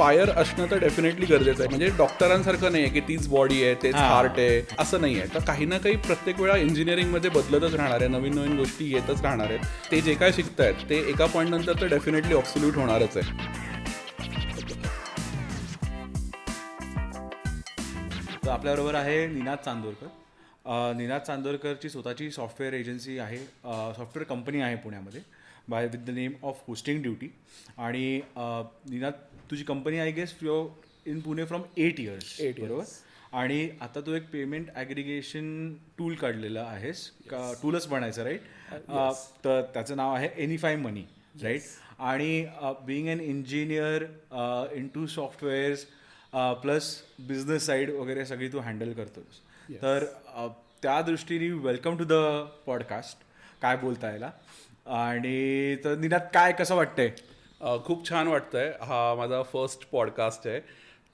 Fire असणं तर definitely गरजेचं आहे. म्हणजे डॉक्टरांसारखं नाही आहे की तीच बॉडी आहे, तेच हार्ट आहे, असं नाही आहे. तर काही ना काही प्रत्येक वेळा इंजिनिअरिंगमध्ये बदलतच राहणार आहे, नवीन नवीन गोष्टी येतच राहणार आहेत. ते जे काय शिकतायत ते एका पॉईंट नंतर तर डेफिनेटली ऑब्सोल्यूट होणारच आहे. तर आपल्याबरोबर आहे निनाद चांदोरकर. निनाद चांदोरकरची स्वतःची सॉफ्टवेअर एजन्सी आहे, सॉफ्टवेअर कंपनी आहे पुण्यामध्ये by with the name of hosting duty. आणि निनाद, तुझी company I guess in Pune from 8 years. बरोबर. आणि आता तू एक पेमेंट ॲग्रिगेशन टूल काढलेलं आहेस, का टूलच म्हणायचं, राईट? तर त्याचं नाव आहे एनिफाय मनी, राईट? आणि being an engineer in to softwares plus business side वगैरे सगळी तू हँडल करतोस. तर त्या दृष्टीने वेलकम टू द पॉडकास्ट. काय बोलता यायला? आणि तर निनाद, काय कसं वाटतंय? खूप छान वाटतंय. हा माझा फर्स्ट पॉडकास्ट आहे,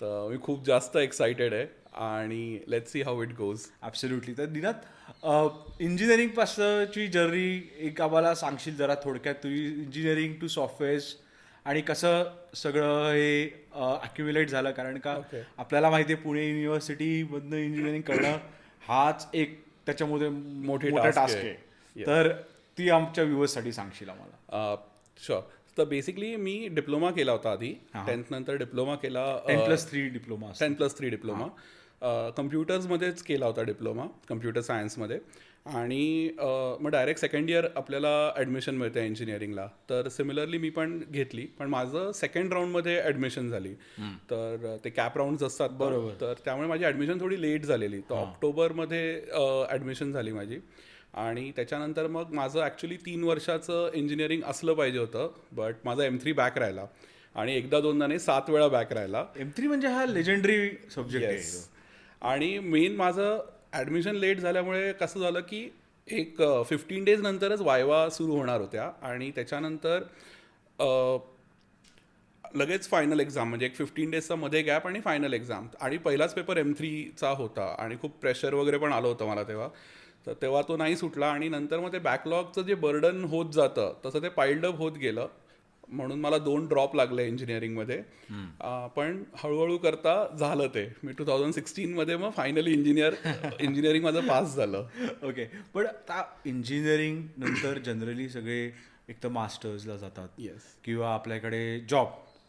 तर मी खूप जास्त एक्सायटेड आहे आणि let's see how it goes. Absolutely. तर निनाद, इंजिनिअरिंगपासूनची जर्नी एक आम्हाला सांगशील जरा थोडक्यात, तुझी इंजिनिअरिंग टू सॉफ्टवेअर्स आणि कसं सगळं हे ॲक्युम्युलेट झालं? कारण का आपल्याला माहिती आहे पुणे युनिव्हर्सिटीमधनं इंजिनिअरिंग करणं हाच एक त्याच्यामध्ये मोठा टास्क आहे. तर ती आमच्या व्ह्युअर्ससाठी सांगशील आम्हाला? शुअर. तर बेसिकली मी डिप्लोमा केला होता आधी, 10th नंतर डिप्लोमा केला. 10+3 डिप्लोमा. 10+3 डिप्लोमा कम्प्युटर्समध्येच केला होता, डिप्लोमा कम्प्युटर सायन्समध्ये. आणि मग डायरेक्ट सेकंड इयर आपल्याला ॲडमिशन मिळते इंजिनिअरिंगला. तर सिमिलरली मी पण घेतली, पण माझं सेकंड राऊंडमध्ये ॲडमिशन झाली. तर ते कॅप राऊंड्स असतात, बरोबर. तर त्यामुळे माझी ॲडमिशन थोडी लेट झालेली. तर ऑक्टोबरमध्ये ॲडमिशन झाली माझी. आणि त्याच्यानंतर मग माझं ॲक्च्युली 3 वर्षाचं इंजिनिअरिंग असलं पाहिजे होतं, बट माझा M3 बॅक राहिला. आणि एकदा दोनदा नाही, 7 वेळा बॅक राहिला. M3 म्हणजे हा लेजेंडरी सब्जेक्ट आहे. आणि मेन माझं ॲडमिशन लेट झाल्यामुळे कसं झालं की एक 15 days नंतरच वायवा सुरू होणार होत्या. आणि त्याच्यानंतर लगेच फायनल एक्झाम, म्हणजे एक 15 days मध्ये गॅप आणि फायनल एक्झाम. आणि पहिलाच पेपर M3चा होता आणि खूप प्रेशर वगैरे पण आलं होतं मला तेव्हा. तर तेव्हा तो नाही सुटला. आणि नंतर मग ते बॅकलॉगचं जे बर्डन होत जातं तसं ते पाईल्डअप होत गेलं. म्हणून मला 2 ड्रॉप लागले इंजिनिअरिंगमध्ये. पण हळूहळू करता झालं ते. मी 2016मध्ये मग फायनली इंजिनिअरिंग माझं पास झालं. ओके. पण आता इंजिनिअरिंग नंतर जनरली सगळे एक तर मास्टर्सला जातात, किंवा आपल्याकडे जॉब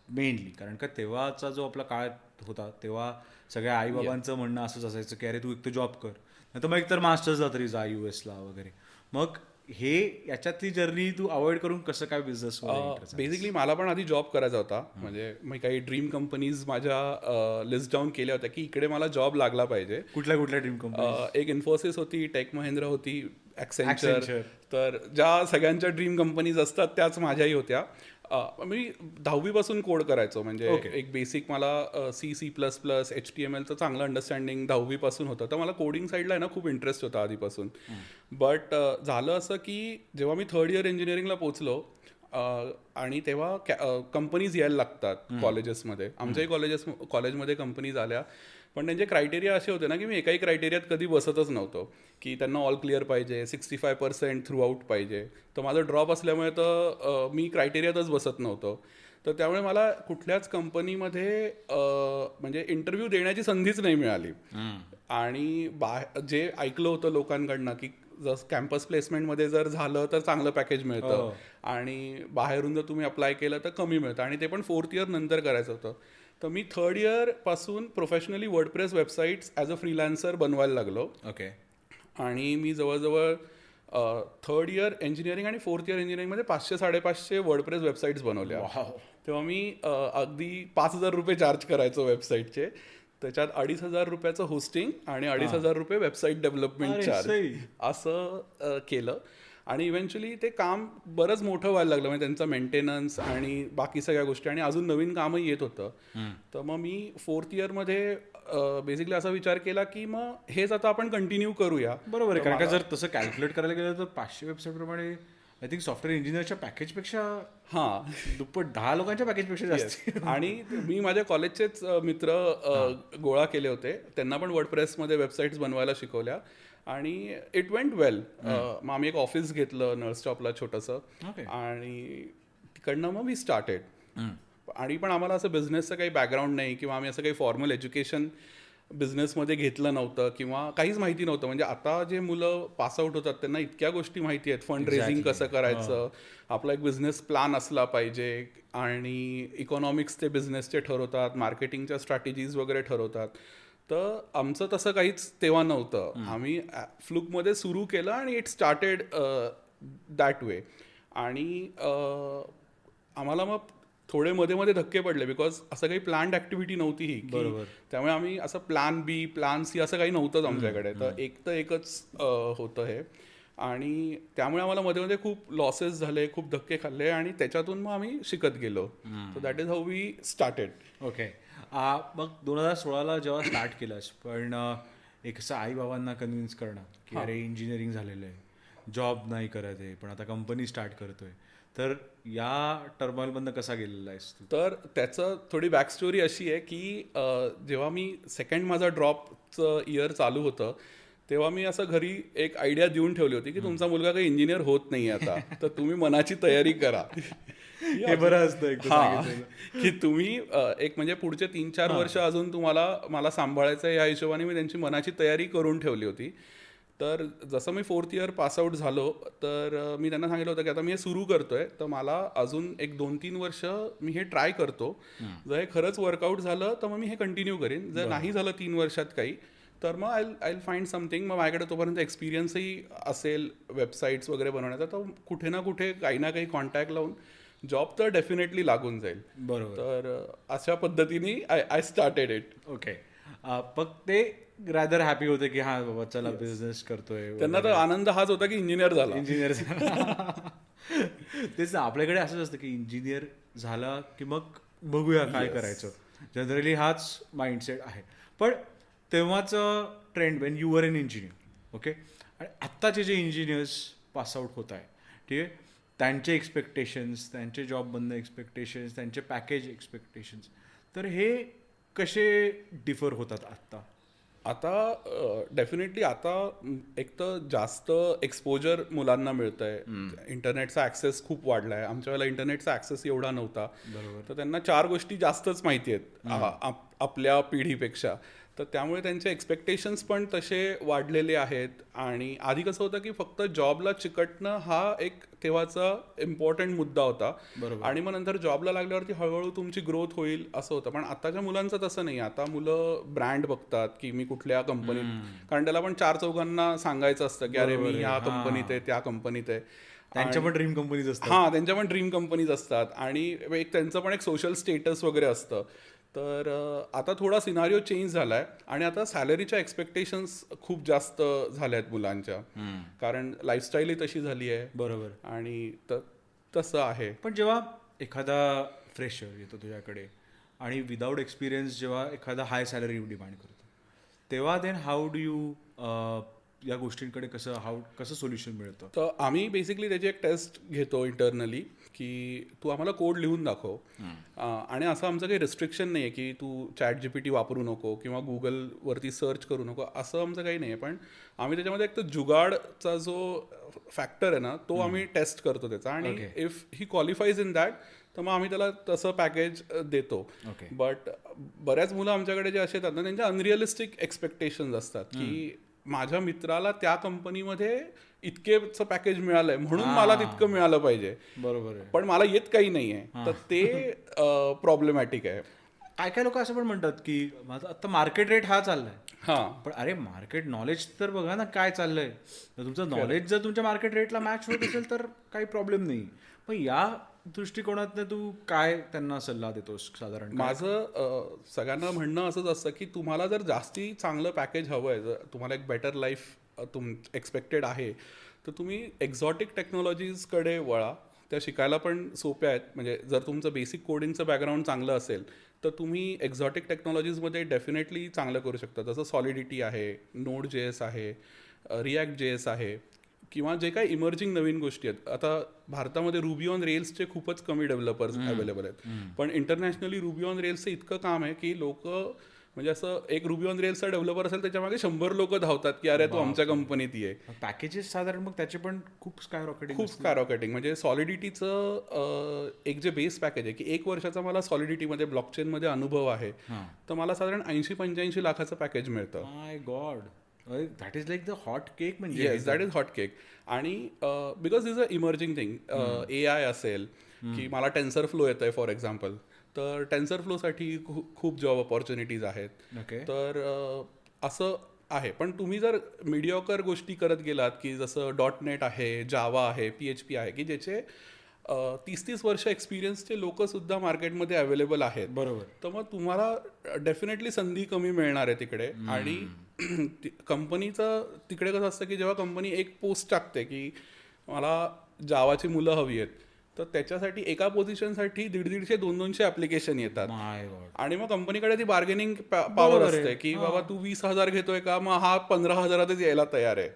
मेनली. कारण का तेव्हाचा जो आपला काळ होता तेव्हा सगळ्या आईबाबांचं म्हणणं असंच असायचं की अरे तू एक तर जॉब कर, नाही तर मग एकतर मास्टर्सला तरी जा US ला वगैरे. मग हे याच्यातली जर्नी तू अवॉइड करून कसं काय बिझनेस? बेसिकली मला पण आधी जॉब करायचा होता. म्हणजे मी काही ड्रीम कंपनीज माझ्या लिस्ट डाऊन केल्या होत्या की इकडे मला जॉब लागला पाहिजे. कुठल्या ड्रीम कंपनी? एक इन्फोसिस होती, टेक महिंद्रा होती, ॲक्सेंचर. तर ज्या सगळ्यांच्या ड्रीम कंपनीज असतात त्याच माझ्याही होत्या. मी 10वीपासून कोड करायचो. म्हणजे एक बेसिक मला C++, HTMLचं चांगलं अंडरस्टँडिंग 10वीपासून होतं. तर मला कोडिंग साईडला आहे ना खूप इंटरेस्ट होता आधीपासून. बट झालं असं की जेव्हा मी 3rd इयर इंजिनिअरिंगला पोचलो आणि तेव्हा कंपनीज यायला लागतात कॉलेजेसमध्ये. आमच्याही कॉलेजमध्ये कंपनीज आल्या, पण त्यांचे क्रायटेरिया असे होते ना की मी एकाही क्रायटेरियात कधी बसतच नव्हतो. की त्यांना ऑल क्लिअर पाहिजे, 65% थ्रू आउट पाहिजे. तर माझं ड्रॉप असल्यामुळे तर मी क्रायटेरियातच बसत नव्हतो. तर त्यामुळे मला कुठल्याच कंपनीमध्ये म्हणजे इंटरव्ह्यू देण्याची संधीच नाही मिळाली. आणि जे ऐकलं होतं लोकांकडनं की जसं कॅम्पस प्लेसमेंटमध्ये जर झालं तर चांगलं पॅकेज मिळतं, आणि बाहेरून जर तुम्ही अप्लाय केलं तर कमी मिळतं, आणि ते पण 4th इयर नंतर करायचं होतं. तर मी 3rd इयरपासून professionally WordPress websites as a freelancer बनवायला लागलो. ओके. आणि मी जवळजवळ 3rd इयर इंजिनिअरिंग आणि 4th इयर इंजिनिअरिंगमध्ये 500-550 वर्डप्रेस वेबसाईट्स बनवल्या. तेव्हा मी अगदी 5,000 रुपये चार्ज करायचो वेबसाईटचे. त्याच्यात 2,500 रुपयाचं होस्टिंग आणि 2,500 रुपये वेबसाईट डेव्हलपमेंट चार्ज असं केलं. आणि इव्हेंच्युअली ते काम बरंच मोठं व्हायला लागलं. म्हणजे त्यांचं मेंटेनन्स आणि बाकी सगळ्या गोष्टी, आणि अजून नवीन कामही येत होतं. तर मग मी 4th इयरमध्ये बेसिकली असा विचार केला की मग हेच आता आपण कंटिन्यू करूया. बरोबर आहे. कारण का जर तसं कॅल्क्युलेट करायला गेलं तर 500 वेबसाईटप्रमाणे आय थिंक सॉफ्टवेअर इंजिनिअरच्या पॅकेजपेक्षा दुप्पट 10 लोकांच्या पॅकेजपेक्षा जास्त. आणि मी माझ्या कॉलेजचेच मित्र गोळा केले होते, त्यांना पण वर्डप्रेसमध्ये वेबसाईट्स बनवायला शिकवल्या, आणि इट वेंट वेल. मग आम्ही एक ऑफिस घेतलं नळस्टॉपला छोटंसं, आणि तिकडनं मग वी स्टार्टेड. आणि पण आम्हाला असं बिझनेसचं काही बॅकग्राऊंड नाही किंवा आम्ही असं काही फॉर्मल एज्युकेशन बिझनेसमध्ये घेतलं नव्हतं किंवा काहीच माहिती नव्हतं. म्हणजे आता जे मुलं पासआउट होतात त्यांना इतक्या गोष्टी माहिती आहेत, फंड रेझिंग कसं करायचं, आपला एक बिझनेस प्लॅन असला पाहिजे, आणि इकॉनॉमिक्स ते बिझनेसचे ठरवतात, मार्केटिंगच्या स्ट्रॅटेजीज वगैरे ठरवतात. तर आमचं तसं काहीच तेव्हा नव्हतं. आम्ही फ्लुकमध्ये सुरू केलं आणि इट स्टार्टेड दॅट वे. आणि आम्हाला मग थोडे मध्ये मध्ये धक्के पडले बिकॉज असं काही प्लॅन्ड ऍक्टिव्हिटी नव्हती ही, त्यामुळे आम्ही असं प्लॅन बी प्लॅन सी असं काही नव्हतंच आमच्याकडे. तर एकच होतं हे, आणि त्यामुळे आम्हाला मध्ये मध्ये खूप लॉसेस झाले, खूप धक्के खाल्ले, आणि त्याच्यातून मग आम्ही शिकत गेलो. So that is how we started. Okay. मग 2016 जेव्हा स्टार्ट केलंस, पण एक असं आई बाबांना कन्व्हिन्स करणं की अरे इंजिनिअरिंग झालेलं आहे, जॉब नाही करत आहे, पण आता कंपनी स्टार्ट करतोय, तर या टर्मॉइलमधनं कसा गेलेला आहेस तू? तर त्याचं थोडी बॅक स्टोरी अशी आहे की जेव्हा मी सेकंड माझा ड्रॉपचं इयर चालू होतं तेव्हा मी असं घरी एक आयडिया देऊन ठेवली होती की तुमचा मुलगा काही इंजिनियर होत नाही आता, तर तुम्ही मनाची तयारी करा. हे बरं असतं हा, की तुम्ही एक म्हणजे पुढचे 3-4 वर्ष अजून तुम्हाला मला सांभाळायचं या हिशोबाने मी त्यांची मनाची तयारी करून ठेवली होती. तर जसं मी 4th इयर पासआउट झालो तर मी त्यांना सांगितलं होतं की आता मी हे सुरू करतोय, तर मला अजून एक 2-3 वर्ष मी हे ट्राय करतो. जर हे खरंच वर्कआउट झालं तर मग मी हे कंटिन्यू करेन, जर नाही झालं 3 वर्षात काही तर मग आय फाइंड समथिंग. मग माझ्याकडे तोपर्यंत एक्सपिरियन्सही असेल वेबसाईट्स वगैरे बनवण्याचा, तर कुठे ना कुठे काही ना काही कॉन्टॅक्ट लावून जॉब तर डेफिनेटली लागून जाईल. बरोबर. तर अशा पद्धतीने आय स्टार्टेड इट. ओके. मग ते रॅदर हॅपी होते की हा बाबा चला बिझनेस करतोय. त्यांना तर आनंद हाच होता की इंजिनियर झाला. इंजिनियर तेच ना, आपल्याकडे असंच असतं की इंजिनियर झाला की मग बघूया काय करायचं. जनरली हाच माइंडसेट आहे. पण तेव्हाचं trend Wien you were N engineer, okay, आणि आत्ताचे जे इंजिनियर्स पासआउट होत आहे, ठीक आहे, त्यांचे एक्सपेक्टेशन्स, त्यांचे जॉबमधनं एक्सपेक्टेशन्स, त्यांचे पॅकेज एक्सपेक्टेशन्स, तर हे कसे डिफर होतात आत्ता? आता डेफिनेटली आता एक तर जास्त एक्सपोजर मुलांना मिळतं आहे. इंटरनेटचा ॲक्सेस खूप वाढला आहे. आमच्या वेळेला इंटरनेटचा ॲक्सेस एवढा नव्हता, तर त्यांना 4 गोष्टी जास्तच माहिती आहेत आपल्या पिढीपेक्षा. तर त्यामुळे त्यांचे एक्सपेक्टेशन्स पण तसे वाढलेले आहेत. आणि आधी कसं होतं की फक्त जॉबला चिकटणं हा एक तेव्हाचा इम्पॉर्टंट मुद्दा होता, आणि मग नंतर जॉबला लागल्यावरती हळूहळू तुमची ग्रोथ होईल असं होतं. पण आताच्या मुलांचं तसं नाही. आता मुलं ब्रँड बघतात की मी कुठल्या कंपनीत, कारण त्याला पण 4 चौघांना सांगायचं असतं की अरे मी ह्या कंपनीत आहे, त्या कंपनीत आहे. त्यांच्या पण ड्रीम कंपनीज असतात. हां, त्यांच्या पण ड्रीम कंपनीज असतात, आणि एक त्यांचं पण एक सोशल स्टेटस वगैरे असतं. तर आता थोडा सिनारिओ चेंज झाला आहे, आणि आता सॅलरीच्या एक्सपेक्टेशन्स खूप जास्त झाल्या आहेत मुलांच्या, कारण लाईफस्टाईलही तशी झाली आहे. बरोबर. आणि तसं आहे. पण जेव्हा एखादा फ्रेशर येतो तुझ्याकडे आणि विदाऊट एक्सपिरियन्स जेव्हा एखादा हाय सॅलरी डिमांड करतो, तेव्हा देन हाऊ डू यू या गोष्टींकडे कसं सोल्युशन मिळतं? तर आम्ही बेसिकली त्याची एक टेस्ट घेतो इंटरनली की तू आम्हाला कोड लिहून दाखव, आणि असं आमचं काही रिस्ट्रिक्शन नाही आहे की तू ChatGPT वापरू नको किंवा गुगलवरती सर्च करू नको, असं आमचं काही नाही आहे. पण आम्ही त्याच्यामध्ये एक तर जुगाडचा जो फॅक्टर आहे ना तो आम्ही टेस्ट करतो त्याचा, आणि इफ ही क्वालिफाईज इन दॅट तर मग आम्ही त्याला तसं पॅकेज देतो. बट बऱ्याच मुलं आमच्याकडे जे असे येतात ना त्यांच्या अनरिअलिस्टिक एक्सपेक्टेशन्स असतात की माझ्या मित्राला त्या कंपनीमध्ये इतकेच पॅकेज मिळालंय म्हणून मला तितकं मिळालं पाहिजे. बरोबर. पण मला येत काही नाहीये, तर ते प्रॉब्लेमॅटिक आहे. काय लोक असं पण म्हणतात की माझा आता मार्केट रेट हा चाललाय. हां, पण अरे मार्केट नॉलेज तर बघा ना काय चाललंय. तुमचं नॉलेज जर तुमच्या मार्केट रेटला मॅच होत असेल तर काही प्रॉब्लेम नाही. पण या दृष्टिकोनातनं तू काय त्यांना सल्ला देतोस साधारण? माझं सगळ्यांना म्हणणं असंच असतं की तुम्हाला जर जास्ती चांगलं पॅकेज हवं आहे, जर तुम्हाला एक बेटर लाईफ एक्सपेक्टेड आहे, तर तुम्ही एक्झॉटिक टेक्नॉलॉजीजकडे वळा. त्या शिकायला पण सोप्या आहेत. म्हणजे जर तुमचं बेसिक कोडिंगचं बॅकग्राऊंड चांगलं असेल तर तुम्ही एक्झॉटिक टेक्नॉलॉजीजमध्ये डेफिनेटली चांगलं करू शकता. जसं सॉलिडिटी आहे, Node.js आहे, React.js आहे, किंवा जे काही इमर्जिंग नवीन गोष्टी आहेत. आता भारतामध्ये रुबी ऑन रेल्सचे खूपच कमी डेव्हलपर्स अवेलेबल आहेत, पण इंटरनॅशनली रुबी ऑन रेल्सचं इतकं काम आहे की लोक म्हणजे असं एक रुबी ऑन रेल्सचा डेव्हलपर असेल त्याच्यामागे 100 लोक धावतात की अरे तू आमच्या कंपनीत ये. पॅकेजेस साधारण मग त्याचे पण खूप स्काय रॉकेटिंग. खूप स्कायरॉकेटिंग. म्हणजे सॉलिडिटीचं एक जे बेस पॅकेज आहे की 1 वर्षाचा मला सॉलिडिटीमध्ये ब्लॉकचेनमध्ये अनुभव आहे, तर मला साधारण 80-85 लाखाचं पॅकेज मिळतं. My God, that is like the hot cake. म्हणजे yes, that is hot cake. आणि because is a emerging thing, AI असेल की मला टेन्सर फ्लो येतं आहे फॉर एक्झाम्पल, तर टेन्सर फ्लोसाठी खूप जॉब ऑपॉर्च्युनिटीज आहेत. तर असं आहे. पण तुम्ही जर मीडिओकर गोष्टी करत गेलात की जसं .NET आहे, जावा आहे, PHP आहे की ज्याचे 30-30 वर्ष एक्सपिरियन्सचे लोक सुद्धा मार्केटमध्ये अवेलेबल आहेत, बरोबर, तर मग तुम्हाला डेफिनेटली संधी कमी मिळणार आहे तिकडे. आणि कंपनीचं तिकडे कसं असतं की जेव्हा कंपनी एक पोस्ट टाकते की मला जावाची मुलं हवी आहेत, तर त्याच्यासाठी एका पोझिशनसाठी 150-200 ॲप्लिकेशन येतात. आणि मग कंपनीकडे ती बार्गेनिंग पॉवर असते की बाबा तू 20,000 घेतोय का, मग हा 15,000तच यायला तयार आहे.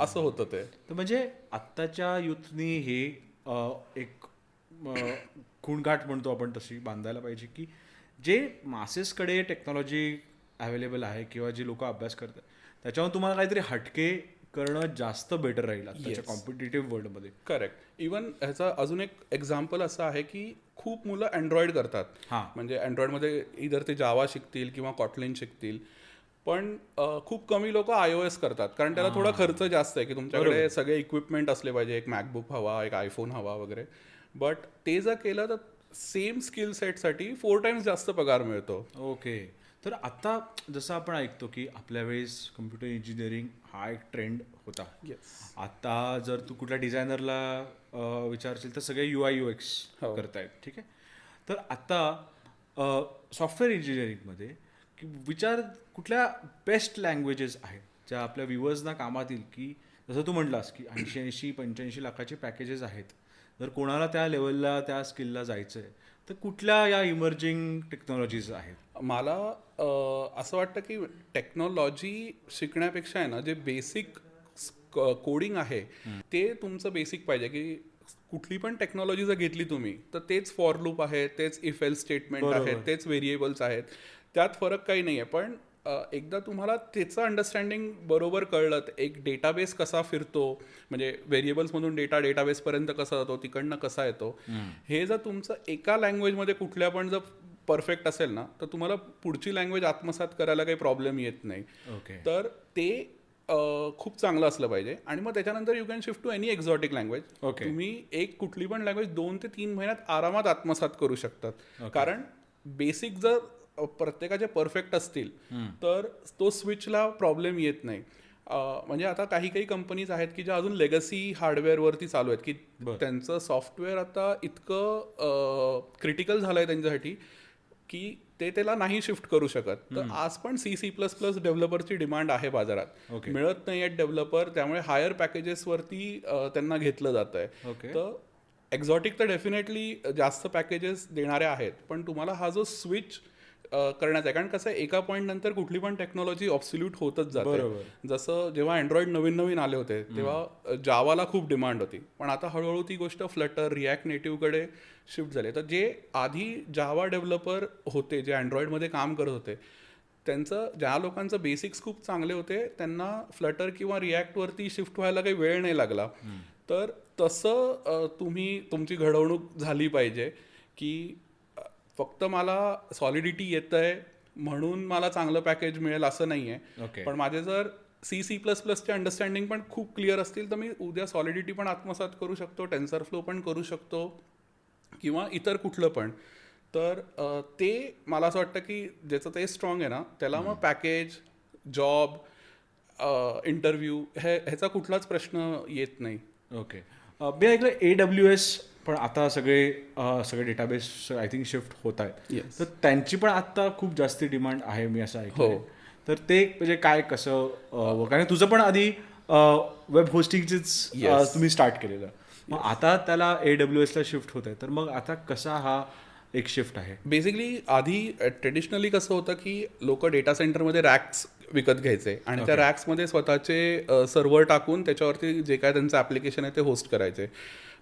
असं होतं ते. तर म्हणजे आत्ताच्या युथनी हे एक खूणगाठ म्हणतो आपण तशी बांधायला पाहिजे की जे मासेसकडे टेक्नॉलॉजी अवेलेबल आहे किंवा जे लोक अभ्यास करतात त्याच्यावर तुम्हाला काहीतरी हटके करणं जास्त बेटर राहील आताच्या कॉम्पिटिटिव्ह वर्ल्डमध्ये. करेक्ट. इवन ह्याचा अजून एक एक्झाम्पल असं आहे की खूप मुलं अँड्रॉइड करतात. म्हणजे अँड्रॉइडमध्ये इधर ते जावा शिकतील किंवा कॉटलिन शिकतील, पण खूप कमी लोक iOS करतात कारण त्याला थोडा खर्च जास्त आहे की तुमच्याकडे सगळे इक्विपमेंट असले पाहिजे, एक मॅकबुक हवा, एक आयफोन हवा वगैरे. बट ते जर केलं तर सेम स्किल सेटसाठी 4 टाइम्स जास्त पगार मिळतो. ओके. तर आता जसं आपण ऐकतो की आपल्या वेळेस कम्प्युटर इंजिनिअरिंग हा एक ट्रेंड होता. आता जर तू कुठल्या डिझायनरला विचारशील तर सगळे UI/UX करतायत, ठीक आहे. तर आता सॉफ्टवेअर इंजिनिअरिंगमध्ये विचार कुठल्या बेस्ट लँग्वेजेस आहेत ज्या आपल्या व्ह्युअर्सना कामात येईल, की जसं तू म्हटलास की 80-85 लाखाचे पॅकेजेस आहेत, जर कोणाला त्या लेवलला त्या स्किलला जायचं आहे तर कुठल्या या इमर्जिंग टेक्नॉलॉजीज आहेत? मला असं वाटतं की टेक्नॉलॉजी शिकण्यापेक्षा आहे ना, जे बेसिक कोडिंग आहे ते तुमचं बेसिक पाहिजे. की कुठली पण टेक्नॉलॉजी जर घेतली तुम्ही तर तेच फॉर लूप आहे, तेच इफ एल्स स्टेटमेंट आहेत, तेच व्हेरिएबल्स आहेत, त्यात फरक काही नाही आहे. पण एकदा तुम्हाला त्याचं अंडरस्टँडिंग बरोबर कळलं, एक डेटाबेस कसा फिरतो, म्हणजे व्हेरिएबल्समधून डेटाबेसपर्यंत कसा जातो, तिकडनं कसा येतो, हे जर तुमचं एका लँग्वेजमध्ये कुठल्या पण जर परफेक्ट असेल ना, तर तुम्हाला पुढची लँग्वेज आत्मसात करायला काही प्रॉब्लेम येत नाही. तर ते खूप चांगलं असलं पाहिजे. आणि मग त्याच्यानंतर you can shift to any exotic language. तुम्ही एक कुठली पण लँग्वेज 2 ते 3 महिन्यात आरामात आत्मसात करू शकतात. कारण बेसिक जर प्रत्येकाचे परफेक्ट असतील तर तो स्विचला प्रॉब्लेम येत नाही. म्हणजे आता काही कंपनीज आहेत की ज्या अजून लेगसी हार्डवेअरवरती चालू आहेत की त्यांचं सॉफ्टवेअर आता इतकं क्रिटिकल झालं आहे त्यांच्यासाठी की ते त्याला नाही शिफ्ट करू शकत. तर आज पण C++ डेव्हलपरची डिमांड आहे बाजारात. मिळत नाही आहेत डेव्हलपर, त्यामुळे हायर पॅकेजेसवरती त्यांना घेतलं जात आहे. तर एक्झॉटिक तर डेफिनेटली जास्त पॅकेजेस देणारे आहेत, पण तुम्हाला हा जो स्विच करण्याचा आहे, कारण कसं आहे एका पॉईंट नंतर कुठली पण टेक्नॉलॉजी ऑब्सोल्यूट होतच जाते. जसं जेव्हा अँड्रॉइड नवीन आले होते तेव्हा जावाला खूप डिमांड होती, पण आता हळूहळू ती गोष्ट फ्लटर, रिॲक्ट नेटिव्हकडे शिफ्ट झाली. तर जे आधी जावा डेव्हलपर होते, जे अँड्रॉइडमध्ये काम करत होते, त्यांचं ज्या लोकांचं बेसिक्स खूप चांगले होते त्यांना फ्लटर किंवा रिॲक्टवरती शिफ्ट व्हायला काही वेळ नाही लागला. तर तसं तुमची घडवणूक झाली पाहिजे की फक्त मला सॉलिडिटी येतं आहे म्हणून मला चांगलं पॅकेज मिळेल असं नाही आहे. पण माझे जर C++चे अंडरस्टँडिंग पण खूप क्लिअर असतील तर मी उद्या सॉलिडिटी पण आत्मसात करू शकतो, टेन्सर फ्लो पण करू शकतो किंवा इतर कुठलं पण. तर ते मला असं वाटतं की ज्याचं ते स्ट्रॉंग आहे ना त्याला मग पॅकेज, जॉब, इंटरव्ह्यू ह्याचा कुठलाच प्रश्न येत नाही. ओके. मी ऐकलं AWS पण आता सगळे डेटाबेस आय थिंक शिफ्ट होत आहेत, तर त्यांची पण आता खूप जास्ती डिमांड आहे मी असं ऐकलं. तर ते म्हणजे काय कसं, कारण तुझं पण आधी वेब होस्टिंगचीच तुम्ही स्टार्ट केलेलं, मग आता त्याला AWSला शिफ्ट होत आहे, तर मग आता कसा हा एक शिफ्ट आहे? बेसिकली आधी ट्रेडिशनली कसं होतं की लोक डेटा सेंटरमध्ये रॅक्स विकत घ्यायचे आणि त्या रॅक्समध्ये स्वतःचे सर्व्हर टाकून त्याच्यावरती जे काय त्यांचं ॲप्लिकेशन आहे ते होस्ट करायचे.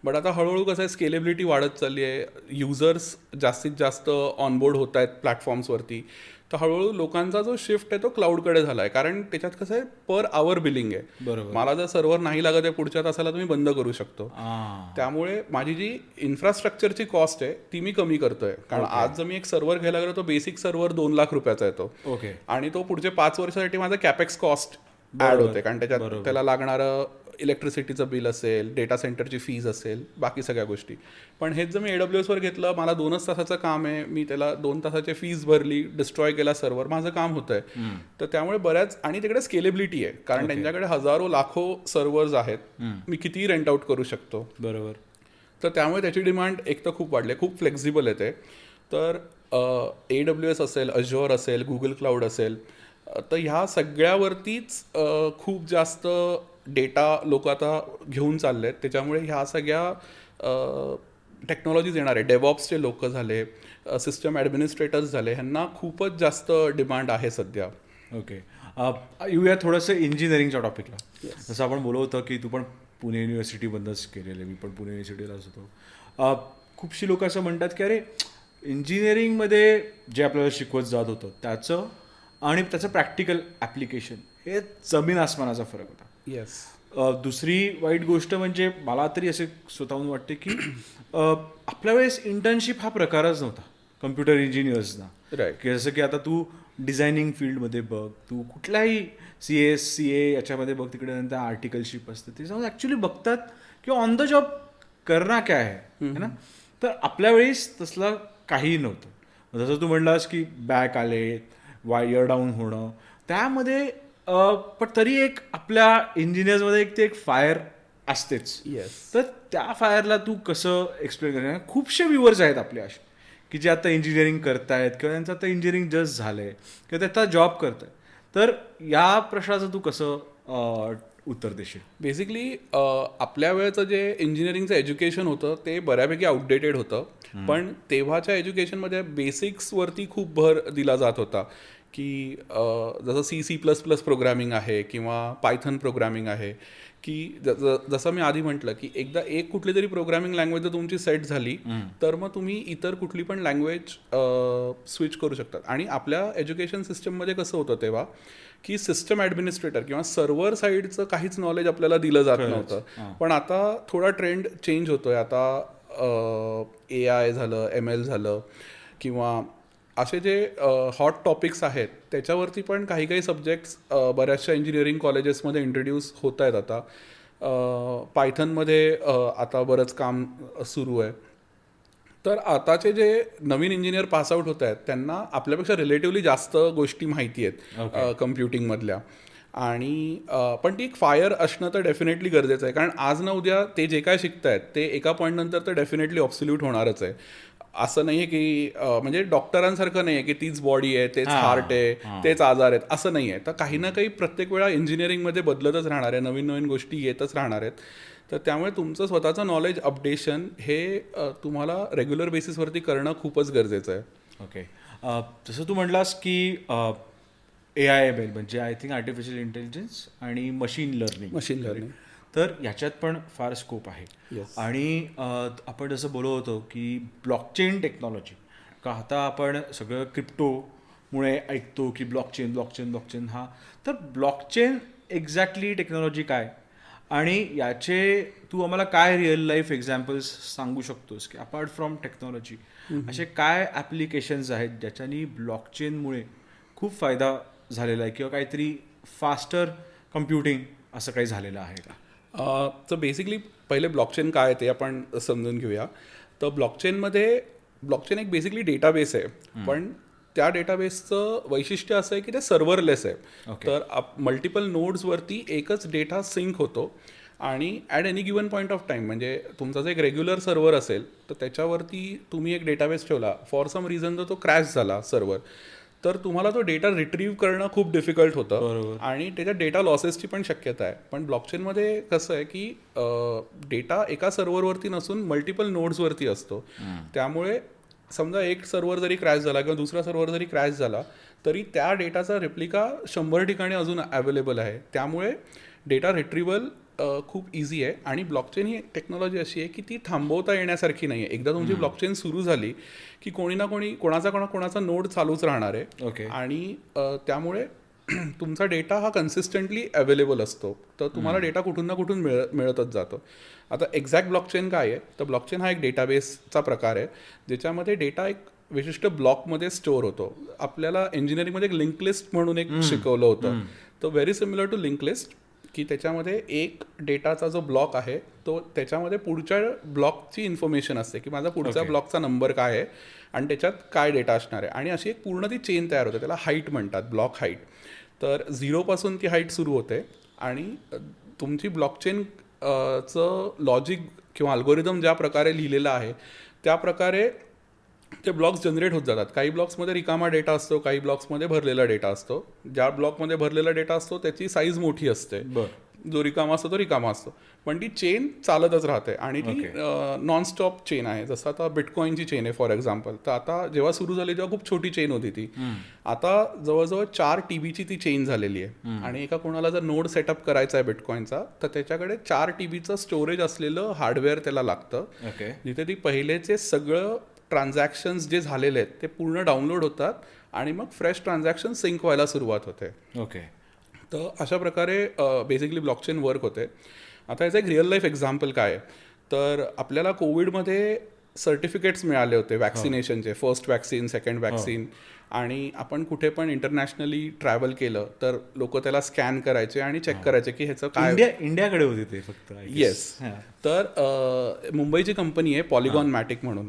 बट आता हळूहळू कसं आहे, स्केलेबिलिटी वाढत चालली आहे, युजर्स जास्तीत जास्त ऑनबोर्ड होत आहेत प्लॅटफॉर्म्सवरती, तर हळूहळू लोकांचा जो शिफ्ट आहे तो क्लाउडकडे झाला आहे. कारण त्याच्यात कसं आहे, पर आवर बिलिंग आहे. बरोबर. मला जर सर्व्हर नाही लागत आहे पुढच्या तासाला, तुम्ही बंद करू शकतो. त्यामुळे माझी जी इन्फ्रास्ट्रक्चरची कॉस्ट आहे ती मी कमी करतोय. कारण आज जर मी एक सर्व्हर घ्यायला गेलो, तो बेसिक सर्व्हर 2 लाख रुपयाचा येतो. ओके. आणि तो पुढचे 5 वर्षासाठी माझा कॅपेक्स कॉस्ट ऍड होते. कारण त्याच्यात त्याला लागणारं इलेक्ट्रिसिटीचं बिल असेल, डेटा सेंटरची फीज असेल, बाकी सगळ्या गोष्टी. पण हेच जर मी AWSवर घेतलं, मला 2च तासाचं काम आहे, मी त्याला 2 तासाची फीज भरली, डिस्ट्रॉय केला सर्व्हर, माझं काम होतंय. तर त्यामुळे बऱ्याच, आणि तिकडे स्केलेबिलिटी आहे. कारण त्यांच्याकडे हजारो लाखो सर्व्हर्स आहेत, मी कितीही रेंट आउट करू शकतो. बरोबर. तर त्यामुळे त्याची डिमांड एक तर खूप वाढली, खूप फ्लेक्झिबल आहे ते. तर AWS असेल, अज्युअर असेल, गुगल क्लाउड असेल, तर ह्या सगळ्यावरतीच खूप जास्त डेटा लोक आता घेऊन चालले आहेत. त्याच्यामुळे ह्या सगळ्या टेक्नॉलॉजीज येणार आहे. डेव्हऑप्सचे लोक झाले, सिस्टम ॲडमिनिस्ट्रेटर्स झाले, ह्यांना खूपच जास्त डिमांड आहे सध्या. ओके. येऊया थोडंसं इंजिनिअरिंगच्या टॉपिकला. जसं आपण बोलत होतं की तू पण पुणे युनिव्हर्सिटीबद्दलच केलेलं आहे, मी पण पुणे युनिव्हर्सिटीलाच होतो. खूपशी लोक असं म्हणतात की अरे इंजिनिअरिंगमध्ये जे आपल्याला शिकवत जात होतं त्याचं आणि त्याचं प्रॅक्टिकल ॲप्लिकेशन हे जमीन आसमानाचा फरक होता. येस. दुसरी वाईट गोष्ट म्हणजे मला तरी असे स्वतःहून वाटते की आपल्या वेळेस इंटर्नशिप हा प्रकारच नव्हता कम्प्युटर इंजिनियर्सना. राईट. की जसं की आता तू डिझायनिंग फील्डमध्ये बघ, तू कुठल्याही CS CA याच्यामध्ये बघ, तिकडे नंतर आर्टिकलशिप असते, त्याच्यामध्ये ॲक्च्युली बघतात की ऑन द जॉब करना काय आहे ना. तर आपल्या वेळेस तसलं काहीही नव्हतं. जसं तू म्हणलास की बॅक आले, वायर डाऊन होणं, त्यामध्ये पण तरी एक आपल्या इंजिनियर्समध्ये एक ते एक फायर असतेच. येस. तर त्या फायरला तू कसं एक्सप्लेन करणार. खूपशे व्ह्युअर्स आहेत आपले असे की जे आता इंजिनिअरिंग करतायत किंवा त्यांचं आता इंजिनिअरिंग जस्ट झालंय किंवा ते आता जॉब करत आहेत. तर या प्रश्नाचं तू कसं उत्तर देशील. बेसिकली आपल्या वेळेचं जे इंजिनिअरिंगचं एज्युकेशन होतं ते बऱ्यापैकी आउटडेटेड होतं. पण तेव्हाच्या एज्युकेशनमध्ये बेसिक्सवरती खूप भर दिला जात होता. की जसं C++ प्रोग्रामिंग आहे किंवा पायथन प्रोग्रामिंग आहे, की जसं मी आधी म्हटलं की एकदा एक कुठली तरी प्रोग्रामिंग लँग्वेज जर तुमची सेट झाली तर मग तुम्ही इतर कुठली पण लँग्वेज स्विच करू शकतात. आणि आपल्या एज्युकेशन सिस्टममध्ये कसं होतं तेव्हा की सिस्टम ॲडमिनिस्ट्रेटर किंवा सर्व्हर साईडचं काहीच नॉलेज आपल्याला दिलं जात नव्हतं. पण आता थोडा ट्रेंड चेंज होतोय. आता AI झालं, ML झालं, किंवा असे जे हॉट टॉपिक्स आहेत त्याच्यावरती पण काही काही सब्जेक्ट्स बऱ्याचशा इंजिनिअरिंग कॉलेजेसमध्ये इंट्रोड्यूस होत आहेत. आता पायथनमध्ये आता बरंच काम सुरू आहे. तर आताचे जे नवीन इंजिनियर पासआउट होत आहेत त्यांना आपल्यापेक्षा रिलेटिव्हली जास्त गोष्टी माहिती आहेत कम्प्युटिंगमधल्या. आणि पण ती एक फायर असणं तर डेफिनेटली गरजेचं आहे. कारण आज ना उद्या ते जे काय शिकतायत ते एका पॉईंट नंतर तर डेफिनेटली ऑब्सोल्यूट होणारच आहे. असं नाही आहे की म्हणजे डॉक्टरांसारखं नाही आहे की तीच बॉडी आहे, तेच हार्ट आहे, तेच आजार आहेत, असं नाही आहे. तर काही ना काही प्रत्येक वेळा इंजिनिअरिंगमध्ये बदलतच राहणार आहे, नवीन नवीन गोष्टी येतच राहणार आहेत. तर त्यामुळे तुमचं स्वतःचं नॉलेज अपडेशन हे तुम्हाला रेग्युलर बेसिसवरती करणं खूपच गरजेचं आहे. ओके. जसं तू म्हटलास की AIML म्हणजे आय थिंक आर्टिफिशियल इंटेलिजन्स आणि मशीन लर्निंग, तर याच्यात पण फार स्कोप आहे. आणि आपण जसं बोलत होतो की ब्लॉकचेन टेक्नॉलॉजी, का आता आपण सगळं क्रिप्टोमुळे ऐकतो की ब्लॉकचेन हा, तर ब्लॉकचेन एक्झॅक्टली टेक्नॉलॉजी काय आणि याचे तू आम्हाला काय रिअल लाईफ एक्झाम्पल्स सांगू शकतोस की अपार्ट फ्रॉम टेक्नॉलॉजी असे काय ॲप्लिकेशन्स आहेत ज्याच्यानी ब्लॉकचेनमुळे खूप फायदा झालेला आहे किंवा काहीतरी फास्टर कम्प्युटिंग असं काही झालेलं आहे का? तर बेसिकली पहिले ब्लॉकचेन काय आहे ते आपण समजून घेऊया. तर ब्लॉकचेन एक बेसिकली डेटाबेस आहे. पण त्या डेटाबेसचं वैशिष्ट्य असं आहे की ते सर्व्हरलेस आहे. तर मल्टिपल नोड्सवरती एकच डेटा सिंक होतो आणि at any given point of time, म्हणजे तुमचा जर एक रेग्युलर सर्व्हर असेल तर त्याच्यावरती तुम्ही एक डेटाबेस ठेवला, फॉर सम रिझन जर तो क्रॅश झाला सर्व्हर, तर तुम्हाला तो डेटा रिट्रीव्ह करणं खूप डिफिकल्ट होतं आणि त्याच्यात डेटा लॉसेसची पण शक्यता आहे. पण ब्लॉकचेनमध्ये कसं आहे की डेटा एका सर्व्हरवरती नसून मल्टिपल नोड्सवरती असतो. त्यामुळे समजा एक सर्व्हर जरी क्रॅश झाला किंवा दुसरा सर्व्हर जरी क्रॅश झाला तरी त्या डेटाचा रेप्लिका 100 ठिकाणी अजून अवेलेबल आहे. त्यामुळे डेटा रिट्रीव्हल खूप इझी आहे आणि ब्लॉकचेन ही टेक्नॉलॉजी अशी आहे की ती थांबवता येण्यासारखी नाही आहे. एकदा तुमची ब्लॉकचेन सुरू झाली की कोणी ना कोणी कोणाचा नोड चालूच राहणार आहे आणि त्यामुळे तुमचा डेटा हा कन्सिस्टंटली अवेलेबल असतो. तर तुम्हाला डेटा कुठून ना कुठून मिळतच जातो. आता एक्झॅक्ट ब्लॉकचेन काय आहे, तर ब्लॉकचेन हा एक डेटाबेसचा प्रकार आहे ज्याच्यामध्ये डेटा एक विशिष्ट ब्लॉकमध्ये स्टोअर होतो. आपल्याला इंजिनिअरिंगमध्ये एक लिंक लिस्ट म्हणून एक शिकवलं होतं. तर very similar to link list, की त्याच्यामध्ये एक डेटाचा जो ब्लॉक आहे तो त्याच्यामध्ये पुढच्या ब्लॉकची इन्फॉर्मेशन असते की माझा पुढच्या ब्लॉकचा नंबर काय आहे आणि त्याच्यात काय डेटा असणार आहे आणि अशी एक पूर्ण ती चेन तयार होते. त्याला हाईट म्हणतात, ब्लॉक हाईट. तर 0पासून ती हाईट सुरू होते आणि तुमची ब्लॉकचेन चं लॉजिक किंवा अल्गोरिदम ज्या प्रकारे लिहिलेलं आहे त्या प्रकारे ते ब्लॉक्स जनरेट होत जातात. काही ब्लॉक्समध्ये रिकामा डेटा असतो, काही ब्लॉक्समध्ये भरलेला डेटा असतो. ज्या ब्लॉकमध्ये भरलेला डेटा असतो त्याची साईज मोठी असते, जो रिकामा असतो तो रिकामा असतो, पण ती चेन चालतच राहते आणि ती नॉनस्टॉप चेन आहे. जसं आता बिटकॉईनची चेन आहे फॉर एक्झाम्पल. तर आता जेव्हा सुरू झाली तेव्हा खूप छोटी चेन होती ती. आता जवळजवळ 4 TBची ती चेन झालेली आहे आणि एका कोणाला जर नोड सेटअप करायचा आहे बिटकॉईनचा तर त्याच्याकडे 4 TBचं स्टोरेज असलेलं हार्डवेअर त्याला लागतं, जिथे ती पहिलेचे सगळं ट्रान्झॅक्शन्स जे झालेले आहेत ते पूर्ण डाउनलोड होतात आणि मग फ्रेश ट्रान्झॅक्शन सिंक व्हायला सुरुवात होते. तर अशा प्रकारे बेसिकली ब्लॉकचेन वर्क होते. आता याचं एक रिअल लाईफ एक्झाम्पल काय आहे, तर आपल्याला कोविडमध्ये सर्टिफिकेट्स मिळाले होते वॅक्सिनेशनचे, फर्स्ट वॅक्सिन, सेकंड वॅक्सिन, आणि आपण कुठे पण इंटरनॅशनली ट्रॅव्हल केलं तर लोक त्याला स्कॅन करायचे आणि चेक करायचे की ह्याचं काय. इंडियाकडे होते ते फक्त. येस. तर मुंबईची कंपनी आहे पॉलिगॉन मॅटिक म्हणून.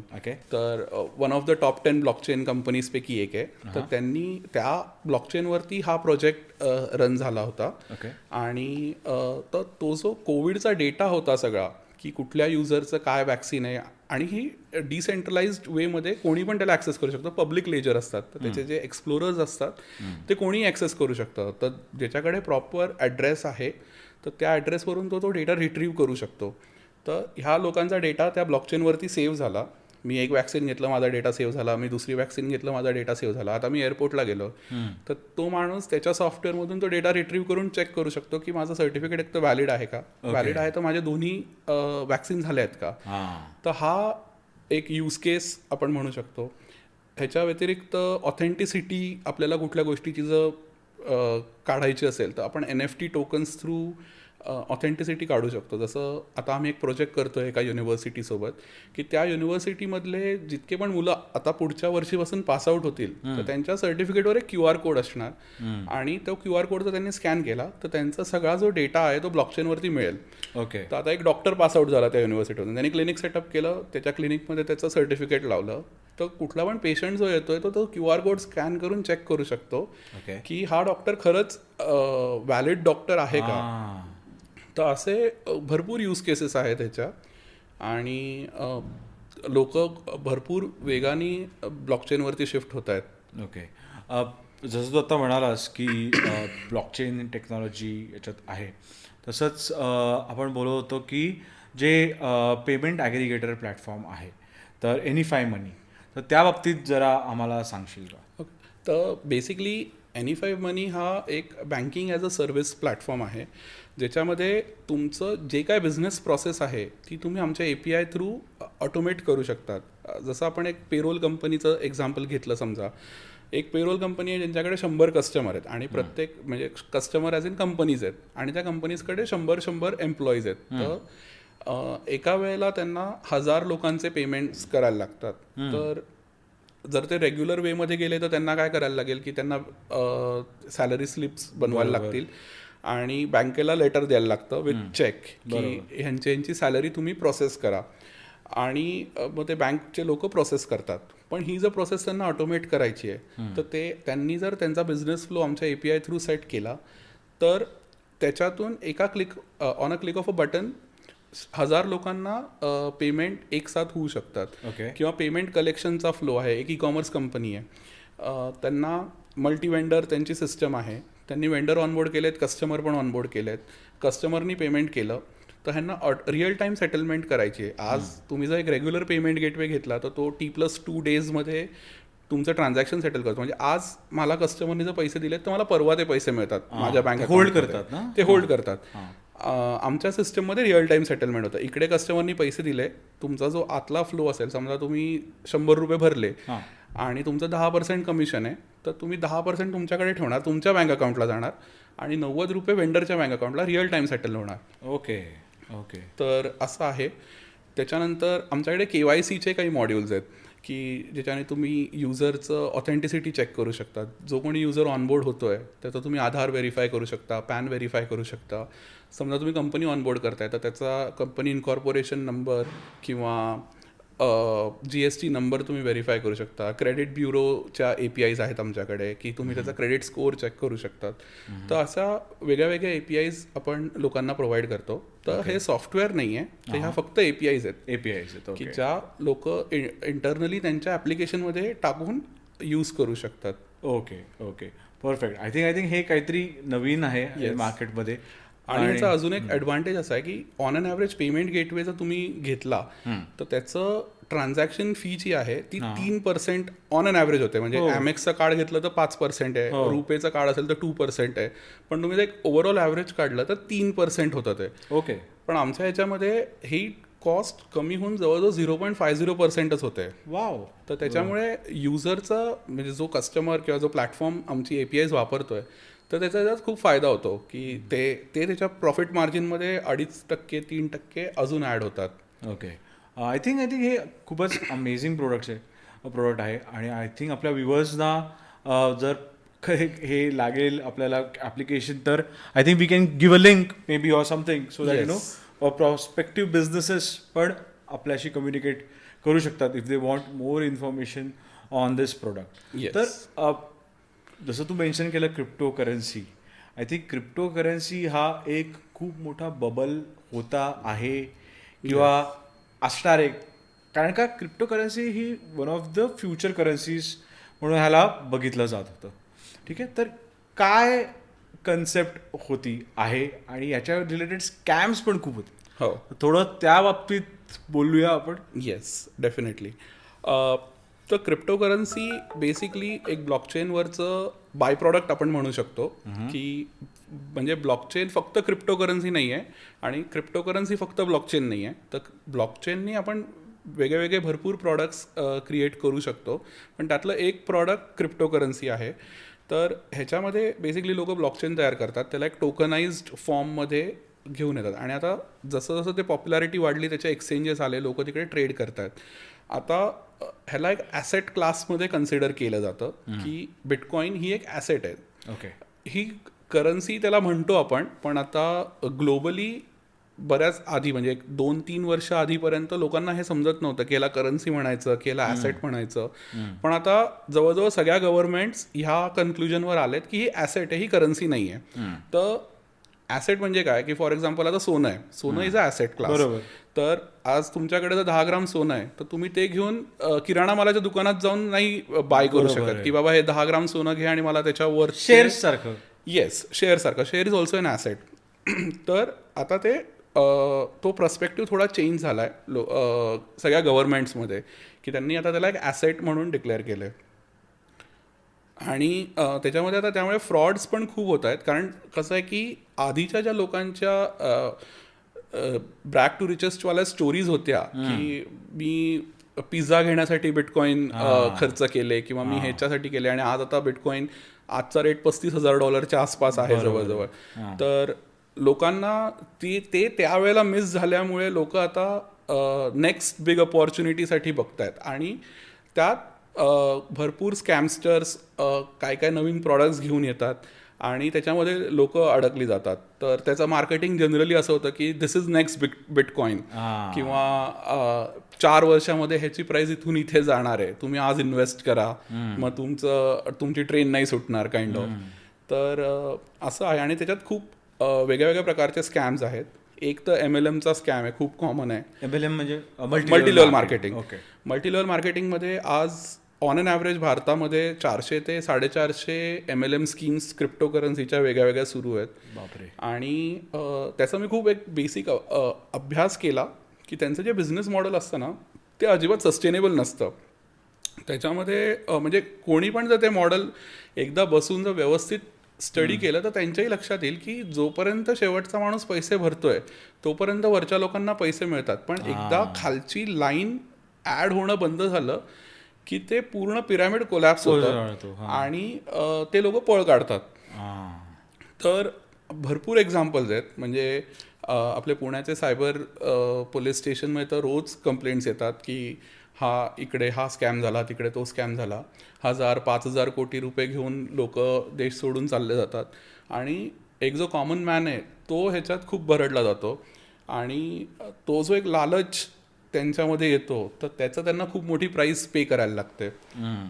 तर one of the top 10 blockchain कंपनीजपैकी एक आहे. तर त्यांनी त्या ब्लॉकचेनवरती हा प्रोजेक्ट रन झाला होता आणि तर तो जो कोविडचा डेटा होता सगळा, की कुठल्या युजरचं काय वॅक्सिन आहे, आणि ही डिसेंट्रलाइज्ड वेमध्ये कोणी पण त्याला ॲक्सेस करू शकतो. पब्लिक लेजर असतात तर त्याचे जे एक्सप्लोरर्स असतात ते कोणी ॲक्सेस करू शकतं. तर ज्याच्याकडे प्रॉपर ॲड्रेस आहे तर त्या ॲड्रेसवरून तो डेटा रिट्रीव्ह करू शकतो. तर ह्या लोकांचा डेटा त्या ब्लॉकचेनवरती सेव्ह झाला. मी एक वॅक्सिन घेतलं, माझा डेटा सेव्ह झाला. मी दुसरी वॅक्सिन घेतलं, माझा डेटा सेव्ह झाला. आता मी एअरपोर्टला गेलो तर तो माणूस त्याच्या सॉफ्टवेअरमधून तो डेटा रिट्रीव्ह करून चेक करू शकतो की माझं सर्टिफिकेट एक तर व्हॅलिड आहे का, व्हॅलिड आहे तर माझे दोन्ही वॅक्सिन झाले आहेत का. तर हा एक यूज केस आपण म्हणू शकतो. ह्याच्या व्यतिरिक्त ऑथेंटिसिटी आपल्याला कुठल्या गोष्टीची जर काढायची असेल तर आपण NFT टोकन्स थ्रू ऑथेंटिसिटी काढू शकतो. जसं आता आम्ही एक प्रोजेक्ट करतो आहे एका युनिव्हर्सिटीसोबत, की त्या युनिव्हर्सिटीमधले जितके पण मुलं आता पुढच्या वर्षीपासून पासआउट होतील तर त्यांच्या सर्टिफिकेटवर एक QR कोड असणार आणि तो QR कोड जर त्यांनी स्कॅन केला तर त्यांचा सगळा जो डेटा आहे तो ब्लॉकचेनवरती मिळेल. तर आता एक डॉक्टर पासआउट झाला त्या युनिव्हर्सिटीमधून, त्यांनी क्लिनिक सेटअप केलं, त्याच्या क्लिनिकमध्ये त्याचं सर्टिफिकेट लावलं, तर कुठला पण पेशंट जो येतोय तो QR कोड स्कॅन करून चेक करू शकतो की हा डॉक्टर खरंच व्हॅलिड डॉक्टर आहे का. तर असे भरपूर यूज केसेस आहेत ह्याच्या आणि लोक भरपूर वेगाने ब्लॉकचेनवरती शिफ्ट होत आहेत. जसं तू आता म्हणालास की ब्लॉकचेन टेक्नॉलॉजी याच्यात आहे, तसंच आपण बोलत होतो की जे पेमेंट ॲग्रिगेटर प्लॅटफॉर्म आहे तर एनिफाय मनी, तर त्या बाबतीत जरा आम्हाला सांगशील का? तर बेसिकली एनिफाय मनी हा एक banking as a service platform आहे ज्याच्यामध्ये तुमचं जे काय बिझनेस प्रोसेस आहे ती तुम्ही आमच्या API थ्रू ऑटोमेट करू शकतात. जसं आपण एक पेरोल कंपनीचं एक्झाम्पल घेतलं, समजा एक पेरोल कंपनी आहे ज्यांच्याकडे 100 कस्टमर आहेत आणि प्रत्येक म्हणजे कस्टमर ॲज इन कंपनीज आहेत आणि त्या कंपनीजकडे 100 एम्प्लॉईज आहेत. तर एका वेळेला त्यांना 1000 लोकांचे पेमेंट्स करायला लागतात. तर जर ते रेग्युलर वेमध्ये गेले तर त्यांना काय करायला लागेल की त्यांना सॅलरी स्लिप्स बनवायला लागतील आणि बँकेला लेटर द्यायला लागतं विथ चेक की ह्यांची सॅलरी तुम्ही प्रोसेस करा आणि मग ते बँकचे लोक प्रोसेस करतात. पण ही जर प्रोसेस त्यांना ऑटोमेट करायची आहे तर त्यांनी जर त्यांचा बिझनेस फ्लो आमच्या API थ्रू सेट केला तर त्याच्यातून on a click of a button 1000 लोकांना पेमेंट एक साथ होऊ शकतात. किंवा पेमेंट कलेक्शनचा फ्लो आहे, एक ई-कॉमर्स कंपनी आहे, त्यांना मल्टी वेंडर त्यांची सिस्टम आहे, त्यांनी वेंडर ऑनबोर्ड केलेत, कस्टमर पण ऑनबोर्ड केलेत, कस्टमरनी पेमेंट केलं तर ह्यांना रिअल टाईम सेटलमेंट करायची आहे. आज तुम्ही जर एक रेग्युलर पेमेंट गेटवे घेतला तर तो T+2 डेजमध्ये तुमचं ट्रान्झॅक्शन सेटल करतो. म्हणजे आज मला कस्टमरने जर पैसे दिलेत तर मला परवा ते पैसे मिळतात माझ्या बँक होल्ड करतात ना, ते होल्ड करतात. आमच्या सिस्टममध्ये रिअल टाईम सेटलमेंट होतं. इकडे कस्टमरनी पैसे दिले, तुमचा जो आतला फ्लो असेल, समजा तुम्ही 100 रुपये भरले आणि तुमचं 10% कमिशन आहे, तर तुम्ही 10% तुमच्याकडे ठेवणार, तुमच्या बँक अकाउंटला जाणार आणि 90 रुपये वेंडरच्या बँक अकाउंटला रिअल टाईम सेटल होणार. Okay okay. तर असं आहे. त्याच्यानंतर आमच्याकडे KYCचे काही मॉड्यूल्स आहेत की ज्याच्याने तुम्ही युजरचं ऑथेंटिसिटी चेक करू शकता. जो कोणी युजर ऑनबोर्ड होतो आहे त्याचा तुम्ही आधार व्हेरीफाय करू शकता, पॅन व्हेरीफाय करू शकता. समजा तुम्ही कंपनी ऑनबोर्ड करताय तर त्याचा कंपनी इन्कॉर्पोरेशन नंबर किंवा GST नंबर तुम्ही व्हेरीफाय करू शकता. क्रेडिट ब्युरोच्या APIs आहेत आमच्याकडे की तुम्ही त्याचा क्रेडिट स्कोअर चेक करू शकतात. तर अशा वेगळ्या वेगळ्या APIs आपण लोकांना प्रोव्हाइड करतो. तर हे सॉफ्टवेअर नाही आहे, तर ह्या फक्त APIs आहेत की ज्या लोक इंटरनली त्यांच्या ॲप्लिकेशनमध्ये टाकून यूज करू शकतात. Okay okay perfect. I think हे काहीतरी नवीन आहे मार्केटमध्ये. आणि याचा अजून एक ॲडव्हान्टेज असा आहे की on an average payment gateway जर तुम्ही घेतला तर त्याचं ट्रान्झॅक्शन फी जी आहे ती 3% ऑन अन ॲव्हरेज होते. म्हणजे Amexचं कार्ड घेतलं तर 5% आहे, रुपेचं कार्ड असेल तर 2% आहे, पण तुम्ही एक ओव्हरऑल ॲव्हरेज काढलं तर 3% होतं ते. ओके. पण आमच्या ह्याच्यामध्ये ही कॉस्ट कमी होऊन जवळजवळ 0.50% होते. वाव. तर त्याच्यामुळे युजरचा म्हणजे जो कस्टमर किंवा जो प्लॅटफॉर्म आमची APIs वापरतोय तर त्याचा खूप फायदा होतो की ते त्याच्या प्रॉफिट मार्जिनमध्ये 2.5% 3% अजून ॲड होतात. ओके. आय थिंक हे खूपच अमेझिंग प्रोडक्ट आहे आणि आय थिंक आपल्या व्ह्युअर्सना जर हे लागेल आपल्याला ॲप्लिकेशन तर I think we can give a link maybe or something so that prospective businesses पण आपल्याशी कम्युनिकेट करू शकतात if they want more information on this product. तर जसं तू मेन्शन केलं crypto currency, I think crypto currency हा एक खूप मोठा बबल होता आहे किंवा असणार आहे, कारण का crypto currency he one of the future currencies म्हणून ह्याला बघितलं जात होतं. ठीक आहे. तर काय कन्सेप्ट होती आहे आणि याच्या रिलेटेड स्कॅम्स पण खूप होते. हो, थोडं त्या बाबतीत बोलूया आपण. Yes definitely. तर क्रिप्टो करन्सी बेसिकली एक ब्लॉकचेनवरचं बाय प्रॉडक्ट आपण म्हणू शकतो की म्हणजे ब्लॉकचेन फक्त क्रिप्टो करन्सी नाही आहे आणि क्रिप्टो करन्सी फक्त ब्लॉकचेन नाही आहे. तर ब्लॉकचेननी आपण वेगळे वेगळे भरपूर प्रॉडक्ट्स क्रिएट करू शकतो, पण त्यातलं एक प्रॉडक्ट क्रिप्टो करन्सी आहे. तर ह्याच्यामध्ये बेसिकली लोक ब्लॉकचेन तयार करतात, त्याला एक टोकनाइज्ड फॉर्ममध्ये घेऊन येतात आणि आता जसं जसं ते पॉप्युलॅरिटी वाढली त्याचे एक्सचेंजेस आले, लोक तिकडे ट्रेड करतात. आता ह्याला एक ॲसेट क्लासमध्ये कन्सिडर केलं जातं की बिटकॉईन ही एक ॲसेट आहे. ओके. ही करन्सी त्याला म्हणतो आपण, पण आता ग्लोबली बऱ्याच आधी म्हणजे 2-3 वर्ष आधीपर्यंत लोकांना हे समजत नव्हतं की याला करन्सी म्हणायचं की याला ॲसेट म्हणायचं. पण आता जवळजवळ सगळ्या गव्हर्नमेंट्स ह्या कन्क्लुजनवर आलेत की ही ॲसेट आहे, ही करन्सी नाही आहे. तर ॲसेट म्हणजे काय की फॉर एक्झाम्पल आता सोनं आहे, सोनं इज अ ॲसेट क्लास. तर आज तुमच्याकडे जर 10 ग्राम सोनं आहे तर तुम्ही ते घेऊन किराणा मालाच्या दुकानात जाऊन नाही बाय करू शकत की बाबा हे 10 ग्राम सोनं घे आणि मला त्याच्यावर शेअर्स सारखं. येस, शेअर सारखं. Share is also an asset. तर आता ते तो पर्स्पेक्टिव्ह थोडा चेंज झाला आहे सगळ्या गव्हर्नमेंट्समध्ये की त्यांनी आता त्याला एक ॲसेट म्हणून डिक्लेअर केलं आहे. आणि त्याच्यामध्ये आता त्यामुळे फ्रॉड्स पण खूप होत आहेत, कारण कसं आहे की आधीच्या ज्या लोकांच्या ब्रॅक टू रिचेस्टवाल्या स्टोरीज होत्या की मी पिझ्झा घेण्यासाठी बिटकॉईन खर्च केले किंवा मी ह्याच्यासाठी केले आणि आज आता बिटकॉईन आजचा रेट $35,000 आसपास आहे जवळजवळ. तर लोकांना ते त्यावेळेला मिस झाल्यामुळे लोक आता नेक्स्ट बिग अपॉर्च्युनिटीसाठी बघतायत आणि त्यात भरपूर स्कॅमस्टर्स काय काय नवीन प्रॉडक्ट्स घेऊन येतात आणि त्याच्यामध्ये लोक अडकली जातात. तर त्याचं मार्केटिंग जनरली असं होतं की दिस इज नेक्स्ट बिटकॉईन किंवा 4 वर्षामध्ये ह्याची प्राइस इथून इथे जाणार आहे, तुम्ही आज इन्व्हेस्ट करा, मग तुमची ट्रेन नाही सुटणार काइंड ऑफ. तर असं आहे आणि त्याच्यात खूप वेगळ्या वेगळ्या प्रकारचे स्कॅम्स आहेत. एक तर MLMचा स्कॅम आहे, खूप कॉमन आहे. MLM म्हणजे multi level marketing. Multi level मार्केटिंगमध्ये आज ऑन अन ॲव्हरेज भारतामध्ये 400 ते 450 MLM स्कीम्स क्रिप्टो करन्सीच्या वेगळ्या वेगळ्या सुरू आहेत. बापरे. आणि त्याचा मी खूप एक बेसिक अभ्यास केला की त्यांचं जे बिझनेस मॉडेल असतं ना ते अजिबात सस्टेनेबल नसतं. त्याच्यामध्ये म्हणजे कोणी पण जर ते मॉडेल एकदा बसून जर व्यवस्थित स्टडी केलं तर त्यांच्याही लक्षात येईल की जोपर्यंत शेवटचा माणूस पैसे भरतोय तोपर्यंत वरच्या लोकांना पैसे मिळतात, पण एकदा खालची लाईन ऍड होणं बंद झालं की ते पूर्ण पिरामिड कोलॅप्स होतं आणि ते लोक पळ काढतात. तर भरपूर एक्झाम्पल्स आहेत. म्हणजे आपले पुण्याचे सायबर पोलीस स्टेशनमध्ये तर रोज कंप्लेंट्स येतात की इकडे हा स्कॅम झाला, तिकडे तो स्कॅम झाला. 1,000-5,000 कोटी रुपये घेऊन लोक देश सोडून चालले जातात आणि एक जो कॉमन मॅन आहे तो ह्याच्यात खूप भरडला जातो आणि तो जो एक लालच त्यांच्यामध्ये येतो तर त्याचं त्यांना खूप मोठी प्राईस पे करायला लागते.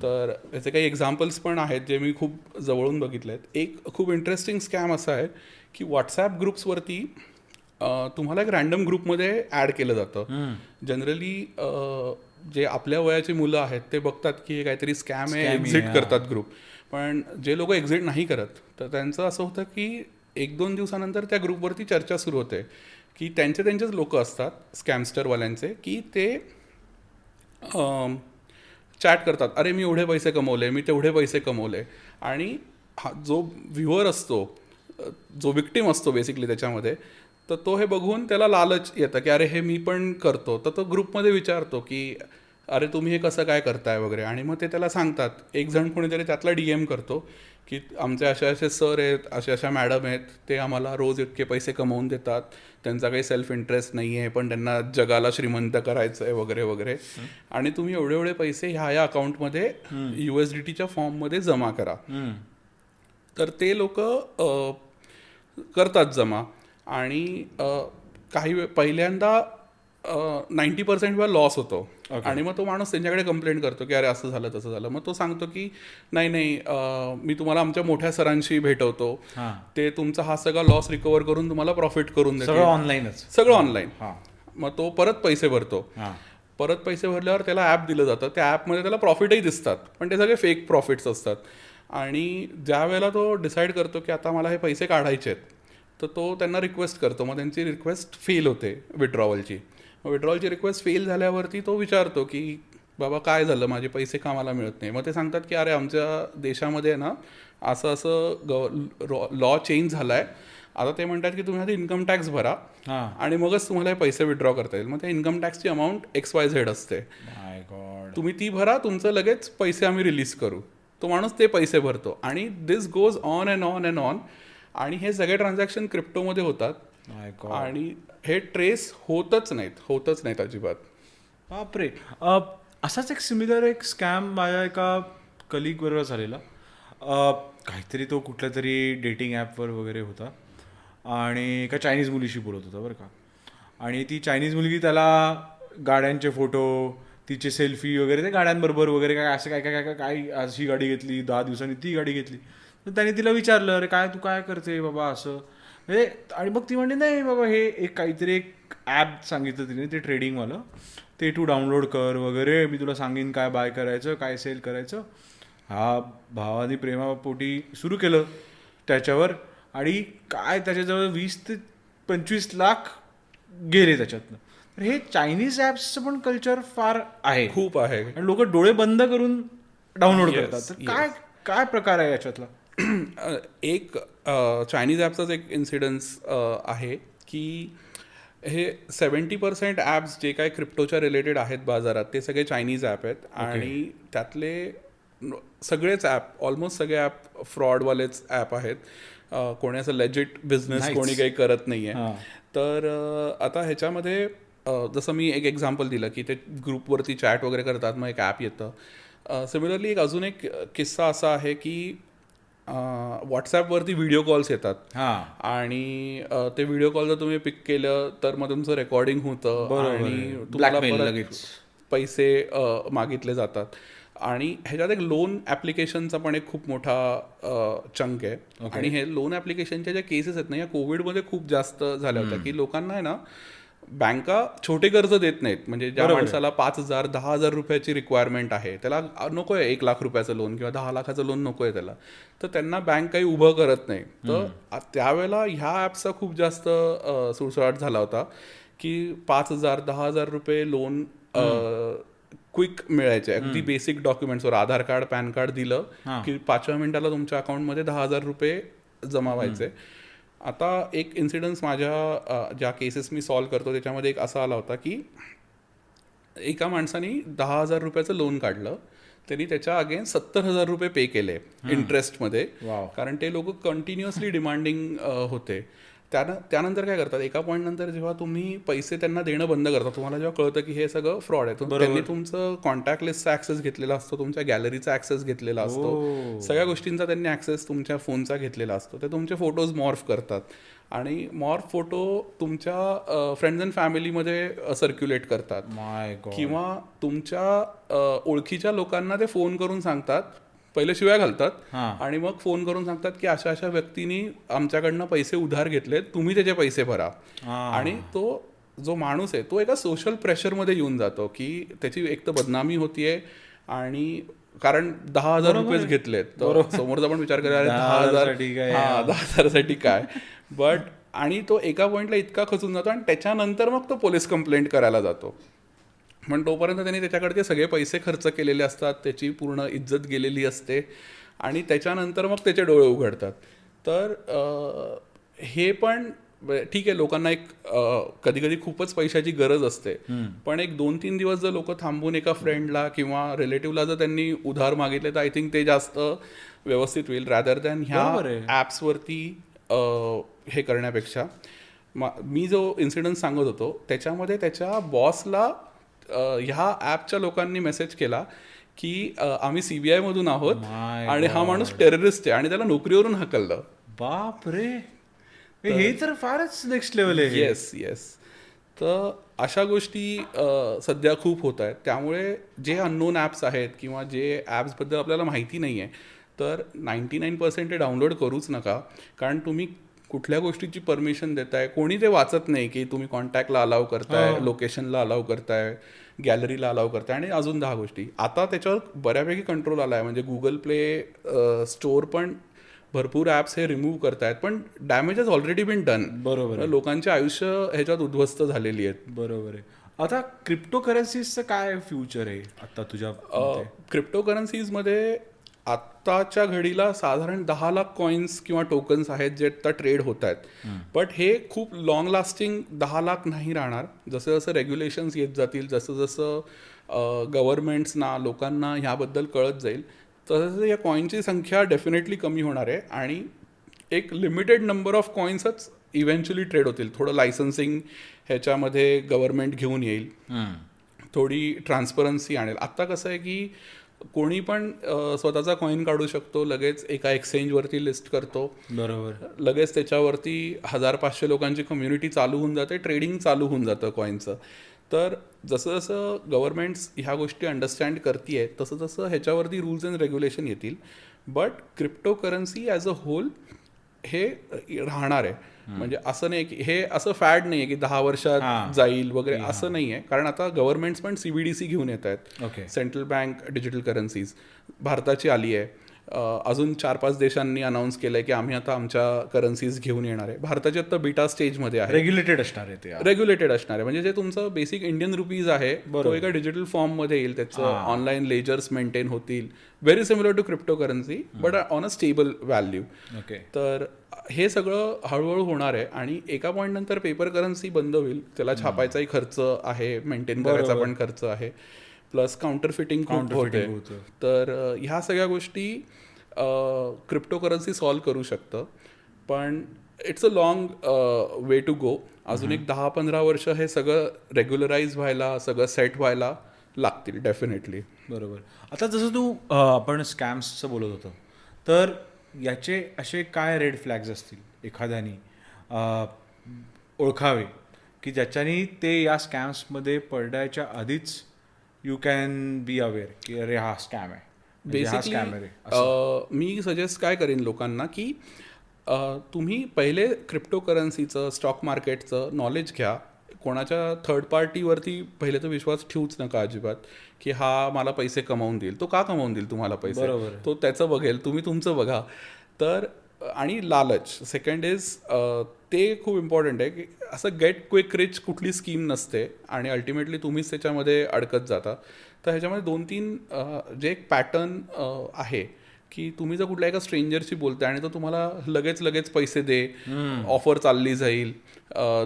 तर याचे काही एक्झाम्पल्स पण आहेत जे मी खूप जवळून बघितले आहेत. एक खूप इंटरेस्टिंग स्कॅम असा आहे की व्हॉट्सॲप ग्रुप्सवरती तुम्हाला एक रॅन्डम ग्रुपमध्ये ॲड केलं जातं. जनरली जे आपल्या वयाची मुलं आहेत ते बघतात की हे काहीतरी स्कॅम आहे, एक्झिट करतात ग्रुप. पण जे लोक एक्झिट नाही करत तर त्यांचं असं होतं की 1-2 दिवसानंतर त्या ग्रुपवरती चर्चा सुरू होते की त्यांचेच लोक असतात स्कॅमस्टरवाल्यांचे की ते चॅट करतात, अरे मी एवढे पैसे कमवले, मी तेवढे पैसे कमवले. आणि जो व्ह्युअर असतो, जो विक्टिम असतो बेसिकली त्याच्यामध्ये, तर तो हे बघून त्याला लालच येतं की अरे हे मी पण करतो. तर तो ग्रुपमध्ये विचारतो की अरे तुम्ही हे कसं काय करताय वगैरे. आणि मग ते त्याला सांगतात. एक जण कोणीतरी त्यातला DM करतो की आमचे असे सर आहेत, अशा मॅडम आहेत, ते आम्हाला रोज इतके पैसे कमवून देतात, त्यांचा काही सेल्फ इंटरेस्ट नाही आहे पण त्यांना जगाला श्रीमंत करायचं आहे वगैरे वगैरे. आणि तुम्ही एवढे पैसे ह्या अकाउंटमध्ये USDTच्या फॉर्ममध्ये जमा करा. तर ते लोक करतात जमा आणि काही पहिल्यांदा 90% वेळा लॉस होतो. आणि मग तो माणूस त्यांच्याकडे कंप्लेंट करतो की अरे असं झालं तसं झालं. मग तो सांगतो की नाही मी तुम्हाला आमच्या मोठ्या सरांशी भेटवतो, ते तुमचा हा सगळा लॉस रिकवर करून तुम्हाला प्रॉफिट करून देतो. सगळं ऑनलाईन. मग तो परत पैसे भरतो. परत पैसे भरल्यावर त्याला ॲप दिलं जातं. त्या ॲपमध्ये त्याला प्रॉफिटही दिसतात पण ते सगळे फेक प्रॉफिट्स असतात. आणि ज्या वेळेला तो डिसाईड करतो की आता मला हे पैसे काढायचे आहेत तर तो त्यांना रिक्वेस्ट करतो. मग त्यांची रिक्वेस्ट फेल होते विड्रॉवलची. विड्रॉवलची रिक्वेस्ट फेल झाल्यावरती तो विचारतो की बाबा काय झालं, माझे पैसे का मला मिळत नाही. मग ते सांगतात की अरे आमच्या देशामध्ये ना असं लॉ चेंज झाला आहे. आता ते म्हणतात की तुम्ही आधी इन्कम टॅक्स भरा आणि मगच तुम्हाला हे पैसे विड्रॉ करता येईल. मग त्या इन्कम टॅक्सची अमाऊंट XYZ असते, तुम्ही ती भरा, तुमचं लगेच पैसे आम्ही रिलीज करू. तो माणूस ते पैसे भरतो आणि this goes on and on and on. आणि हे सगळे ट्रान्झॅक्शन क्रिप्टोमध्ये होतात आणि हे ट्रेस होतच नाहीत अजिबात. बापरे. असाच एक सिमिलर एक स्कॅम माझ्या एका कलिग बरोबर झालेला. काहीतरी तो कुठल्या तरी डेटिंग ॲपवर वगैरे होता आणि एका चायनीज मुलीशी बोलत होता बरं का. आणि ती चायनीज मुलगी त्याला गाड्यांचे फोटो, तिचे सेल्फी वगैरे, ते गाड्यांबरोबर वगैरे काय असं काय अशी गाडी घेतली, 10 दिवसांनी ती गाडी घेतली. तर त्याने तिला विचारलं, अरे काय तू काय करते बाबा असं म्हणजे. आणि मग ती म्हणते नाही बाबा हे काहीतरी एक ॲप सांगितलं तिने, ते ट्रेडिंगवालं, ते तू डाउनलोड कर वगैरे, मी तुला सांगेन काय बाय करायचं काय सेल करायचं. हा भावानी प्रेमापोटी सुरू केलं त्याच्यावर आणि काय त्याच्याजवळ 20 ते 25 लाख गेले त्याच्यातनं. तर हे चायनीज ॲप्सचं पण कल्चर फार आहे, खूप आहे. आणि लोक डोळे बंद करून डाउनलोड करतात. तर काय काय प्रकार आहे याच्यातला? एक चायनीज ॲपचाच एक इन्सिडन्स आहे की हे 70% ॲप्स जे काय क्रिप्टोच्या रिलेटेड आहेत बाजारात ते सगळे चायनीज ॲप आहेत. आणि त्यातले सगळेच ॲप, ऑलमोस्ट सगळे ॲप फ्रॉडवालेच ॲप आहेत. कोणी असं लेजिट बिझनेस कोणी काही करत नाही आहे. तर आता ह्याच्यामध्ये जसं मी एक एक्झाम्पल दिलं की ते ग्रुपवरती चॅट वगैरे करतात, मग एक ॲप येतं. सिमिलरली एक अजून एक किस्सा असा आहे की व्हॉट्सॲपवरती व्हिडिओ कॉल्स येतात आणि ते व्हिडिओ कॉल जर तुम्ही पिक केलं तर मग तुमचं रेकॉर्डिंग होतं आणि तुम्हाला परत पैसे मागितले जातात. आणि ह्याच्यात एक लोन ॲप्लिकेशनचा पण एक खूप मोठा चंक आहे. आणि हे लोन ॲप्लिकेशनच्या ज्या केसेस आहेत ना, या कोविडमध्ये खूप जास्त झाल्या होत्या की लोकांना आहे ना बँका छोटे कर्ज देत नाहीत. म्हणजे ज्या माणसाला 5,000 10,000 रुपयाची रिक्वायरमेंट आहे, त्याला नको आहे 1 लाख रुपयाचं लोन किंवा 10 लाखाचं लोन नको आहे त्याला, तर त्यांना बँक काही उभं करत नाही. तर त्यावेळेला ह्या ॲपचा खूप जास्त सुळसुळाट झाला होता की 5,000 10,000 रुपये लोन क्विक मिळायचे. अगदी बेसिक डॉक्युमेंट्सवर आधार कार्ड पॅन कार्ड दिलं की 5व्या मिनिटाला तुमच्या अकाउंटमध्ये 10,000 रुपये जमा व्हायचे. आता एक इन्सिडन्स माझ्या ज्या केसेस मी सॉल्व्ह करतो त्याच्यामध्ये एक असा आला होता की एका माणसाने 10,000 रुपयाचं लोन काढलं, त्यांनी त्याच्या अगेन्स्ट 70,000 रुपये पे केले इंटरेस्टमध्ये, कारण ते लोक कंटिन्युअसली डिमांडिंग होते. त्यानंतर काय करतात, एका पॉईंट नंतर जेव्हा तुम्ही पैसे त्यांना देणं बंद करता, तुम्हाला जेव्हा कळतं की हे सगळं फ्रॉड आहे, त्यांनी तुमचं कॉन्टॅक्ट लिस्टचा ऍक्सेस घेतलेला असतो, तुमच्या गॅलरीचा ऍक्सेस घेतलेला असतो, सगळ्या गोष्टींचा त्यांनी ऍक्सेस तुमच्या फोनचा घेतलेला असतो. ते तुमचे फोटोज मॉर्फ करतात आणि मॉर्फ फोटो तुमच्या फ्रेंड्स अँड फॅमिलीमध्ये सर्क्युलेट करतात, किंवा तुमच्या ओळखीच्या लोकांना ते फोन करून सांगतात, पहिले शिव्या घालतात आणि मग फोन करून सांगतात की अशा अशा व्यक्तींनी आमच्याकडनं पैसे उधार घेतलेत, तुम्ही त्याचे पैसे भरा. आणि तो जो माणूस आहे तो एका सोशल प्रेशरमध्ये येऊन जातो की त्याची एक तर बदनामी होतीये, आणि कारण 10,000 रुपयेच घेतलेत, तर समोरचा पण विचार करेल 10,000साठी काय. बट आणि तो एका पॉईंटला इतका खचून जातो आणि त्याच्यानंतर मग तो पोलीस कंप्लेंट करायला जातो. पण तोपर्यंत त्यांनी त्याच्याकडचे सगळे पैसे खर्च केलेले असतात, त्याची पूर्ण इज्जत गेलेली असते, आणि त्याच्यानंतर मग त्याचे डोळे उघडतात. तर हे पण ठीक आहे, लोकांना एक कधी कधी खूपच पैशाची गरज असते, पण एक 2-3 दिवस जर लोक थांबून एका फ्रेंडला किंवा रिलेटिव्हला जर त्यांनी उधार मागितले तर आय थिंक ते जास्त व्यवस्थित होईल, रॅदर दॅन ह्या ॲप्सवरती हे करण्यापेक्षा. मी जो इन्सिडन्स सांगत होतो त्याच्यामध्ये त्याच्या बॉसला ह्या ॲपच्या लोकांनी मेसेज केला की आम्ही CBI मधून आहोत आणि हा माणूस टेररिस्ट आहे, आणि त्याला नोकरीवरून हकललं. बाप रे, हे तर फारच नेक्स्ट लेवल आहे. येस. तर अशा गोष्टी सध्या खूप होत आहेत. त्यामुळे जे अननोन ॲप्स आहेत किंवा जे ॲप्सबद्दल आपल्याला माहिती नाही आहे, तर 99% ते डाउनलोड करूच नका, कारण तुम्ही कुठल्या गोष्टीची परमिशन देताय, कोणी ते वाचत नाही की तुम्ही कॉन्टॅक्टला अलाव करताय, लोकेशनला अलाव करताय, गॅलरीला अलाव करताय, आणि अजून 10 गोष्टी. आता त्याच्यावर बऱ्यापैकी कंट्रोल आला आहे, म्हणजे गुगल प्ले स्टोअर पण भरपूर ॲप्स हे रिमूव्ह करतायत, पण damage has already been done. बरोबर, लोकांचे आयुष्य ह्याच्यात उद्ध्वस्त झालेली आहेत. बरोबर आहे. आता क्रिप्टो करन्सीजचं काय फ्युचर आहे आता तुझ्या? क्रिप्टो करन्सीजमध्ये आत्ताच्या घडीला साधारण 10 लाख कॉइन्स किंवा टोकन्स आहेत जे आता ट्रेड होत आहेत, बट हे खूप लॉंग लास्टिंग 10 लाख नाही राहणार. जसं जसं रेग्युलेशन्स येत जातील, जसं जसं गव्हर्नमेंट्सना लोकांना ह्याबद्दल कळत जाईल, तसं या कॉईनची संख्या डेफिनेटली कमी होणार आहे, आणि एक लिमिटेड नंबर ऑफ कॉईन्सच इव्हेंच्युअली ट्रेड होतील. थोडं लायसन्सिंग ह्याच्यामध्ये गव्हर्नमेंट घेऊन येईल, थोडी ट्रान्सपरन्सी आणेल. आत्ता कसं आहे की कोणी पण स्वतःचा कॉईन काढू शकतो, लगेच एका एक्सचेंजवरती लिस्ट करतो, बरोबर, लगेच त्याच्यावरती 1,500 लोकांची कम्युनिटी चालू होऊन जाते, ट्रेडिंग चालू होऊन जातं कॉईनचं. तर जसं जसं गव्हर्नमेंट्स ह्या गोष्टी अंडरस्टँड करते तसं तसं ह्याच्यावरती रूल्स अँड रेग्युलेशन येतील. But crypto currency as a whole हे राहणार आहे. म्हणजे असं नाही की हे असं फॅड नाही आहे की 10 वर्षात जाईल वगैरे, असं नाही आहे. कारण आता गव्हर्नमेंट्स पण CBDC घेऊन येत आहेत, सेंट्रल बँक डिजिटल करन्सीज. भारताची आली आहे, अजून 4-5 देशांनी अनाऊन्स केलंय की आम्ही आता आमच्या करन्सीज घेऊन येणार आहे. भारताची आता बीटा स्टेजमध्ये आहे. रेग्युलेटेड असणार आहे ते, रेग्युलेटेड असणार आहे. म्हणजे जे तुमचं बेसिक इंडियन रुपीज आहे तो एका डिजिटल फॉर्ममध्ये येईल, त्याचं ऑनलाईन लेजर्स मेंटेन होतील, very similar to crypto currency but on a stable value. तर हे सगळं हळूहळू होणार आहे, आणि एका पॉईंट नंतर पेपर करन्सी बंद होईल. त्याला छापायचाही खर्च आहे, मेंटेन करायचा पण खर्च आहे, प्लस काउंटरफिटिंग खूप होते. तर ह्या सगळ्या गोष्टी क्रिप्टो करन्सी सॉल्व्ह करू शकतं, पण it's a long way to go. अजून एक 10-15 वर्ष हे सगळं रेग्युलराईज व्हायला, सगळं सेट व्हायला लागतील डेफिनेटली. बरोबर. आता जसं तू आपण स्कॅम्सचं बोलत होतो, तर याचे असे काय रेड फ्लॅग्स असतील एखाद्याने ओळखावे की ज्याच्यानी ते या स्कॅम्समध्ये पडण्याच्या आधीच यू कॅन बी अवेअर की अरे हा स्कॅम आहे, बेसिकली मी सजेस्ट काय करेन लोकांना की तुम्ही पहिले क्रिप्टो करन्सीचं, स्टॉक मार्केटचं नॉलेज घ्या. कोणाच्या थर्ड पार्टीवरती पहिले तर विश्वास ठेवूच नका अजिबात की हा मला पैसे कमावून देईल. तो का कमावून देईल तुम्हाला पैसे? तो त्याचं बघेल, तुम्ही तुमचं बघा. तर आणि लालच सेकंड इज ते खूप इम्पॉर्टंट आहे की असं गेट क्विक रिच कुठली स्कीम नसते, आणि अल्टिमेटली तुम्हीच त्याच्यामध्ये अडकत जाता. तर ह्याच्यामध्ये 2-3 जे एक पॅटर्न आहे की तुम्ही जर कुठल्या एका स्ट्रेंजरशी बोलताय आणि तो तुम्हाला लगेच पैसे दे, ऑफर चालली जाईल,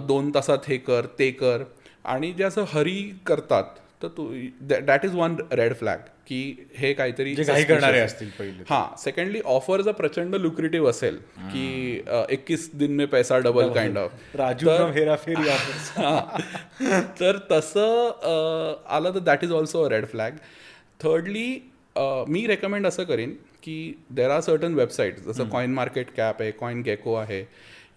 2 तासात हे कर ते कर, आणि जे असं हरी करतात, तर that is one red flag की हे काहीतरी काही करणारे असतील पहिले. हां. सेकंडली ऑफर जर प्रचंड लुक्रेटिव्ह असेल की 21 दिन में पैसा double kind of, Raju from Hera Pheri offers, तर तसं आलं तर that is also a red flag. Thirdly me recommend असं करीन की देर आर सर्टन वेबसाईट्स, जसं कॉइन मार्केट कॅप आहे, कॉइन गेको आहे,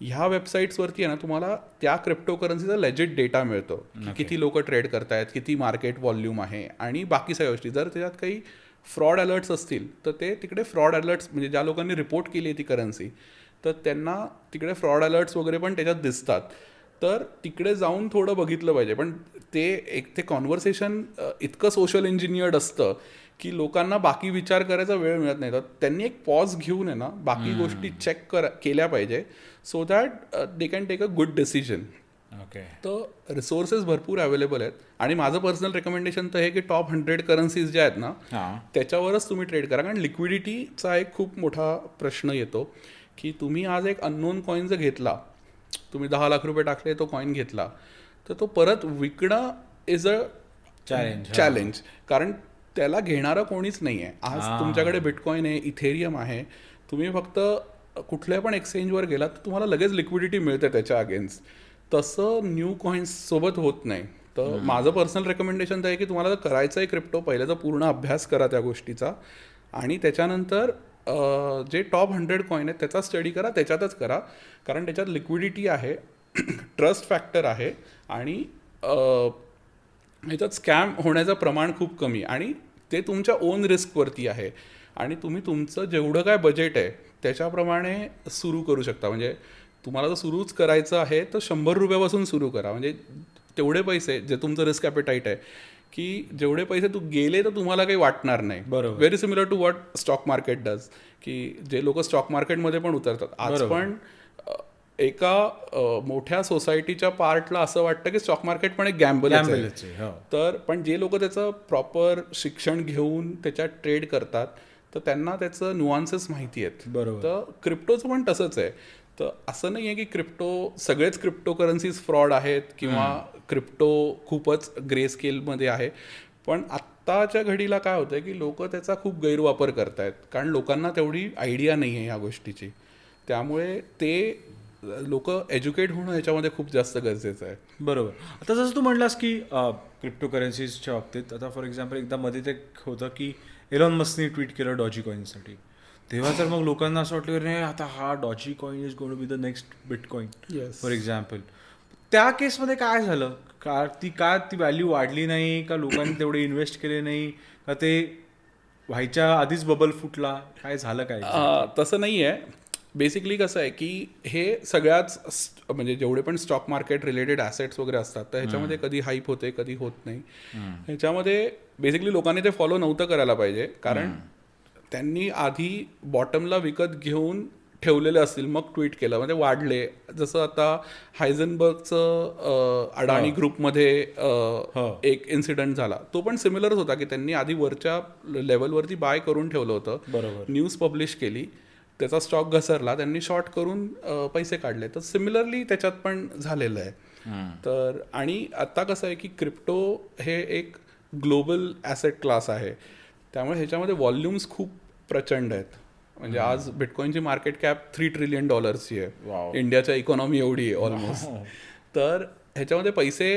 ह्या वेबसाईट्सवरती आहे ना तुम्हाला त्या क्रिप्टो करन्सीचा लेजिट डेटा मिळतो की किती लोक ट्रेड करतायत, किती मार्केट व्हॉल्यूम आहे आणि बाकी सगळ्या गोष्टी. जर त्याच्यात काही फ्रॉड अलर्ट्स असतील तर ते तिकडे फ्रॉड अलर्ट्स, म्हणजे ज्या लोकांनी रिपोर्ट केली आहे ती करन्सी, तर त्यांना तिकडे फ्रॉड अलर्ट्स वगैरे पण त्याच्यात दिसतात. तर तिकडे जाऊन थोडं बघितलं पाहिजे. पण ते कॉन्व्हर्सेशन इतकं सोशल इंजिनियर्ड असतं की लोकांना बाकी विचार करायचा वेळ मिळत नाही. तर त्यांनी एक पॉज घेऊन आहे ना बाकी गोष्टी चेक केल्या पाहिजे, so that they can take a good decision. Okay. तर रिसोर्सेस भरपूर अवेलेबल आहेत आणि माझं पर्सनल रेकमेंडेशन तर हे की टॉप 100 करन्सीज ज्या आहेत ना त्याच्यावरच तुम्ही ट्रेड करा. कारण लिक्विडिटीचा एक खूप मोठा प्रश्न येतो की तुम्ही आज एक अननोन कॉईन जर घेतला, तुम्ही 10 लाख रुपये टाकले, तो कॉईन घेतला, तर तो परत विकणं इज अ चॅलेंज. कारण त्याला घेणारं कोणीच नाही आहे. आज तुमच्याकडे बिटकॉईन आहे, इथेरियम आहे, तुम्ही फक्त कुठल्या पण एक्सचेंजवर गेलात तर तुम्हाला लगेच लिक्विडिटी मिळते त्याच्या अगेन्स्ट. तसं न्यू कॉईन्स सोबत होत नाही. तर माझं पर्सनल रेकमेंडेशन तर आहे की तुम्हाला जर करायचं आहे क्रिप्टो, पहिल्याचा पूर्ण अभ्यास करा त्या गोष्टीचा, आणि त्याच्यानंतर जे टॉप 100 कॉईन आहेत त्याचा स्टडी करा, त्याच्यातच करा. कारण त्याच्यात लिक्विडिटी आहे, ट्रस्ट फॅक्टर आहे, आणि ह्याच्यात स्कॅम होण्याचं प्रमाण खूप कमी, आणि ते तुमच्या ओन रिस्कवरती आहे. आणि तुम्ही तुमचं जेवढं काय बजेट आहे त्याच्याप्रमाणे सुरू करू शकता. म्हणजे तुम्हाला जर सुरूच करायचं आहे तर 100 रुपयापासून सुरू करा. म्हणजे तेवढे पैसे जे तुमचं रिस्क ॲपेटाईट आहे, की जेवढे पैसे तू गेले तर तुम्हाला काही वाटणार नाही. बरोबर. Very similar to what stock market does, की जे लोक स्टॉक मार्केटमध्ये पण उतरतात आज पण एका मोठ्या सोसायटीच्या पार्टला असं वाटतं की स्टॉक मार्केट पण एक गॅम्बल आहे. तर पण जे लोक त्याचं प्रॉपर शिक्षण घेऊन त्याच्यात ट्रेड करतात तर त्यांना त्याचं नुआन्सेस माहिती आहेत. बरोबर. तर क्रिप्टोचं पण तसंच आहे. तर असं नाही आहे की सगळेच क्रिप्टो करन्सीज फ्रॉड आहेत किंवा क्रिप्टो खूपच ग्रे स्केलमध्ये आहे. पण आत्ताच्या घडीला काय होतं की लोक त्याचा खूप गैरवापर करतायत, कारण लोकांना तेवढी आयडिया नाही आहे ह्या गोष्टीची. त्यामुळे ते लोक एज्युकेट होणं ह्याच्यामध्ये खूप जास्त गरजेचं आहे. बरोबर. आता जसं तू म्हटलास की क्रिप्टो करन्सीजच्या बाबतीत, आता फॉर एक्झाम्पल एकदा मध्ये ते होतं की एलॉन मस्कने ट्विट केलं डॉजी कॉईनसाठी, तेव्हा तर मग लोकांना असं वाटलं की नाही आता हा dogecoin is going to be the next bitcoin for example. त्या केसमध्ये काय झालं? ती व्हॅल्यू वाढली नाही का, लोकांनी तेवढे इन्व्हेस्ट केले नाही का, ते व्हायच्या आधीच बबल फुटला, काय झालं काय? तसं नाही आहे. बेसिकली कसं आहे की हे सगळ्याच म्हणजे जेवढे पण स्टॉक मार्केट रिलेटेड ॲसेट्स वगैरे असतात तर ह्याच्यामध्ये कधी हाईप होते कधी होत नाही. ह्याच्यामध्ये बेसिकली लोकांनी ते फॉलो नव्हतं करायला पाहिजे, कारण त्यांनी आधी बॉटमला विकत घेऊन ठेवलेले असतील मग ट्विट केलं, म्हणजे वाढले. जसं आता हायझनबर्गचं अडाणी ग्रुपमध्ये एक इन्सिडेंट झाला, तो पण सिमिलरच होता की त्यांनी आधी वरच्या लेवलवरती बाय करून ठेवलं होतं, न्यूज पब्लिश केली, त्याचा स्टॉक घसरला, त्यांनी शॉर्ट करून पैसे काढले. तर सिमिलरली त्याच्यात पण झालेलं आहे. तर आणि आता कसं आहे की क्रिप्टो हे एक ग्लोबल ॲसेट क्लास आहे, त्यामुळे ह्याच्यामध्ये व्हॉल्यूम्स खूप प्रचंड आहेत. म्हणजे आज बिटकॉईनची मार्केट कॅप $3 ट्रिलियन आहे. इंडियाच्या इकॉनॉमी एवढी आहे ऑलमोस्ट. तर ह्याच्यामध्ये पैसे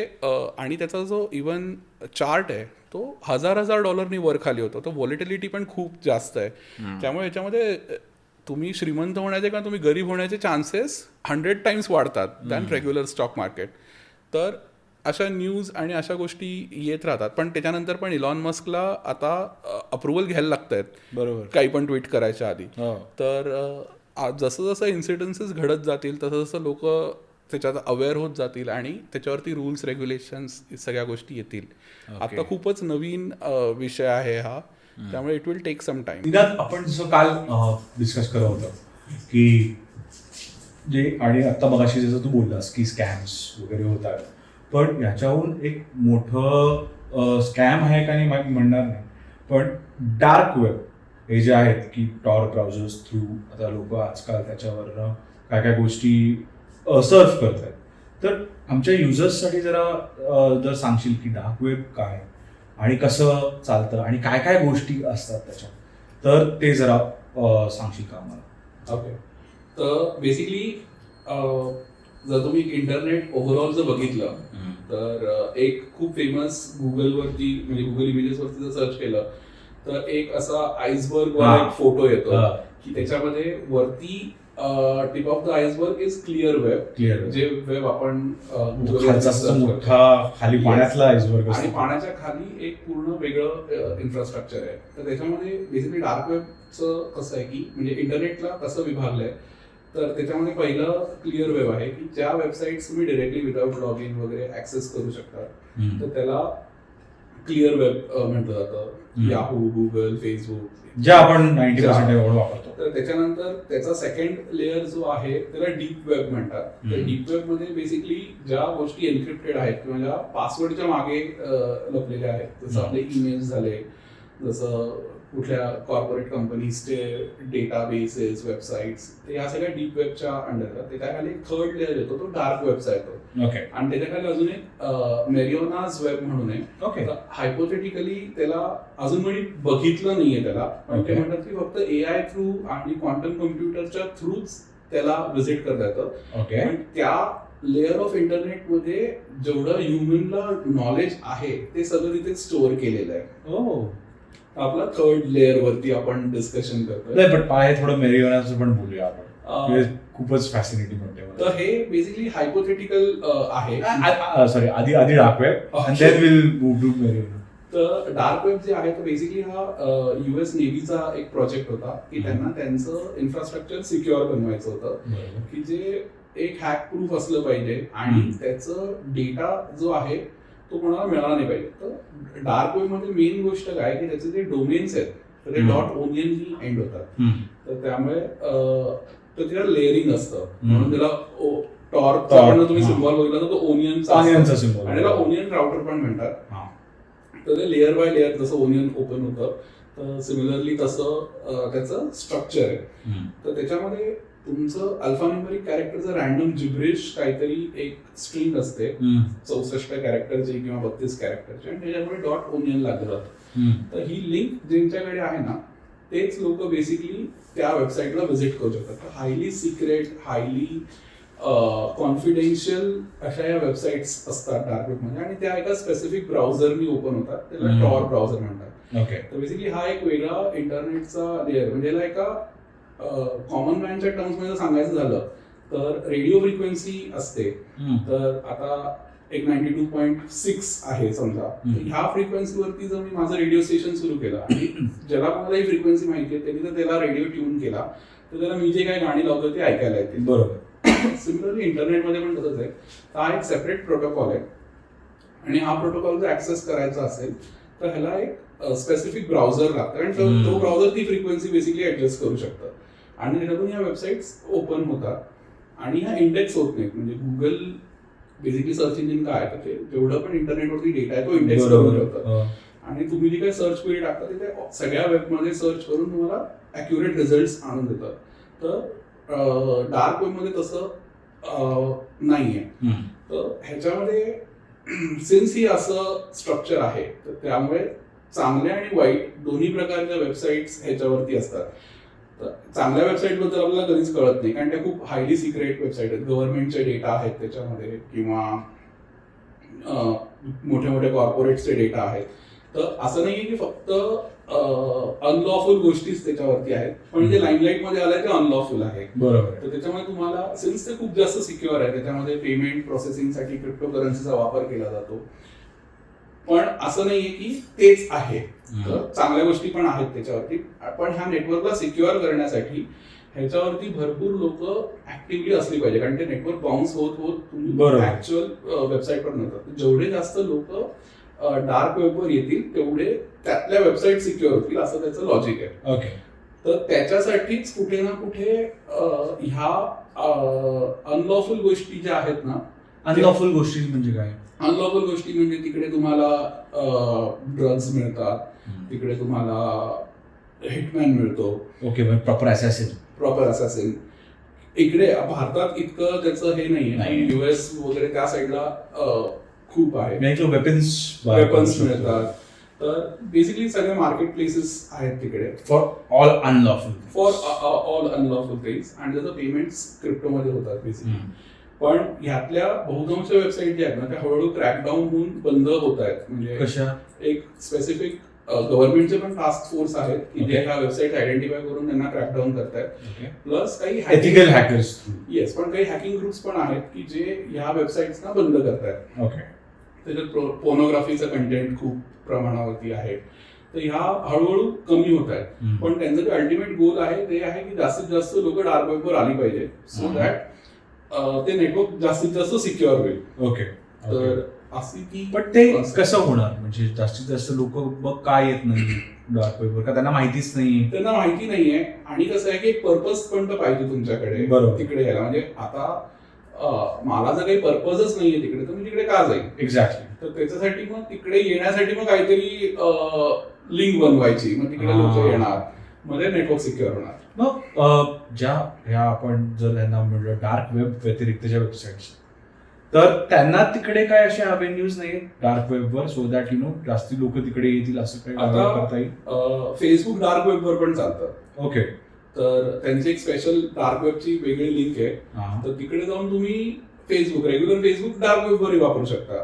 आणि त्याचा जो इवन चार्ट आहे तो $1,000 वर खाली होतो. तो व्हॉलिटिलिटी पण खूप जास्त आहे. त्यामुळे ह्याच्यामध्ये तुम्ही श्रीमंत होण्याचे किंवा तुम्ही गरीब होण्याचे चान्सेस 100 टाइम्स वाढतात दॅन रेग्युलर स्टॉक मार्केट. तर अशा न्यूज आणि अशा गोष्टी येत राहतात. पण त्याच्यानंतर पण इलॉन मस्कला आता अप्रुव्हल घ्यायला लागत आहेत, बरोबर, काही पण ट्विट करायच्या आधी. तर जसं जसं इन्सिडन्सेस घडत जातील तसं जसं लोक त्याच्यात अवेअर होत जातील आणि त्याच्यावरती रूल्स रेग्युलेशन्स सगळ्या गोष्टी येतील. आता खूपच नवीन विषय आहे हा, त्यामुळे it will take some time. आपण जसं काल डिस्कस करत होतो की जे, आणि आता मगाशी जसं तू बोललास की स्कॅम्स वगैरे होतात, पण याच्याहून एक मोठं स्कॅम आहे का नाही म्हणणार नाही, पण डार्क वेब हे जे आहेत की टॉर ब्राउझर्स थ्रू आता लोक आजकाल त्याच्यावरनं काय काय गोष्टी सर्फ करत आहेत. तर आमच्या युजर्ससाठी जरा जर सांगशील की डार्क वेब काय आणि कसं चालतं आणि काय काय गोष्टी असतात त्याच्यात, तर ते जरा सांगशील का आम्हाला? ओके. तर बेसिकली जर तुम्ही इंटरनेट ओव्हरऑल जर बघितलं तर एक खूप फेमस गुगलवरती म्हणजे गुगल इमेजेसवरती जर सर्च केलं तर एक असा आईसबर्ग वाला एक फोटो येतो की त्याच्यामध्ये वरती tip of the iceberg is clear web, जे वेब आपण खाली पाण्यातला आईसबर्ग आणि पाण्याच्या खाली एक पूर्ण वेगळं इन्फ्रास्ट्रक्चर आहे. तर त्याच्यामध्ये बेसिकली डार्क वेबचं कसं आहे की म्हणजे इंटरनेटला कसं विभागलंय तर त्याच्यामध्ये पहिलं क्लिअर वेब आहे की ज्या वेबसाईट्स तुम्ही डिरेक्टली विदाउट लॉग इन वगैरे ऍक्सेस करू शकता, तर त्याला क्लिअर वेब म्हटलं जातं. याहू, गुगल, फेसबुक ज्या आपण 90% वापरतो. तर त्याच्यानंतर त्याचा सेकंड लेअर जो आहे त्याला डीप वेब म्हणतात. तर डीप वेब मध्ये बेसिकली ज्या गोष्टी एन्क्रिप्टेड आहेत किंवा ज्या पासवर्डच्या मागे लपलेल्या आहेत, जसं आपले ईमेल्स झाले, जसं कुठल्या कॉर्पोरेट कंपनीजचे डेटाबेसेस, वेबसाईट्स, या सगळ्या डीप वेबच्या अंडर येतात. त्याच्याखाली एक थर्ड लेअर येतो, तो डार्क वेबचा येतो. आणि त्याच्याखाली अजून एक मेरिओनाज वेब म्हणून आहे. हायपोथेटिकली त्याला अजून कोणी बघितलं नाहीये त्याला, पण ते म्हणतात की फक्त AI थ्रू आणि क्वांटम कम्प्युटरच्या थ्रूच त्याला व्हिजिट करता येतं. पण त्या लेअर ऑफ इंटरनेट मध्ये जेवढं ह्युमनला नॉलेज आहे ते सगळं तिथे स्टोअर केलेलं आहे. आपला थर्ड लेअर वरती आपण डिस्कशन करतोय. नाही, पण पाय थोडं मेरिओनाचं पण बोलूया आपण. खूपच फॅसिनेटिंग वाटते. तर हे बेसिकली हायपोथेटिकल आहे. सॉरी, आधी dark web and then we'll move to मेरिओना. तर डार्क वेब जे आहे तो बेसिकली हा US नेव्हीचा एक प्रोजेक्ट होता की त्यांना त्यांचं इन्फ्रास्ट्रक्चर सिक्युअर बनवायचं होतं की जे एक हॅक प्रूफ असलं पाहिजे आणि त्याचं डेटा जो आहे तो कोणाला मिळाला नाही पाहिजे. तर डार्क वेब मध्ये मेन गोष्ट काय की त्याचे जे डोमेन्स आहेत तर ते .onion ही एंड होतात. तर त्यामुळे तर त्याला लेअरिंग असतं, म्हणून त्याला टॉर्च तुम्ही सिम्बॉल बघितला तर तो ओनियनचा सिम्बॉल आणि त्याला ओनियन राउटर पण म्हणतात. तर ते लेअर बाय लेअर जसं ओनियन ओपन होतं तर सिमिलरली तसं त्याचं स्ट्रक्चर आहे. तर त्याच्यामध्ये तुमचं अल्फान्यूमरिक कॅरेक्टरचं रॅन्डम जिब्रिश काहीतरी एक स्ट्रिंग असते 64 कॅरेक्टरची किंवा 32 कॅरेक्टरची, आणि त्याच्यामुळे .onion लागलं जातं. तर ही लिंक ज्यांच्याकडे आहे ना तेच लोक बेसिकली त्या वेबसाईटला व्हिजिट करू शकतात. तर हायली सिक्रेट, हायली कॉन्फिडेन्शियल अशा या वेबसाईट्स असतात डार्क वेबमध्ये, आणि त्या एका स्पेसिफिक ब्राउझरनी ओपन होतात, त्याला टॉर ब्राउझर म्हणतात. तर बेसिकली हा एक वेगळा इंटरनेटचा लेअर, म्हणजे याला एका कॉमन मॅनच्या टर्म्स मध्ये सांगायचं झालं तर रेडिओ फ्रिक्वेन्सी असते. तर आता एक 92.6 आहे समजा, ह्या फ्रिक्वेन्सीवरती जर मी माझं रेडिओ स्टेशन सुरू केलं आणि ज्याला कोणाला ही फ्रिक्वेन्सी माहिती आहे त्यांनी जर त्याला रेडिओ ट्यून केला तर त्याला मी जे काही गाणी लावतो ते ऐकायला येते. बरोबर. सिमिलरली इंटरनेटमध्ये पण तसंच आहे. हा एक सेपरेट प्रोटोकॉल आहे आणि हा प्रोटोकॉल जर ऍक्सेस करायचा असेल तर ह्याला एक स्पेसिफिक ब्राउझर लागतं, आणि तो ब्राउझर ती फ्रिक्वेन्सी बेसिकली ऍडजस्ट करू शकतं आणि त्याच्यातून ह्या वेबसाईट्स ओपन होतात आणि ह्या इंडेक्स होत नाहीत. म्हणजे गुगल बेसिकली सर्च इंजिन काय आहे, ते जेवढं पण इंटरनेटवरती डेटा आहे तो इंडेक्स करून ठेवतं, आणि तुम्ही जी काही सर्च क्वेरी टाकता ते सगळ्या वेबमध्ये सर्च करून तुम्हाला ॲक्युरेट रिझल्ट्स आणून देतात. तर डार्क वेबमध्ये तसं नाही आहे. तर ह्याच्यामध्ये सिन्स ही असं स्ट्रक्चर आहे तर त्यामुळे चांगल्या आणि वाईट दोन्ही प्रकारच्या वेबसाईट्स ह्याच्यावरती असतात. तर चांगल्या वेबसाईट बद्दल आपल्याला कधीच कळत नाही कारण त्या खूप हायली सिक्रेट वेबसाईट आहेत, गव्हर्नमेंटचे डेटा आहेत त्याच्यामध्ये किंवा मोठ्या मोठ्या कॉर्पोरेट्सचे डेटा आहेत. तर असं नाहीये की फक्त अनलॉफुल गोष्टीच त्याच्यावरती आहेत, पण जे लाईमलाईट मध्ये आलंय ते अनलॉफुल आहे. बरोबर. तर त्याच्यामुळे तुम्हाला सिन्स ते खूप जास्त सिक्युअर आहे, त्याच्यामध्ये पेमेंट प्रोसेसिंगसाठी क्रिप्टो करन्सीचा वापर केला जातो, पण असं नाहीये की तेच आहे. तर चांगल्या गोष्टी पण आहेत त्याच्यावरती, पण ह्या नेटवर्कला सिक्युअर करण्यासाठी ह्याच्यावरती भरपूर लोक ऍक्टिव्हली असली पाहिजे, कारण ते नेटवर्क बाउन्स होत होत तुम्ही ऍक्च्युअल वेबसाईटवर नव्हतं. जेवढे जास्त लोक डार्क वेबवर येतील तेवढे त्यातल्या वेबसाईट सिक्युअर होतील असं त्याचं लॉजिक आहे. तर त्याच्यासाठीच कुठे ना कुठे ह्या अनलॉफुल गोष्टी ज्या आहेत ना. अनलॉफुल गोष्टी म्हणजे काय? अनलॉफुल गोष्टी म्हणजे तिकडे तुम्हाला ड्रग्ज मिळतात, तिकडे तुम्हाला हिटमॅन मिळतो. Okay, proper assassin. इकडे भारतात इतकं त्याचं हे नाहीये. US वगैरे त्या साईडला खूप आहे. वेपन्स मिळतात. तर बेसिकली सगळे मार्केट प्लेसेस आहेत तिकडे फॉर ऑल अनलॉफुल थिंग्स आणि त्याचं पेमेंट्स क्रिप्टोमध्ये होतात बेसिकली. पण ह्यातल्या बहुतांश वेबसाईट ज्या आहेत ना त्या हळूहळू क्रॅकडाऊन होऊन बंद होत आहेत. म्हणजे कशा एक स्पेसिफिक गव्हर्नमेंटचे पण टास्क फोर्स आहेत की जे ह्या वेबसाईट आयडेंटिफाय करून त्यांना क्रॅकडाऊन करतायत. प्लस काही एथिकल हॅकर्स. येस, पण काही हॅकिंग ग्रुप्स पण आहेत की जे ह्या वेबसाईट्सना बंद करतायत. ओके, त्याच्यात पोर्नोग्राफीचं कंटेंट खूप प्रमाणावरती आहे. तर ह्या हळूहळू कमी होत आहेत. पण त्यांचं जे अल्टिमेट गोल आहे ते आहे की जास्तीत जास्त लोक डार्क वेबवर आली पाहिजे सो दॅट ते नेटवर्क जास्तीत जास्त सिक्युअर होईल. ओके, तर अशी की पण ते कसं होणार? म्हणजे जास्तीत जास्त लोक मग काय येत नाही डार्क वेबवर? का त्यांना माहितीच नाही? त्यांना माहिती नाहीये. आणि कसं आहे की एक पर्पज पण तर पाहिजे तुमच्याकडे तिकडे यायला. म्हणजे आता मला जर काही पर्पजच नाहीये तिकडे तर मी तिकडे का जाईल? एक्झॅक्टली. तर त्याच्यासाठी मग तिकडे येण्यासाठी मग काहीतरी लिंक बनवायची, मग तिकडे लोक येणार, मध्ये नेटवर्क सिक्युअर होणार. मग ज्या ह्या आपण जर त्यांना म्हणलं डार्क वेब व्यतिरिक्तच्या वेबसाईट्स, तर त्यांना तिकडे काय असे अवेन्यूज नाही डार्क वेबवर सो दॅट जास्ती लोक तिकडे येतील असं काही करता येईल? फेसबुक डार्क वेबवर पण चालतं. ओके, तर त्यांची एक स्पेशल डार्क वेबची वेगळी लिंक आहे. तर तिकडे जाऊन तुम्ही रेग्युलर फेसबुक डार्क वेबवरही वापरू शकता.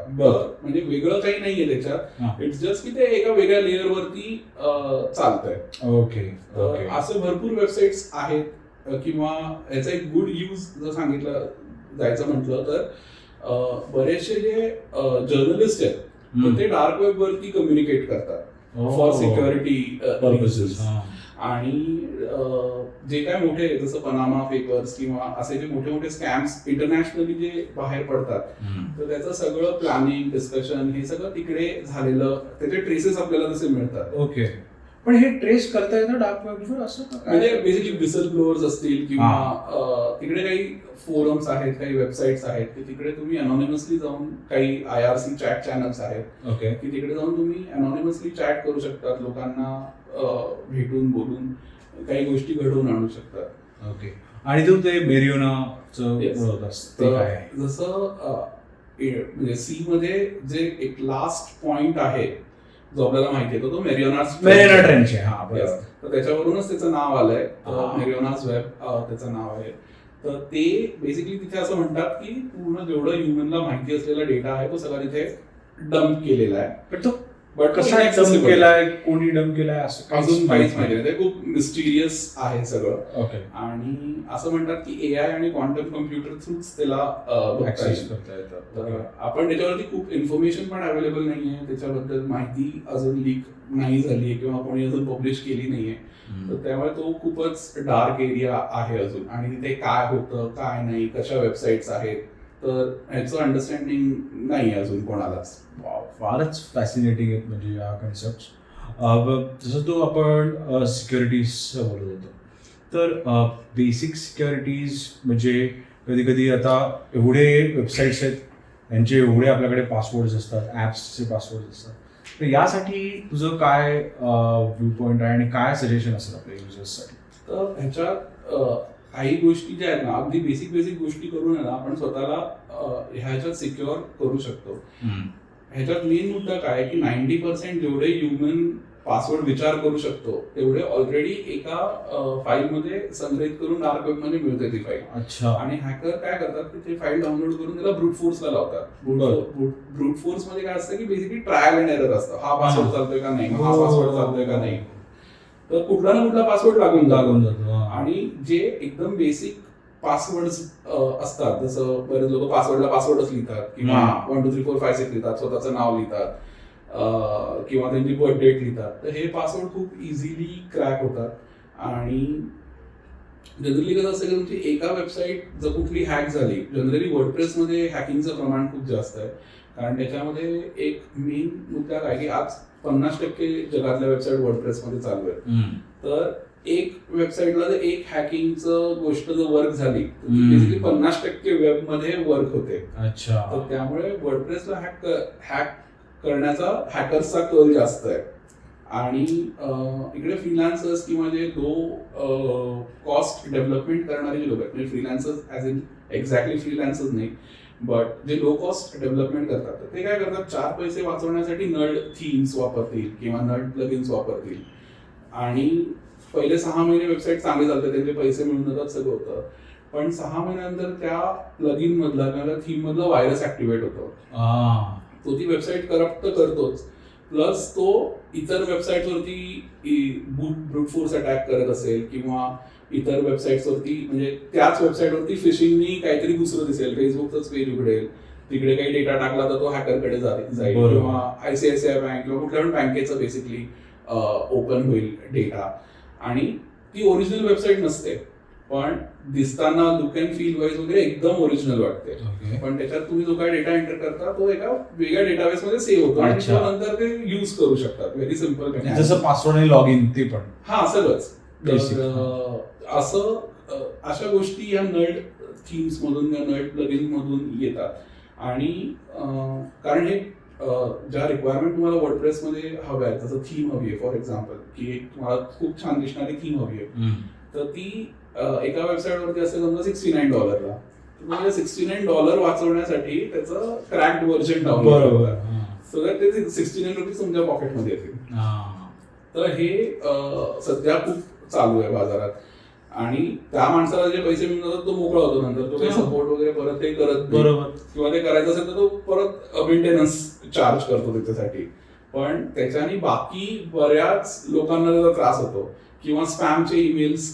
म्हणजे वेगळं काही नाहीये त्याच्यात. इट्स जस्ट की ते एका वेगळ्या लेअरवरती चालतंय. ओके, तर असे भरपूर वेबसाईट्स आहेत. किंवा याचा एक गुड यूज जर सांगितलं जायचं म्हटलं तर बरेचसे जे जर्नलिस्ट आहेत तर ते डार्क वेबवरती कम्युनिकेट करतात फॉर सिक्युरिटी पर्पसेस. आणि जे काय मोठे जसं पनामा पेपर्स किंवा असे जे मोठे मोठे स्कॅम्स इंटरनॅशनली जे बाहेर पडतात तर त्याचं सगळं प्लॅनिंग डिस्कशन हे सगळं तिकडे झालेलं त्याचे ट्रेसेस आपल्याला तसे मिळतात. ओके, पण हे ट्रेस करता येतं डार्क वेबवर असं? म्हणजे बेसिकली विसल ब्लोअर्स असतील किंवा तिकडे काही फोरम्स आहेत, काही वेबसाईट्स आहेत की तिकडे तुम्ही अनॉनिमसली जाऊन काही IRC चॅट चॅनल्स आहेत की तिकडे जाऊन तुम्ही अनॉनिमसली चॅट करू शकतात, लोकांना भेटून बोलून काही गोष्टी घडवून आणू शकतात. ओके, आणि तू ते मेरिओनाचं जसं म्हणजे सी मध्ये जे एक लास्ट पॉइंट आहे जो आपल्याला माहिती आहे तो मेरिओना ट्रेंच आहे. तर त्याच्यावरूनच त्याचं नाव आलंय. मेरिओनाज वेब त्याचं नाव आहे. तर ते बेसिकली तिथे असं म्हणतात की पूर्ण जेवढं ह्युमनला माहिती असलेला डेटा आहे तो सगळा तिथे डम्प केलेला आहे. बट कसा डम्प केलाय, कोणी डम्प केलाय असं अजून काहीच माहिती नाही. ते खूप मिस्टिरियस आहे सगळं. आणि असं म्हणतात की AI आणि क्वांटम कम्प्युटर थ्रूच त्याला ऍक्सेस करता येतं. तर आपण त्याच्यावरती खूप इन्फॉर्मेशन पण अवेलेबल नाहीये, त्याच्याबद्दल माहिती अजून लीक नाही झाली किंवा कोणी अजून पब्लिश केली नाहीये. तर त्यामुळे तो खूपच डार्क एरिया आहे अजून. आणि तिथे काय होतं काय नाही, कशा वेबसाईट्स आहेत तर ह्याचं अंडरस्टँडिंग नाही अजून कोणालाच. फारच फॅसिनेटिंग आहेत म्हणजे या कन्सेप्ट. जसं तो आपण सिक्युरिटीज बोलत होतो तर बेसिक सिक्युरिटीज म्हणजे कधी कधी आता एवढे वेबसाईट्स आहेत त्यांचे एवढे आपल्याकडे पासवर्ड्स असतात, ॲप्सचे पासवर्ड्स असतात. तर यासाठी तुझं काय व्ह्यू पॉईंट आहे आणि काय सजेशन असेल आपल्या युजर्ससाठी? तर ह्याच्यात काही गोष्टी ज्या आहेत ना अगदी बेसिक गोष्टी करून आहे ना आपण स्वतःला ह्याच्यात सिक्युअर करू शकतो. ह्याच्यात मेन मुद्दा काय की 90% जेवढे ह्युमन पासवर्ड विचार करू शकतो तेवढे ऑलरेडी एका फाईलमध्ये संग्रहित करून डार्क वेबमध्ये मिळते ती फाईल. अच्छा. आणि हॅकर काय करतात की ते फाईल डाउनलोड करून त्याला ब्रूट फोर्सला लावतात. ब्रूट फोर्स मध्ये काय असतं की बेसिकली ट्रायल अँड एरर असतं. हा पासवर्ड चालतोय का नाही, हा पासवर्ड चालतोय का नाही, तर कुठला ना कुठला पासवर्ड लागून जातो. आणि जे एकदम बेसिक पासवर्ड असतात जसं बरेच लोक पासवर्डला पासवर्डच लिहितात किंवा 1 2 3 4 5 6 लिहितात, स्वतःचं नाव लिहितात किंवा त्यांची बर्थ डेट लिहितात. तर हे पासवर्ड खूप इझिली क्रॅक होतात. आणि जनरली कसं असतं की तुमची एका वेबसाईट जर कुठली हॅक झाली, जनरली वर्डप्रेसमध्ये हॅकिंगचं प्रमाण खूप जास्त आहे. कारण त्याच्यामध्ये एक मेन मुद्दा काय की आज 50% जगातल्या वेबसाईट वर्डप्रेसमध्ये चालू आहेत. तर एक वेबसाईटला जर एक हॅकिंगचं गोष्ट जर वर्क झाली बेसिकली 50% वेबमध्ये वर्क होते. अच्छा. तर त्यामुळे वर्डप्रेसला हॅक करण्याचा हॅकर्सचा कल जास्त आहे. आणि इकडे फ्रीलान्सर्स किंवा जे लो कॉस्ट डेव्हलपमेंट करणारे जे लोक आहेत, म्हणजे freelancers as in exactly freelancers नाही, बट जे लो कॉस्ट डेव्हलपमेंट करतात तर ते काय करतात, 4 पैसे वाचवण्यासाठी नड थीम्स वापरतील किंवा नड प्लगइन्स वापरतील. आणि पहिले 6 महिने वेबसाईट चांगली चालते, त्यांचे पैसे मिळून जातात, सगळं होतं. पण 6 महिन्यानंतर त्या प्लगइन मधला किंवा थीम मधला व्हायरस ऍक्टिव्हेट होतो. तो ती वेबसाईट करप्ट करतोच, प्लस तो इतर वेबसाईटवरती ब्रूट फोर्स अटॅक करत असेल किंवा इतर वेबसाईट्सवरती, म्हणजे त्याच वेबसाईटवरती फिशिंगनी काहीतरी दुसरं दिसेल, फेसबुकचाच पेज उघडेल, तिकडे काही डेटा टाकला तर तो हॅकरकडे जाईल किंवा ICICI बँक किंवा कुठल्या पण बँकेचं बेसिकली ओपन होईल डेटा. आणि ती ओरिजिनल वेबसाईट नसते, पण दिसताना लुक अँड फील वाईज वगैरे एकदम ओरिजिनल वाटते. पण त्याच्यात तुम्ही जो काय डेटा एंटर करता तो एका वेगळ्या डेटाबेस मध्ये सेव्ह होतो आणि नंतर ते युज करू शकतात. व्हेरी सिम्पल, जसं पासवर्ड आणि लॉग इन ते पण. हा, सगळंच. अशा गोष्टी या नड थीम्स मधून या नड प्लगइन मधून येतात. आणि कारण हे ज्या रिक्वायरमेंट तुम्हाला वर्डप्रेस मध्ये हव्या आहेत, जसं थीम हवी आहे फॉर एक्झाम्पल, की तुम्हाला खूप छान दिसणारी थीम हवी आहे, तर ती एका वेबसाईटवरती असेल समजा $69, तुम्हाला $69 वाचवण्यासाठी त्याचं क्रॅक्ड व्हर्जन डाउनलोड करा, सो दॅट ते ₹69 तुमच्या पॉकेटमध्ये येतील. तर हे सध्या खूप चालू आहे बाजारात. आणि त्या माणसाला जे पैसे मिळून जातात तो मोकळा होतो, नंतर तो काही सपोर्ट वगैरे परत ते करत नाही, किंवा ते करायचं असेल तर तो परत मेंटेनन्स चार्ज करतो त्याच्यासाठी. पण त्याच्याने बाकी बऱ्याच लोकांना त्याचा त्रास होतो, किंवा स्पॅमचे ईमेल्स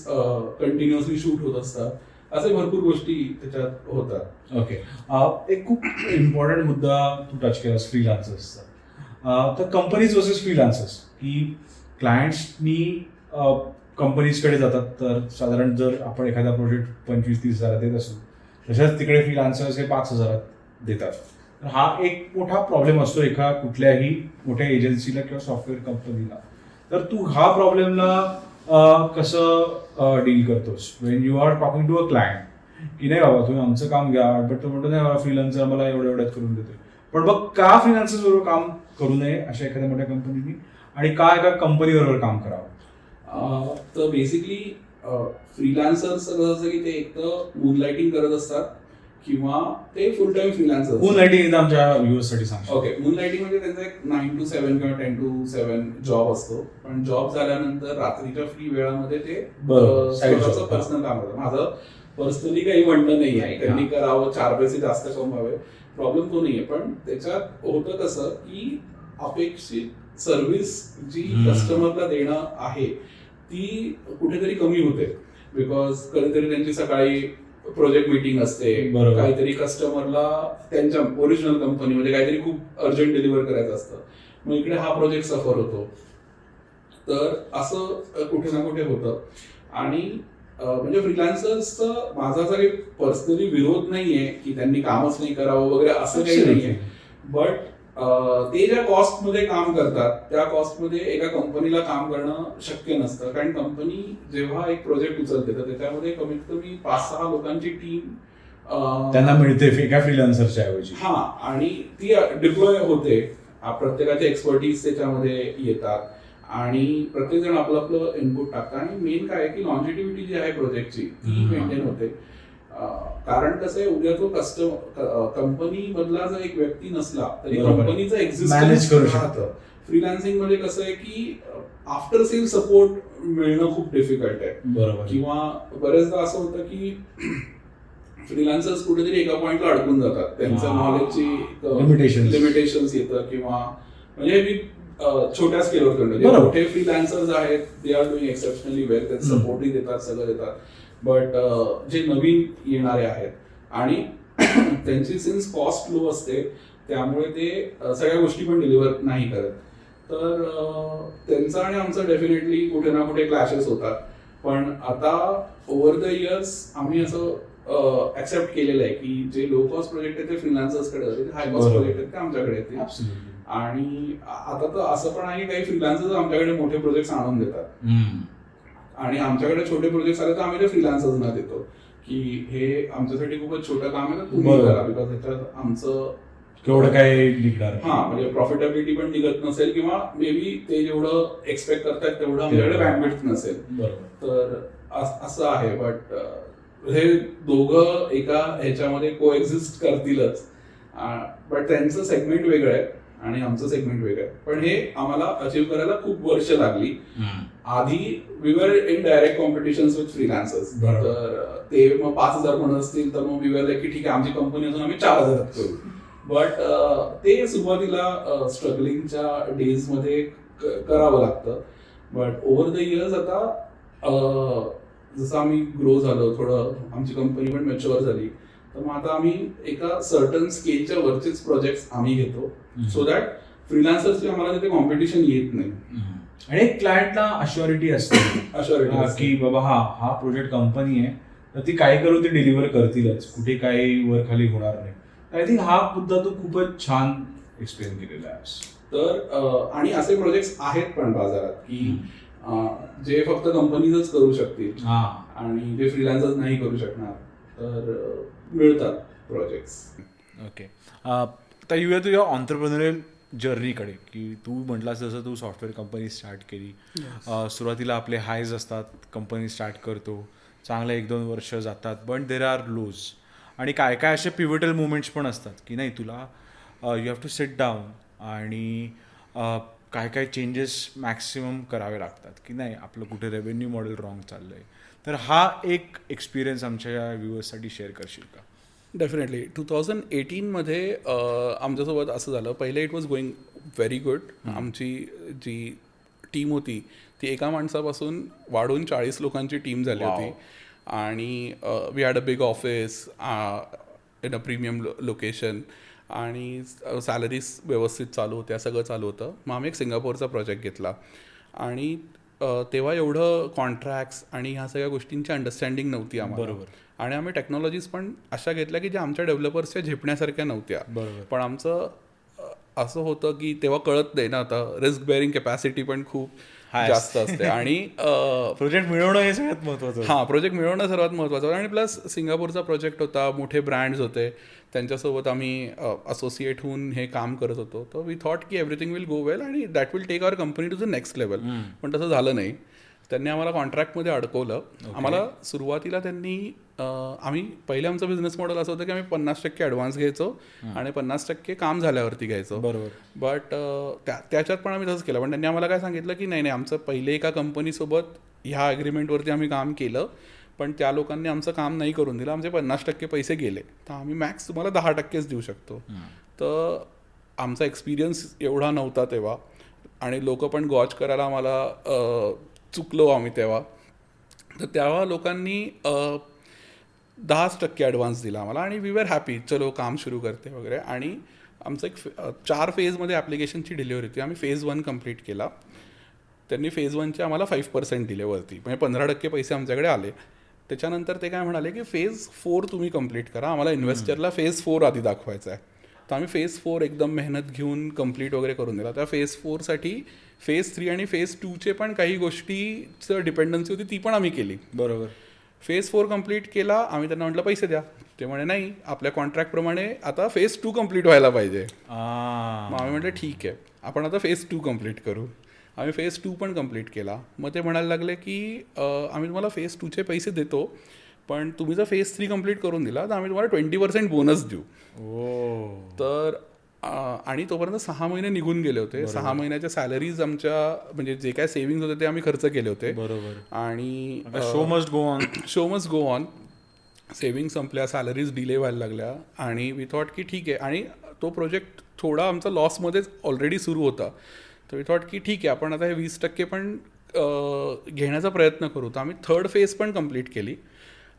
कंटिन्युअसली शूट होत असतात, असे भरपूर गोष्टी त्याच्यात होतात. ओके, एक खूप इम्पॉर्टंट मुद्दा तू टच केलास फ्रीलान्सर्सचा. तर कंपनीज वर्सेस फ्रीलान्सर्स, की क्लायंट्सनी कंपनीजकडे जातात, तर साधारण जर आपण एखादा प्रोजेक्ट 25-30 हजारात देत असू, तशाच तिकडे फ्रीलान्सर्स हे 5,000 देतात. तर हा एक मोठा प्रॉब्लेम असतो एका कुठल्याही मोठ्या एजन्सीला किंवा सॉफ्टवेअर कंपनीला. तर तू हा प्रॉब्लेमला कसं डील करतोस when you are talking to a client, की नाही बाबा तुम्ही आमचं काम घ्या, बट तो म्हणतो नाही बाबा फ्रीलान्सर मला एवढ्याच करून देतोय. पण बघ, का फ्रीलान्सर बरोबर काम करू नये अशा एखाद्या मोठ्या कंपनीनी, आणि का एका कंपनी बरोबर काम करावं? तर बेसिकली फ्रीलान्सर्स असं की ते एक तर मूनलाइटिंग करत असतात किंवा ते फुल टाइम फ्रीलान्सर. मूनलाइटिंग आमच्या व्ह्यूअर्स साठी सांग. ओके, मूनलाइटिंग म्हणजे त्यांचा एक 9 to 7 किंवा 10 to 7 जॉब असतो. पण जॉब झाल्यानंतर रात्रीच्या फ्री वेळामध्ये ते स्वतःचं पर्सनल काम करतात. माझं पर्सनली काही म्हणणं नाही आहे, त्यांनी करावं, 4 पैसे जास्त कमवावे, प्रॉब्लेम तो नाहीये. पण त्याच्यात होतं कसं की अपेक्षित सर्व्हिस जी कस्टमरला देणं आहे ती कुठेतरी कमी होते. बिकॉज कधीतरी त्यांची सकाळी प्रोजेक्ट मीटिंग असते, काहीतरी कस्टमरला त्यांच्या ओरिजिनल कंपनीमध्ये काहीतरी खूप अर्जंट डिलिव्हर करायचं असतं, मग इकडे हा प्रोजेक्ट सफर होतो. तर असं कुठे ना कुठे होतं. आणि म्हणजे फ्रीलान्सर्सचं माझा असा काही पर्सनली विरोध नाहीये की त्यांनी कामच नाही करावं वगैरे, असं काही नाहीये. बट ते ज्या कॉस्टमध्ये काम करतात त्या कॉस्टमध्ये एका कंपनीला काम करणं शक्य नसतं. कारण कंपनी जेव्हा एक प्रोजेक्ट उचलते तर त्याच्यामध्ये कमीत कमी 5-6 लोकांची टीम त्यांना मिळते एका फ्रीलान्सरच्या ऐवजी. हा, आणि ती डिप्लॉय होते, प्रत्येकाचे एक्सपर्टीज त्याच्यामध्ये येतात आणि प्रत्येक जण आपलं आपलं इनपुट टाकतं. आणि मेन काय आहे की लॉन्जिटिव्हिटी जी आहे प्रोजेक्टची ती मेंटेन होते. कारण कसं आहे, उद्या तो कंपनी मधला जर एक व्यक्ती नसला तरी कंपनीचं एक्झिस्टन्स राहतं. फ्रीलान्सिंग मध्ये कसं आहे की आफ्टर सेल सपोर्ट मिळणं खूप डिफिकल्ट आहे. बरोबर. किंवा बरेचदा असं होतं की फ्रीलान्सर्स कुठेतरी एका पॉइंटला अडकून जातात, त्यांचं नॉलेजची लिमिटेशन्स येतं. किंवा म्हणजे मी छोट्या स्केलवर करतो, मोठे फ्रीलान्सर्स आहेत, दे आर डुईंग एक्सेप्शनली वेल, ते सपोर्टही देतात, सगळं देतात. बट जे नवीन येणारे आहेत आणि त्यांची सिन्स कॉस्ट लो असते त्यामुळे ते सगळ्या गोष्टी पण डिलिव्हर नाही करत. तर त्यांचं आणि आमचं डेफिनेटली कुठे ना कुठे क्लॅशेस होतात. पण आता ओव्हर द इयर्स आम्ही असं ऍक्सेप्ट केलेलं आहे की जे लो कॉस्ट प्रोजेक्ट आहेत ते फ्रीलान्सर्सकडे होते, हाय कॉस्ट प्रोजेक्ट आहेत ते आमच्याकडे येते. आणि आता तर असं पण आहे की काही फ्रीलान्सर्स आमच्याकडे मोठे प्रोजेक्ट आणून देतात आणि आमच्याकडे छोटे प्रोजेक्ट आले तर आम्ही ते फ्रीलान्सर्सना देतो की हे आमच्यासाठी खूपच छोटं काम आहे तर तुम्ही करा, बिकॉज ह्याच्यात आमचं केवढं काय निघणार नाही. हा म्हणजे प्रॉफिटेबिलिटी पण निघत नसेल किंवा मे बी ते जेवढं एक्सपेक्ट करतात तेवढं आमच्याकडे बँडविड्थ नसेल. बरोबर. तर असं आहे. बट हे दोघं एका ह्याच्यामध्ये कोएक्झिस्ट करतीलच. बट त्यांचं सेगमेंट वेगळं आहे आणि आमचं सेगमेंट वेगळं आहे. पण हे आम्हाला अचीव्ह करायला खूप वर्ष लागली. आधी we were in direct competition with freelancers. तर ते मग 5,000 म्हणत असतील तर मग वी वर लाईक की ठीक आहे आमची कंपनी असून आम्ही 4,000 करू. बट ते सुरुवातीला स्ट्रगलिंगच्या डेजमध्ये करावं लागतं. बट ओव्हर द इयर्स आता जसं आम्ही ग्रो झालो, थोडं आमची कंपनी पण मॅच्युअर झाली, तर मग आता आम्ही एका सर्टन स्केलच्या वरचेच प्रोजेक्ट आम्ही घेतो सो दॅट फ्रीलान्सर्सची आम्हाला तिथे कॉम्पिटिशन येत नाही. आणि एक क्लायंटला अश्युरिटी असते की बाबा हा प्रोजेक्ट कंपनी आहे तर ती काय करू ते डिलिव्हर करतीलच, कुठे काही वर खाली होणार नाही. आय थिंक हा मुद्दा तू खूपच छान एक्सप्लेन केलेला आहेस. तर आणि असे प्रोजेक्ट आहेत पण बाजारात की जे फक्त कंपनीजच करू शकतील आणि जे फ्रीलान्सर्स नाही करू शकणार, तर मिळतात प्रोजेक्ट्स. ओके. आता येऊया तुझ्या ऑन्टरप्रेन्युरियल जर्नीकडे, की तू म्हटलास जसं तू सॉफ्टवेअर कंपनी स्टार्ट केली. सुरुवातीला आपले हायज असतात, कंपनी स्टार्ट करतो, चांगले 1-2 वर्ष जातात, बट देर आर लोज. आणि काय काय असे पिव्हटल मुवमेंट्स पण असतात की नाही तुला you have to sit down आणि काय काय चेंजेस मॅक्सिमम करावे लागतात की नाही आपलं कुठे रेव्हेन्यू मॉडेल रॉंग चाललं आहे. तर हा एक एक्सपिरियन्स आमच्या व्ह्युअर्ससाठी शेअर करशील का? डेफिनेटली. 2018मध्ये आमच्यासोबत असं झालं. पहिले it was going very good. आमची जी टीम होती ती एका माणसापासून वाढून 40 लोकांची टीम झाली होती. आणि we had a big office in a premium location आणि सॅलरीज व्यवस्थित चालू होत्या, सगळं चालू होतं. मग आम्ही एक सिंगापूरचा प्रोजेक्ट घेतला आणि तेव्हा एवढं कॉन्ट्रॅक्ट्स आणि ह्या सगळ्या गोष्टींची अंडरस्टँडिंग नव्हती आम्हाला. बरोबर. आणि आम्ही टेक्नॉलॉजीज पण अशा घेतल्या की ज्या आमच्या डेव्हलपर्सच्या झेपण्यासारख्या नव्हत्या. बरोबर. पण आमचं असं होतं की तेव्हा कळत नाही ना, आता रिस्क बेअरिंग कॅपॅसिटी पण खूप जास्त असते आणि प्रोजेक्ट मिळवणं हे सगळ्यात महत्त्वाचं. हां, प्रोजेक्ट मिळवणं सर्वात महत्त्वाचं होतं. आणि प्लस सिंगापूरचा प्रोजेक्ट होता, मोठे ब्रँड्स होते, त्यांच्यासोबत आम्ही असोसिएट होऊन हे काम करत होतो. तर वी थॉट की एव्हरीथिंग विल गो वेल आणि that will take our company to the next level. पण तसं झालं नाही. त्यांनी आम्हाला कॉन्ट्रॅक्टमध्ये अडकवलं. आम्हाला सुरुवातीला त्यांनी आम्ही पहिले आमचं बिझनेस मॉडेल असं होतं की आम्ही 50% ॲडव्हान्स घ्यायचो आणि 50% काम झाल्यावरती घ्यायचो. बरोबर. बट त्याच्यात पण आम्ही तसंच केलं. पण त्यांनी आम्हाला काय सांगितलं की नाही आमचं पहिले एका कंपनीसोबत ह्या ॲग्रीमेंटवरती आम्ही काम केलं, पण त्या लोकांनी आमचं काम नाही करून दिलं, आमचे 50% पैसे गेले, तर आम्ही मॅक्स तुम्हाला 10%च देऊ शकतो. तर आमचा एक्सपिरियन्स एवढा नव्हता तेव्हा आणि लोक पण गॉच करायला आम्हाला चुकलो आम्ही तेव्हा. तर तेव्हा लोकांनी 10% ॲडव्हान्स दिला आम्हाला आणि वी वर हॅपी, चलो काम सुरू करते वगैरे. आणि आमचं एक 4 फेजमध्ये ॲप्लिकेशनची डिलिव्हरी होती. आम्ही फेज 1 कंप्लीट केला. त्यांनी फेज 1चे आम्हाला 5% दिले वरती, म्हणजे 15% पैसे आमच्याकडे आले. त्याच्यानंतर ते काय म्हणाले की फेज 4 तुम्ही कंप्लीट करा, आम्हाला इन्व्हेस्टरला फेज 4 आधी दाखवायचा आहे. तर आम्ही फेज 4 एकदम मेहनत घेऊन कंप्लीट वगैरे करून दिला. त्या फेज 4साठी फेज 3 आणि फेज 2चे पण काही गोष्टीचं डिपेंडन्सी होती, ती पण आम्ही केली. बरोबर. फेज 4 कंप्लीट केला. आम्ही त्यांना म्हटलं पैसे द्या. ते म्हणे नाही, आपल्या कॉन्ट्रॅक्टप्रमाणे आता फेज 2 कंप्लीट व्हायला पाहिजे. मग आम्ही म्हटलं ठीक आहे, आपण आता फेज 2 कंप्लीट करू. आम्ही फेज 2 पण कंप्लीट केला. मग ते म्हणायला लागले की आम्ही तुम्हाला फेज 2चे पैसे देतो, पण तुम्ही जर फेज 3 कंप्लीट करून दिला तर आम्ही तुम्हाला 20% बोनस देऊ. तर आणि तोपर्यंत 6 महिने निघून गेले होते. 6 महिन्याच्या सॅलरीज आमच्या म्हणजे जे काय सेव्हिंग्ज होते ते आम्ही खर्च केले होते. बरोबर. आणि show must go on. Show must go on. Saving संपल्या, सॅलरीज डिले व्हायला लागल्या आणि वी थॉट की ठीक आहे. आणि तो प्रोजेक्ट थोडा आमचा लॉसमध्येच ऑलरेडी सुरू होता. तर वी थॉट की ठीक आहे, आपण आता हे 20% पण घेण्याचा प्रयत्न करू. तर आम्ही 3rd फेज पण कंप्लीट केली.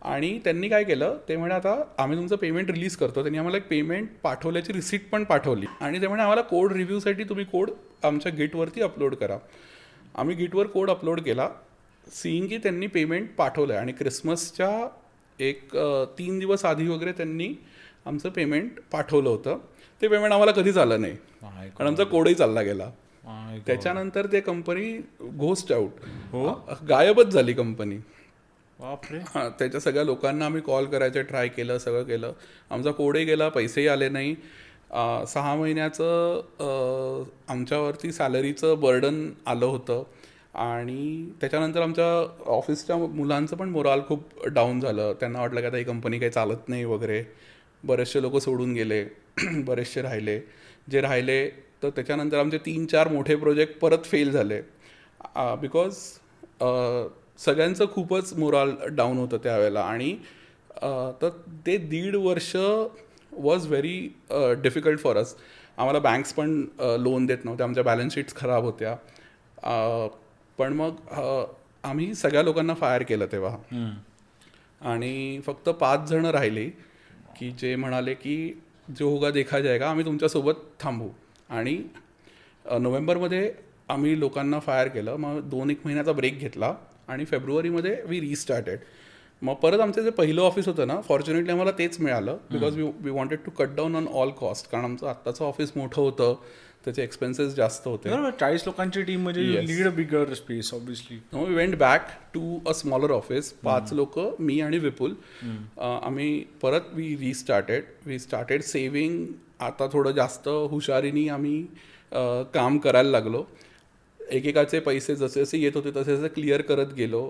आणि त्यांनी काय केलं, ते म्हणे आता आम्ही तुमचं पेमेंट रिलीज करतो. त्यांनी आम्हाला एक पेमेंट पाठवल्याची रिसिप्ट पण पाठवली आणि ते म्हणे आम्हाला कोड रिव्ह्यूसाठी तुम्ही कोड आमच्या गिटवरती अपलोड करा. आम्ही गिटवर कोड अपलोड केला, सीईंग की त्यांनी पेमेंट पाठवलं आहे. आणि क्रिसमसच्या एक 3 दिवस आधी वगैरे त्यांनी आमचं पेमेंट पाठवलं होतं. ते पेमेंट आम्हाला कधीच आलं नाही, कारण आमचा कोडही चालला गेला. त्याच्यानंतर ते कंपनी घोस्ट आउट, गायबच झाली कंपनी. हां, त्याच्या सगळ्या लोकांना आम्ही कॉल करायचे ट्राय केलं, सगळं केलं. आमचा कोडही गेला, पैसेही आले नाही. 6 महिन्याचं आमच्यावरती सॅलरीचं बर्डन आलं होतं आणि त्याच्यानंतर आमच्या ऑफिसच्या मुलांचं पण मोराल खूप डाऊन झालं. त्यांना वाटलं की आता ही कंपनी काही चालत नाही वगैरे. बरेचसे लोक सोडून गेले, बरेचसे राहिले. जे राहिले तर त्याच्यानंतर आमचे 3-4 मोठे प्रोजेक्ट परत फेल झाले बिकॉज सगळ्यांचं खूपच मोराल डाऊन होतं त्यावेळेला. आणि तर ते 1.5 वर्ष was very difficult for us. आम्हाला बँक्स पण लोन देत नव्हते, आमच्या बॅलन्स शीट्स खराब होत्या. पण मग आम्ही सगळ्या लोकांना फायर केलं तेव्हा. आणि फक्त 5 जण राहिले की जे म्हणाले की जो होगा देखा जाएगा, आम्ही तुमच्यासोबत थांबू. आणि नोव्हेंबरमध्ये आम्ही लोकांना फायर केलं. मग 2-1 महिन्याचा ब्रेक घेतला आणि फेब्रुवारीमध्ये वी रिस्टार्टेड. मग परत आमचं जे पहिलं ऑफिस होतं ना, फॉर्च्युनेटली आम्हाला तेच मिळालं because we wanted to cut down on all cost. कारण आमचं आत्ताचं ऑफिस मोठं होतं, त्याचे एक्सपेन्सेस जास्त होते. 40 लोकांची टीम म्हणजे lead a bigger space obviously. We went back to a smaller office. 5 लोक, मी आणि विपुल. आम्ही परत वी स्टार्टेड सेविंग. आता थोडं जास्त हुशारीने आम्ही काम करायला लागलो. एकेकाचे पैसे जसे जसे येत होते तसे तसे क्लिअर करत गेलो.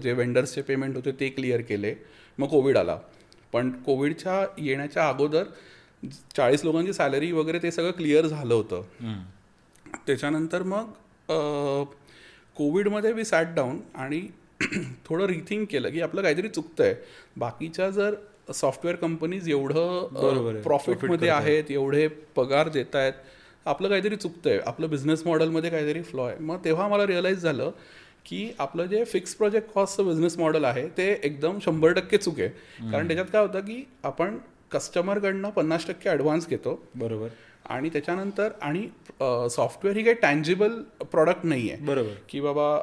जे वेंडर्सचे पेमेंट होते ते क्लिअर केले. मग कोविड आला. पण कोविडच्या येण्याच्या अगोदर 40 लोकांची सॅलरी वगैरे ते सगळं क्लिअर झालं होतं. त्याच्यानंतर मग कोविडमध्ये वी सॅट डाऊन आणि थोडं रिथिंक केलं की आपलं काहीतरी चुकतं आहे. बाकीच्या जर सॉफ्टवेअर कंपनीज एवढं प्रॉफिटमध्ये आहेत, एवढे पगार देत आहेत, आपलं काहीतरी चुकतं आहे, आपलं बिझनेस मॉडेलमध्ये काहीतरी फ्लॉ आहे. मग तेव्हा मला रिअलाईज झालं की आपलं जे फिक्स प्रोजेक्ट कॉस्टचं बिझनेस मॉडेल आहे ते एकदम 100% चूक आहे. कारण त्याच्यात काय होतं की आपण कस्टमरकडनं 50% ॲडव्हान्स घेतो. बरोबर. आणि त्याच्यानंतर आणि सॉफ्टवेअर ही काही टँजिबल प्रॉडक्ट नाही आहे. बरोबर. की बाबा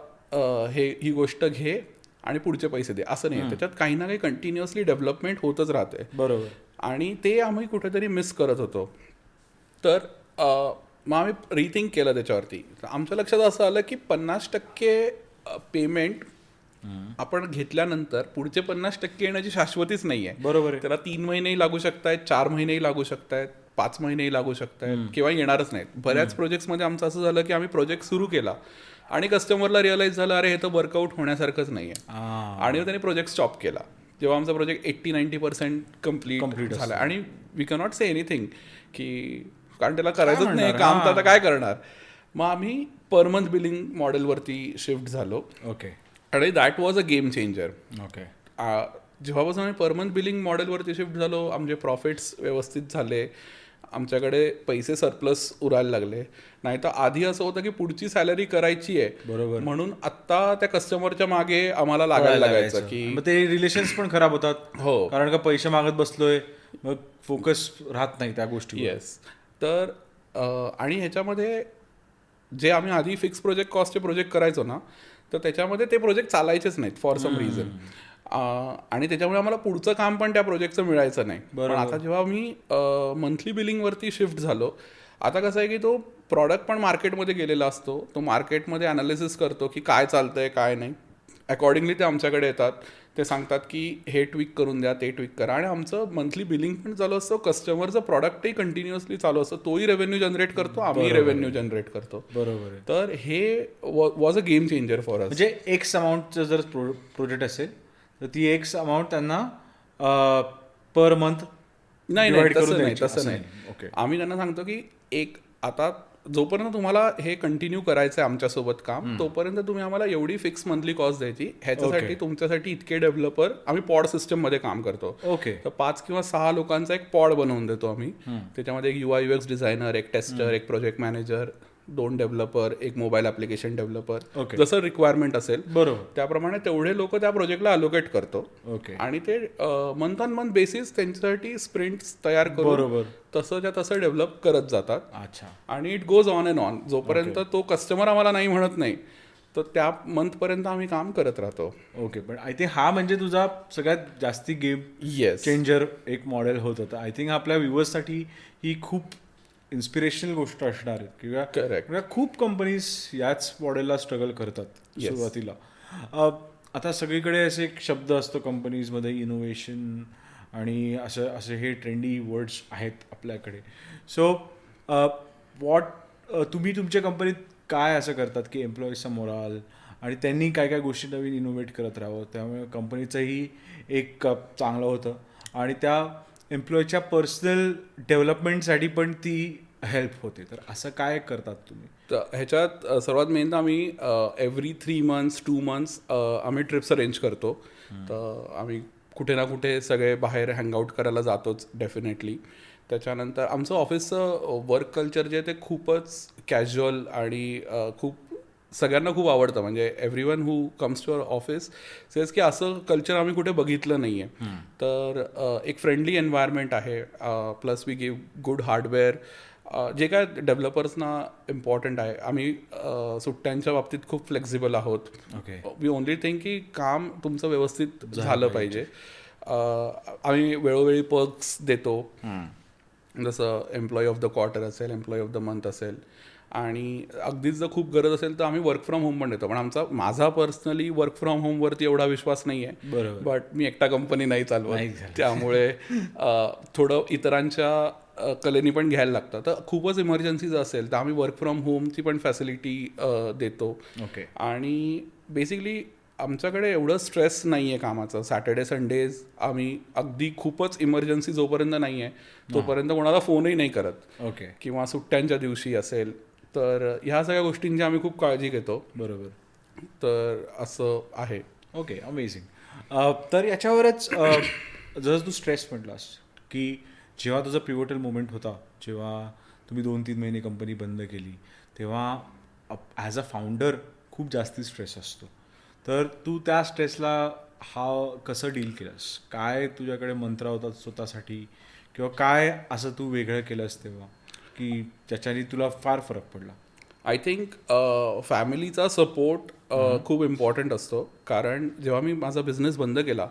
ही गोष्ट घे आणि पुढचे पैसे दे, असं नाही आहे. त्याच्यात काही ना काही कंटिन्युअसली डेव्हलपमेंट होतच राहते. बरोबर. आणि ते आम्ही कुठेतरी मिस करत होतो. तर मग आम्ही रिथिंक केलं त्याच्यावरती. आमच्या लक्षात असं आलं की 50% पेमेंट आपण घेतल्यानंतर पुढचे 50% येण्याची शाश्वतीच नाही आहे. बरोबर आहे. त्याला 3 महिनेही लागू शकतायत, 4 महिनेही लागू शकतायत, 5 महिनेही लागू शकतायत किंवा येणारच नाहीत. बऱ्याच प्रोजेक्ट्समध्ये आमचं असं झालं की आम्ही प्रोजेक्ट सुरू केला आणि कस्टमरला रिअलाईज झालं अरे हे तर वर्कआउट होण्यासारखंच नाही आहे आणि त्यांनी प्रोजेक्ट स्टॉप केला. जेव्हा आमचा प्रोजेक्ट 80-90% कम्प्लीट झाला आणि वी कॅनॉट से एनिथिंग की कारण त्याला करायचंच नाही काम, तर आता काय करणार. मग आम्ही पर मंथ बिलिंग मॉडेलवरती शिफ्ट झालो. ओके. आणि that was a game changer. Okay. जेव्हापासून आम्ही पर मंथ बिलिंग मॉडेलवरती शिफ्ट झालो, आमचे प्रॉफिट्स व्यवस्थित झाले, आमच्याकडे पैसे सरप्लस उरायला लागले. नाही तर आधी असं होतं की पुढची सॅलरी करायची आहे, बरोबर, म्हणून आत्ता त्या कस्टमरच्या मागे आम्हाला लागायला लागायचं की मग ते रिलेशन्स पण खराब होतात. हो, कारण का पैसे मागत बसलोय, मग फोकस राहत नाही त्या गोष्टी. येस. तर आणि ह्याच्यामध्ये जे आम्ही आधी फिक्स प्रोजेक्ट कॉस्टचे प्रोजेक्ट करायचो ना, तर त्याच्यामध्ये ते प्रोजेक्ट चालायचेच नाहीत फॉर सम रिझन. आणि त्याच्यामुळे आम्हाला पुढचं काम पण त्या प्रोजेक्टचं मिळायचं नाही. पण आता जेव्हा मी मंथली बिलिंगवरती शिफ्ट झालो, आता कसं आहे की तो प्रॉडक्ट पण मार्केटमध्ये गेलेला असतो, तो मार्केटमध्ये अनालिसिस करतो की काय चालतंय काय नाही, अकॉर्डिंगली ते आमच्याकडे येतात, ते सांगतात की हे ट्विक करून द्या, ते ट्विक करा. आणि आमचं मंथली बिलिंग पण चालू असतं, कस्टमरचं प्रॉडक्टही कंटिन्युअसली चालू असतं, तोही रेव्हेन्यू जनरेट करतो, आम्ही रेव्हेन्यू जनरेट करतो. बरोबर. तर हे was a game changer for us. म्हणजे एक्स अमाऊंटचं जर प्रोजेक्ट असेल तर ती एक्स अमाऊंट त्यांना पर मंथ नाही, तसं नाही. ओके. आम्ही त्यांना सांगतो की एक आता जोपर्यंत तुम्हाला हे कंटिन्यू करायचं आहे आमच्यासोबत काम, तोपर्यंत तुम्ही आम्हाला एवढी फिक्स मंथली कॉस्ट द्यायची. ह्याच्यासाठी तुमच्यासाठी इतके डेव्हलपर, आम्ही पॉड सिस्टममध्ये काम करतो. ओके. तर 5 किंवा 6 लोकांचा एक पॉड बनवून देतो आम्ही. त्याच्यामध्ये एक UI UX डिझायनर, एक टेस्टर, एक प्रोजेक्ट मॅनेजर, 2 डेव्हलपर, एक मोबाईल ॲप्लिकेशन डेव्हलपर, जसं रिक्वायरमेंट असेल बरोबर त्याप्रमाणे तेवढे लोक त्या प्रोजेक्टला अलोकेट करतो. ओके. आणि ते मंथ ऑन मंथ बेसिस त्यांच्यासाठी स्प्रिंट्स तयार करून तसंच्या तसं डेव्हलप करत जातात. अच्छा. आणि it goes on and on. जोपर्यंत तो कस्टमर आम्हाला नाही म्हणत नाही, तर त्या मंथपर्यंत आम्ही काम करत राहतो. ओके. पण आय थिंक हा म्हणजे तुझा सगळ्यात जास्ती गेम चेंजर एक मॉडेल होत होतं. आय थिंक आपल्या व्ह्युअर्ससाठी ही खूप इन्स्पिरेशनल गोष्ट असणार आहे किंवा खूप कंपनीज याच मॉडेलला स्ट्रगल करतात सुरुवातीला. आता सगळीकडे असे एक शब्द असतो कंपनीजमध्ये, इनोव्हेशन, आणि असे हे ट्रेंडी वर्ड्स आहेत आपल्याकडे. सो तुम्ही तुमच्या कंपनीत काय असं करतात की एम्प्लॉईजचा मोराल आणि त्यांनी काय काय गोष्टी नवीन इनोव्हेट करत राहावं, त्यामुळे कंपनीचंही एक चांगलं होतं आणि त्या एम्प्लॉईच्या पर्सनल डेव्हलपमेंटसाठी पण ती हेल्प होते. तर असं काय करतात तुम्ही? तर ह्याच्यात सर्वात मेन तर आम्ही एव्हरी 3 months 2 months आम्ही ट्रिप्स अरेंज करतो. तर आम्ही कुठे ना कुठे सगळे बाहेर हँगआउट करायला जातोच डेफिनेटली. त्याच्यानंतर आमचं ऑफिसचं वर्क कल्चर जे आहे ते खूपच कॅज्युअल आणि खूप सगळ्यांना खूप आवडतं. म्हणजे everyone who comes to our office says की असं कल्चर आम्ही कुठे बघितलं नाही आहे. तर एक फ्रेंडली एन्व्हायरमेंट आहे, plus we give good hardware. जे काय डेव्हलपर्सना इम्पॉर्टंट आहे. आम्ही सुट्ट्यांच्या बाबतीत खूप फ्लेक्झिबल आहोत. ओके. वी ओनली थिंक की काम तुमचं व्यवस्थित झालं पाहिजे. आम्ही वेळोवेळी पर्क्स देतो, जसं एम्प्लॉई ऑफ द क्वार्टर असेल, एम्प्लॉई ऑफ द मंथ असेल, आणि अगदीच जर खूप गरज असेल तर आम्ही वर्क फ्रॉम होम पण देतो. पण माझा पर्सनली वर्क फ्रॉम होमवरती एवढा विश्वास नाही आहे. बरोबर. बट मी एकटा कंपनी नाही चालवत, त्यामुळे थोडं इतरांच्या कलेनी पण घ्यायला लागतं. तर खूपच इमर्जन्सीज असेल तर आम्ही वर्क फ्रॉम होमची पण फॅसिलिटी देतो. ओके. आणि बेसिकली आमच्याकडे एवढं स्ट्रेस नाही आहे कामाचं. सॅटर्डे संडेज आम्ही अगदी खूपच इमर्जन्सी जोपर्यंत नाही आहे तोपर्यंत कोणाला फोनही नाही करत. ओके. किंवा सुट्ट्यांच्या दिवशी असेल तर ह्या सगळ्या गोष्टींची आम्ही खूप काळजी घेतो. बरोबर. तर असं आहे. Okay, amazing. तर याच्यावरच जसं तू स्ट्रेस म्हटलास की जेव्हा तुझा पिव्होटल मोमेंट होता, जेव्हा तुम्ही 2-3 महिने कंपनी बंद केली, तेव्हा ॲज अ फाउंडर खूप जास्ती स्ट्रेस असतो. तर तू त्या स्ट्रेसला कसं डील केलंस? काय तुझ्याकडे मंत्र होता स्वतःसाठी, किंवा काय असं तू वेगळं केलंस तेव्हा की ज्याच्याने तुला फार फरक पडला? आय थिंक फॅमिलीचा सपोर्ट खूप इम्पॉर्टंट असतो. कारण जेव्हा मी माझा बिझनेस बंद केला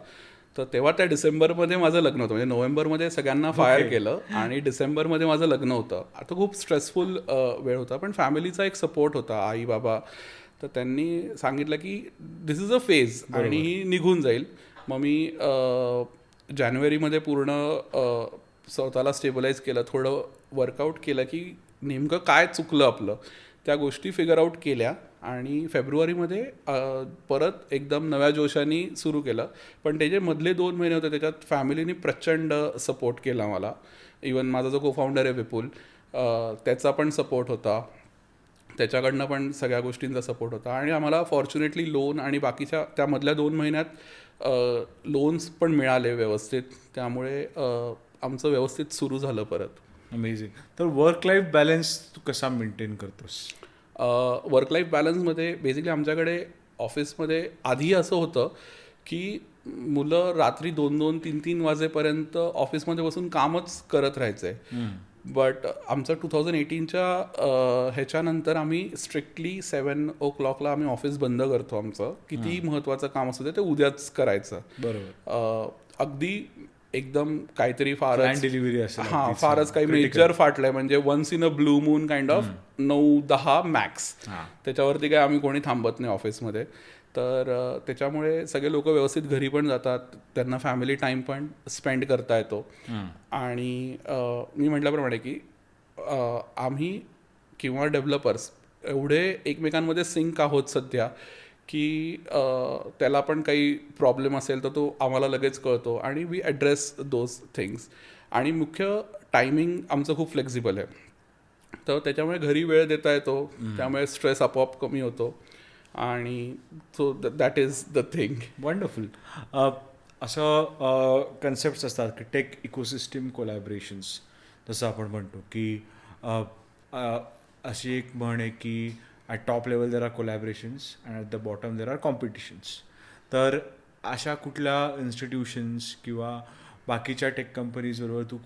तर तेव्हा त्या डिसेंबरमध्ये माझं लग्न होतं. म्हणजे नोव्हेंबरमध्ये सगळ्यांना फायर केलं आणि डिसेंबरमध्ये माझं लग्न होतं. आता खूप स्ट्रेसफुल वेळ होता, पण फॅमिलीचा एक सपोर्ट होता, आई बाबा. तर त्यांनी सांगितलं की दिस इज अ फेज आणि ही निघून जाईल. मग मी जानेवारीमध्ये पूर्ण स्वतःला स्टेबलाइज केलं, थोडं वर्कआउट केलं की नेमकं काय चुकलं आपलं, त्या गोष्टी फिगर आउट केल्या आणि फेब्रुवारीमध्ये परत एकदम नव्या जोशाने सुरू केलं. पण ते जे मधले 2 महिने होते त्याच्यात फॅमिलीने प्रचंड सपोर्ट केला मला. इवन माझा जो को फाउंडर आहे विपुल, त्याचा पण सपोर्ट होता, त्याच्याकडनं पण सगळ्या गोष्टींचा सपोर्ट होता. आणि आम्हाला फॉर्च्युनेटली लोन आणि बाकीच्या त्यामधल्या 2 महिन्यात लोन्स पण मिळाले व्यवस्थित, त्यामुळे आमचं व्यवस्थित सुरू झालं परत. अमेझिंग. तर वर्क लाईफ बॅलन्स तू कसा मेंटेन करतोस? वर्क लाईफ बॅलन्समध्ये बेसिकली आमच्याकडे ऑफिसमध्ये आधी असं होतं की मुलं रात्री 2-2, 3-3 वाजेपर्यंत ऑफिसमध्ये बसून कामच करत राहायचं आहे. बट आमचं 2018च्या ह्याच्यानंतर आम्ही स्ट्रिक्टली 7 o'clockला आम्ही ऑफिस बंद करतो. आमचं किती महत्त्वाचं काम असतं ते उद्याच करायचं. बरोबर. अगदी एकदम काहीतरी फारच डिलिव्हरी असेल, फारच काही मेजर फाटलंय, म्हणजे once in a blue moon kind of 9-10 max, त्याच्यावरती काय आम्ही कोणी थांबत नाही ऑफिसमध्ये. तर त्याच्यामुळे सगळे लोक व्यवस्थित घरी पण जातात, त्यांना फॅमिली टाईम पण स्पेंड करता येतो. आणि मी म्हटल्याप्रमाणे की आम्ही किंवा डेव्हलपर्स एवढे एकमेकांमध्ये सिंक आहोत सध्या की त्याला पण काही प्रॉब्लेम असेल तर तो आम्हाला लगेच कळतो आणि वी ॲड्रेस दोज थिंग्स. आणि मुख्य टायमिंग आमचं खूप फ्लेक्झिबल आहे, तर त्याच्यामुळे घरी वेळ देता येतो, त्यामुळे स्ट्रेस आपोआप कमी होतो. आणि so that is the thing. Wonderful. असं कन्सेप्ट्स असतात की टेक इकोसिस्टम कोलॅबरेशन्स, जसं आपण म्हणतो की अशी एक म्हण आहे की at top level there are collaborations and at the bottom there are competitions. तर अशा कुठल्या इन्स्टिट्यूशन्स किंवा बाकीच्या टेक कंपनीजबरोबर तू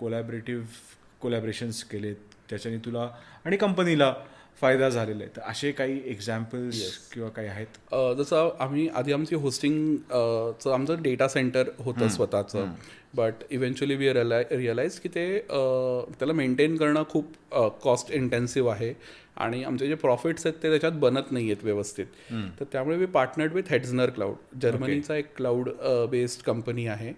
कोलॅबरेशन्स केलेत त्याच्याने तुला आणि कंपनीला फायदा झालेला आहे, तर असे काही एक्झाम्पल्स किंवा काही आहेत? जसं आम्ही आधी आमची होस्टिंगचं आमचं डेटा सेंटर होतं स्वतःचं, बट इव्हेंच्युअली वी रिअलाइज की त्याला मेंटेन करणं खूप कॉस्ट इंटेन्सिव्ह आहे आणि आमचे जे प्रॉफिट्स आहेत ते त्याच्यात बनत नाही आहेत व्यवस्थित. तर त्यामुळे वी पार्टनर्ड विथ हेड्झनर क्लाउड, जर्मनीचा एक क्लाउड बेस्ड कंपनी आहे.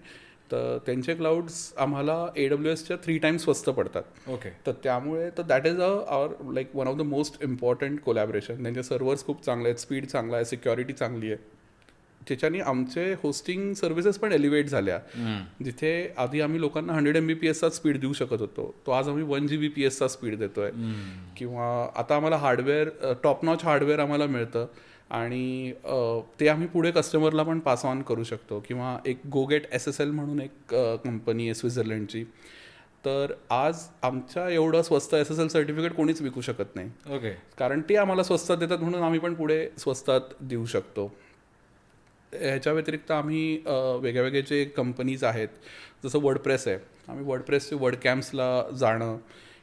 तर त्यांचे क्लाउड्स आम्हाला AWSच्या 3 टाइम्स स्वस्त पडतात. ओके. तर त्यामुळे तर that is our like one of the most important collaboration. त्यांचे सर्व्हर्स खूप चांगले आहेत, स्पीड चांगला आहे, सिक्युरिटी चांगली आहे. त्याच्याने आमचे होस्टिंग सर्व्हिसेस पण एलिव्हेट झाल्या. जिथे आधी आम्ही लोकांना 100 Mbps स्पीड देऊ शकत होतो, तो आज आम्ही 1 Gbps स्पीड देतोय. किंवा आता आम्हाला हार्डवेअर, टॉप नॉच हार्डवेअर आम्हाला मिळतं आणि ते आम्ही पुढे कस्टमरला पण पास ऑन करू शकतो. किंवा एक GoGet SSL म्हणून एक कंपनी आहे स्वित्झर्लंडची, तर आज आमच्या एवढं स्वस्त SSL सर्टिफिकेट कोणीच विकू शकत नाही. ओके. कारण ते आम्हाला स्वस्तात देतात म्हणून आम्ही पण पुढे स्वस्तात देऊ शकतो. ह्याच्या व्यतिरिक्त आम्ही वेगळ्यावेगळे जे कंपनीज आहेत, जसं वर्डप्रेस आहे, आम्ही वर्डप्रेसचे वर्ड कॅम्प्सला जाणं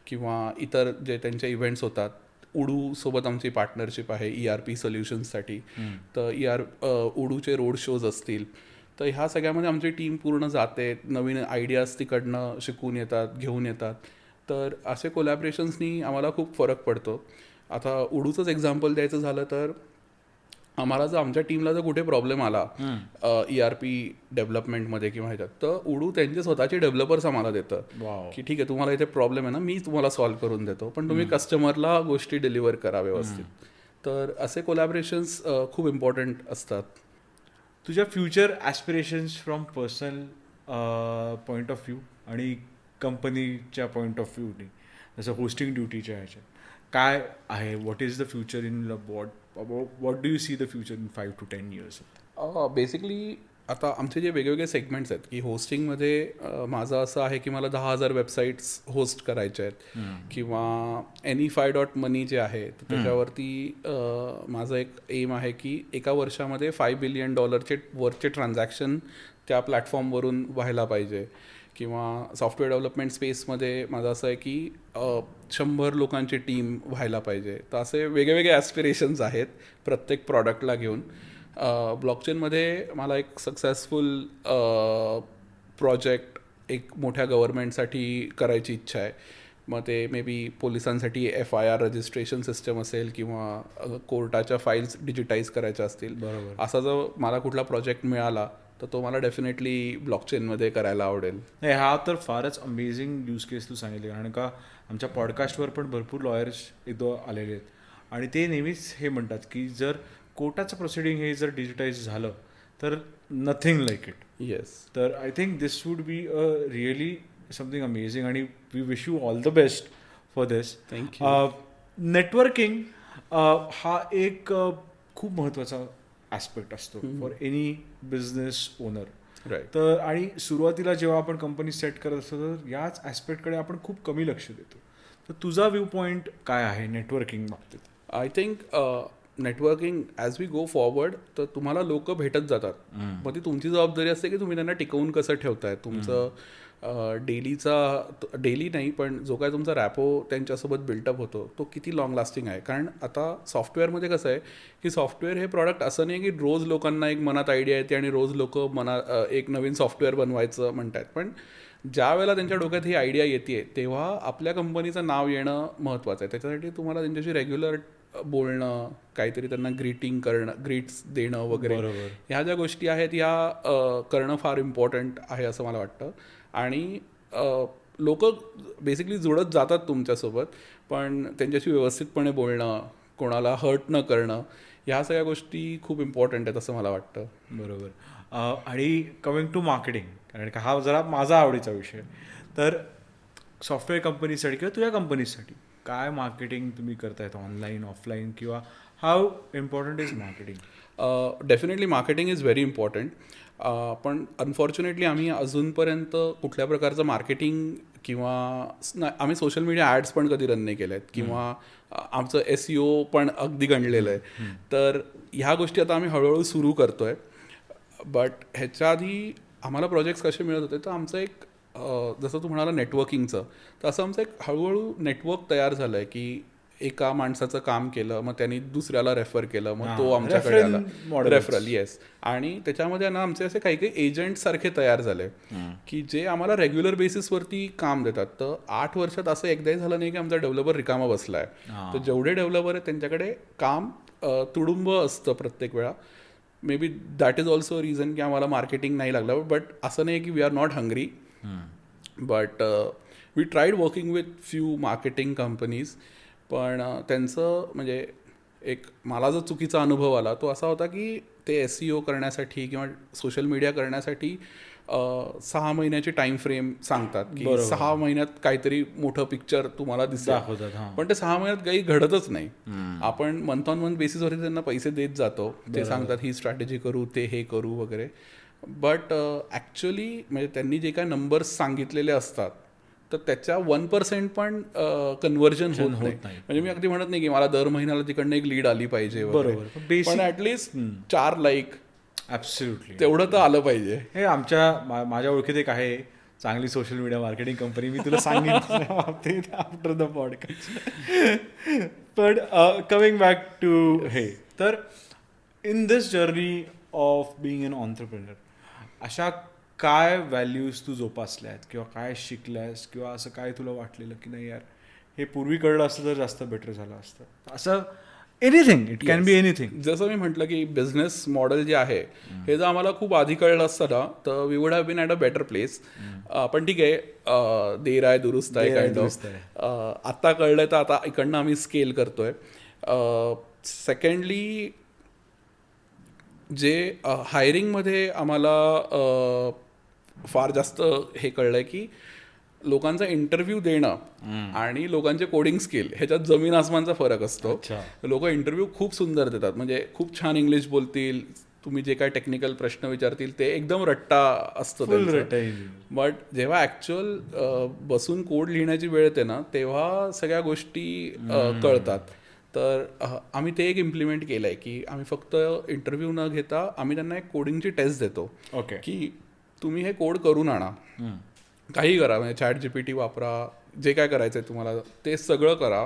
किंवा इतर जे त्यांचे इव्हेंट्स होतात, उडूसोबत आमची पार्टनरशिप आहे ERP सोल्युशन्ससाठी. तर उडूचे रोड शोज असतील, तर ह्या सगळ्यामध्ये आमची टीम पूर्ण जाते, नवीन आयडियाज तिकडनं शिकून येतात, घेऊन येतात. तर असे कोलॅबरेशन्सनी आम्हाला खूप फरक पडतो. आता उडूचंच एक्झाम्पल द्यायचं झालं तर आम्हाला जर आमच्या टीमला जर कुठे प्रॉब्लेम आला ERP डेव्हलपमेंटमध्ये किंवा ह्याच्यात, तर उडू त्यांचे स्वतःचे डेव्हलपर्स आम्हाला देतं की ठीक आहे, तुम्हाला इथे प्रॉब्लेम आहे ना, मी तुम्हाला सॉल्व्ह करून देतो, पण तुम्ही कस्टमरला गोष्टी डिलिव्हर करा व्यवस्थित. तर असे कोलॅबरेशन्स खूप इम्पॉर्टंट असतात. तुझ्या future aspirations from personal point of view आणि कंपनीच्या पॉईंट ऑफ व्ह्यूने, जसं होस्टिंग ड्युटीच्या ह्याच्यात काय आहे? What is the future in what do you see the future in 5 to 10 years? Basically आता आमचे जे वेगवेगळे सेगमेंट्स आहेत की होस्टिंगमध्ये माझं असं आहे की मला 10,000 वेबसाईट्स होस्ट करायच्या आहेत. किंवा Anyfy.money जे आहे, तर त्याच्यावरती माझं एक एम आहे की एका वर्षामध्ये $5 billion वरचे ट्रान्झॅक्शन त्या प्लॅटफॉर्मवरून व्हायला पाहिजे. किंवा सॉफ्टवेअर डेव्हलपमेंट स्पेसमध्ये माझं असं आहे की 100 लोकांची टीम व्हायला पाहिजे. तर असे वेगवेगळे ॲस्पिरेशन्स आहेत प्रत्येक प्रॉडक्टला घेऊन. ब्लॉकचेनमध्ये मला एक सक्सेसफुल प्रोजेक्ट एक मोठ्या गव्हर्नमेंटसाठी करायची इच्छा आहे. मग ते मे बी पोलिसांसाठी FIR रजिस्ट्रेशन सिस्टम असेल किंवा कोर्टाच्या फाईल्स डिजिटाईज करायच्या असतील. बरोबर. असा जर मला कुठला प्रोजेक्ट मिळाला तर तो मला डेफिनेटली ब्लॉकचेनमध्ये करायला आवडेल. नाही, हा तर फारच अमेझिंग यूज केस तू सांगितले. कारण का आमच्या पॉडकास्टवर पण भरपूर लॉयर्स इथं आलेले आहेत आणि ते नेहमीच हे म्हणतात की जर कोर्टाचं प्रोसिडिंग हे जर डिजिटाईज झालं तर नथिंग लाईक इट. येस. तर I think this would be a really something amazing आणि we wish you all the best for this. Thank you. Networking हा एक खूप महत्त्वाचा ॲस्पेक्ट असतो for any business owner. Right. तर आणि सुरुवातीला जेव्हा आपण कंपनी सेट करत असतो तर याच ॲस्पेक्टकडे आपण खूप कमी लक्ष देतो. तर तुझा व्ह्यू पॉईंट काय आहे नेटवर्किंग बाबतीत? I think networking as we go forward तर तुम्हाला लोक भेटत जातात. मग ती तुमची जबाबदारी असते की तुम्ही त्यांना टिकवून कसं ठेवताय. तुमचं डेली नाही पण जो काय तुमचा रॅपो त्यांच्यासोबत बिल्टअप होतो तो किती लॉंग लास्टिंग आहे. कारण आता सॉफ्टवेअरमध्ये कसं आहे की सॉफ्टवेअर हे प्रॉडक्ट असं नाही की रोज लोकांना एक मनात आयडिया येते आणि रोज लोक एक नवीन सॉफ्टवेअर बनवायचं म्हणतात. पण ज्या वेळेला त्यांच्या डोक्यात ही आयडिया येते तेव्हा आपल्या कंपनीचं नाव येणं महत्त्वाचं आहे. त्याच्यासाठी तुम्हाला त्यांच्याशी रेग्युलर बोलणं, काहीतरी त्यांना ग्रीट्स देणं वगैरे, ह्या ज्या गोष्टी आहेत ह्या करणं फार इम्पॉर्टंट आहे असं मला वाटतं. आणि लोक बेसिकली जुळत जातात तुमच्यासोबत, पण त्यांच्याशी व्यवस्थितपणे बोलणं, कोणाला हर्ट न करणं, ह्या सगळ्या गोष्टी खूप इम्पॉर्टंट आहेत असं मला वाटतं. बरोबर. आणि कमिंग टू मार्केटिंग, कारण का हा जरा माझा आवडीचा विषय. तर सॉफ्टवेअर कंपनीसाठी किंवा तुझ्या कंपनीसाठी काय मार्केटिंग तुम्ही करतायत, ऑनलाईन ऑफलाईन, किंवा how important is marketing? Definitely marketing is very important. पण अनफॉर्च्युनेटली आम्ही अजूनपर्यंत कुठल्या प्रकारचं मार्केटिंग किंवा आम्ही सोशल मीडिया ॲड्स पण कधी रन नाही केल्या आहेत किंवा आमचं SEO पण अगदी गणलेलं आहे. तर ह्या गोष्टी आता आम्ही हळूहळू सुरू करतो आहे. बट ह्याच्या आधी आम्हाला प्रोजेक्ट्स कसे मिळत होते, तर आमचं एक जसं तू म्हणाला नेटवर्किंगचं, तर असं आमचं एक हळूहळू नेटवर्क तयार झालं आहे की एका माणसाचं काम केलं, मग त्यांनी दुसऱ्याला रेफर केलं, मग तो आमच्याकडे आला, रेफरल. येस. आणि त्याच्यामध्ये ना आमचे असे काही काही एजंट सारखे तयार झाले की जे आम्हाला रेग्युलर बेसिसवरती काम देतात. तर 8 वर्षात असं एकदाही झालं नाही की आमचा डेव्हलपर रिकामा बसला आहे. तर जेवढे डेव्हलपर आहेत त्यांच्याकडे काम तुडुंब असतं प्रत्येक वेळा. Maybe that is also reason की आम्हाला मार्केटिंग नाही लागलं. बट असं नाही की we are not hungry, but we tried working with few marketing companies. पण त्यांचं म्हणजे एक मला जो चुकीचा अनुभव आला तो असा होता की ते SEO करण्यासाठी किंवा सोशल मीडिया करण्यासाठी 6 महिन्याची टाइम फ्रेम सांगतात की 6 महिन्यात काहीतरी मोठं पिक्चर तुम्हाला दिसेल, पण ते 6 महिन्यात काही घडतच नाही. आपण मंथ ऑन मंथ बेसिसवरती त्यांना पैसे देत जातो, ते सांगतात ही स्ट्रॅटेजी करू, ते हे करू वगैरे. बट ॲक्च्युली म्हणजे त्यांनी जे काय नंबर्स सांगितलेले असतात तर त्याच्या 1% पण कन्व्हर्जन होत नाही. म्हणजे मी अगदी म्हणत नाही की मला दर महिन्याला तिकडनं एक लीड आली पाहिजे, पण ऍटलीस्ट 4 लाईक ॲब्सोल्युटली तेवढं तर आलं पाहिजे. हे माझ्या ओळखीत एक आहे चांगली सोशल मीडिया मार्केटिंग कंपनी, मी तुला सांगितलं आफ्टर द पॉडकास्ट. पण कमिंग बॅक टू हे, तर in this journey of being an entrepreneur अशा काय व्हॅल्यूज तू जोपासल्या आहेत किंवा काय शिकल्यास किंवा असं काय तुला वाटलेलं की नाही यार हे पूर्वी कळलं असतं तर जास्त बेटर झालं असतं, असं anything, it can be anything. जसं मी म्हटलं की बिझनेस मॉडेल जे आहे हे जर आम्हाला खूप आधी कळलं असतं ना तर we would have been at a better place. पण ठीक आहे, देर आहे दुरुस्त आहे काइंड ऑफ. आता कळलंय तर आता इकडनं आम्ही स्केल करतोय. सेकंडली जे हायरिंगमध्ये आम्हाला फार जास्त हे कळलंय की लोकांचा इंटरव्ह्यू देणं आणि लोकांचे कोडिंग स्किल ह्याच्यात जमीन आसमानचा फरक असतो. लोक इंटरव्ह्यू खूप सुंदर देतात, म्हणजे खूप छान इंग्लिश बोलतील, तुम्ही जे काय टेक्निकल प्रश्न विचारतील ते एकदम रट्टा असतं. बट जेव्हा ॲक्च्युअल बसून कोड लिहिण्याची वेळ येते ना तेव्हा सगळ्या गोष्टी कळतात. तर आम्ही ते एक इम्प्लिमेंट केलं आहे की आम्ही फक्त इंटरव्ह्यू न घेता आम्ही त्यांना एक कोडिंगची टेस्ट देतो. की तुम्ही हे कोड करून आणा, काही करा, म्हणजे ChatGPT वापरा, जे काय करायचं आहे तुम्हाला ते सगळं करा,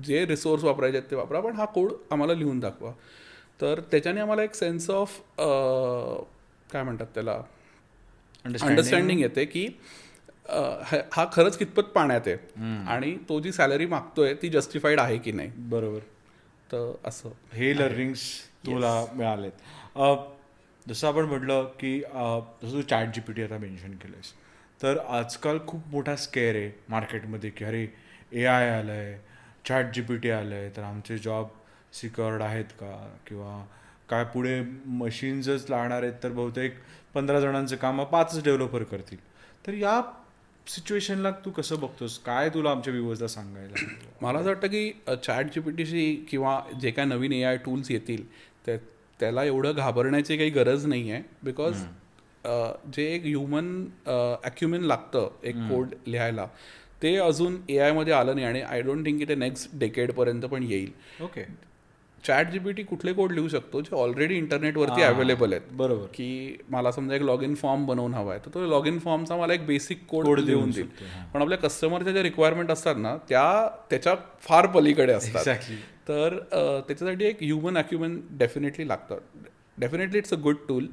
जे रिसोर्स वापरायचे आहेत ते वापरा, पण हा कोड आम्हाला लिहून दाखवा. तर त्याच्याने आम्हाला एक सेन्स ऑफ काय म्हणतात त्याला अंडरस्टँडिंग येते की हा खरंच कितपत पाण्यात आहे आणि तो जी सॅलरी मागतोय ती जस्टिफाईड आहे की नाही. बरोबर. तर असं हे लर्निंग्स तुला मिळालेत. जसं आपण म्हटलं की जसं तू ChatGPT आता मेन्शन केलंस, तर आजकाल खूप मोठा स्केअर आहे मार्केटमध्ये की अरे AI आलं आहे, ChatGPT आलं आहे, तर आमचे जॉब सिक्युअर्ड आहेत का, किंवा काय पुढे मशीन्सच लागणार आहेत तर बहुतेक 15 जणांचं काम 5 डेव्हलपर करतील. तर या सिच्युएशनला तू कसं बघतोस, काय तुला आमच्या व्ह्यूअर्सला सांगायला? मला असं वाटतं की ChatGPTशी किंवा जे काय नवीन AI टूल्स येतील त्याला एवढं घाबरण्याची काही गरज नाही आहे. बिकॉज जे एक ह्युमन ॲक्युमेन लागतं एक कोड लिहायला ते अजून AI मध्ये आलं नाही आणि आय डोंट थिंक की ते नेक्स्ट डेकेडपर्यंत पण येईल. ओके. ChatGPT कुठले कोड लिहू शकतो जे ऑलरेडी इंटरनेटवरती अवेलेबल आहेत. बरोबर. की मला समजा एक लॉग इन फॉर्म बनवून हवा आहे तर तो लॉग इन फॉर्मचा मला एक बेसिक कोड लिहून देईल. पण आपल्या कस्टमरच्या ज्या रिक्वायरमेंट असतात ना त्याच्या फार पलीकडे असतात. तर त्याच्यासाठी एक ह्युमन ॲक्युमेन डेफिनेटली लागतं. Definitely it's a good tool.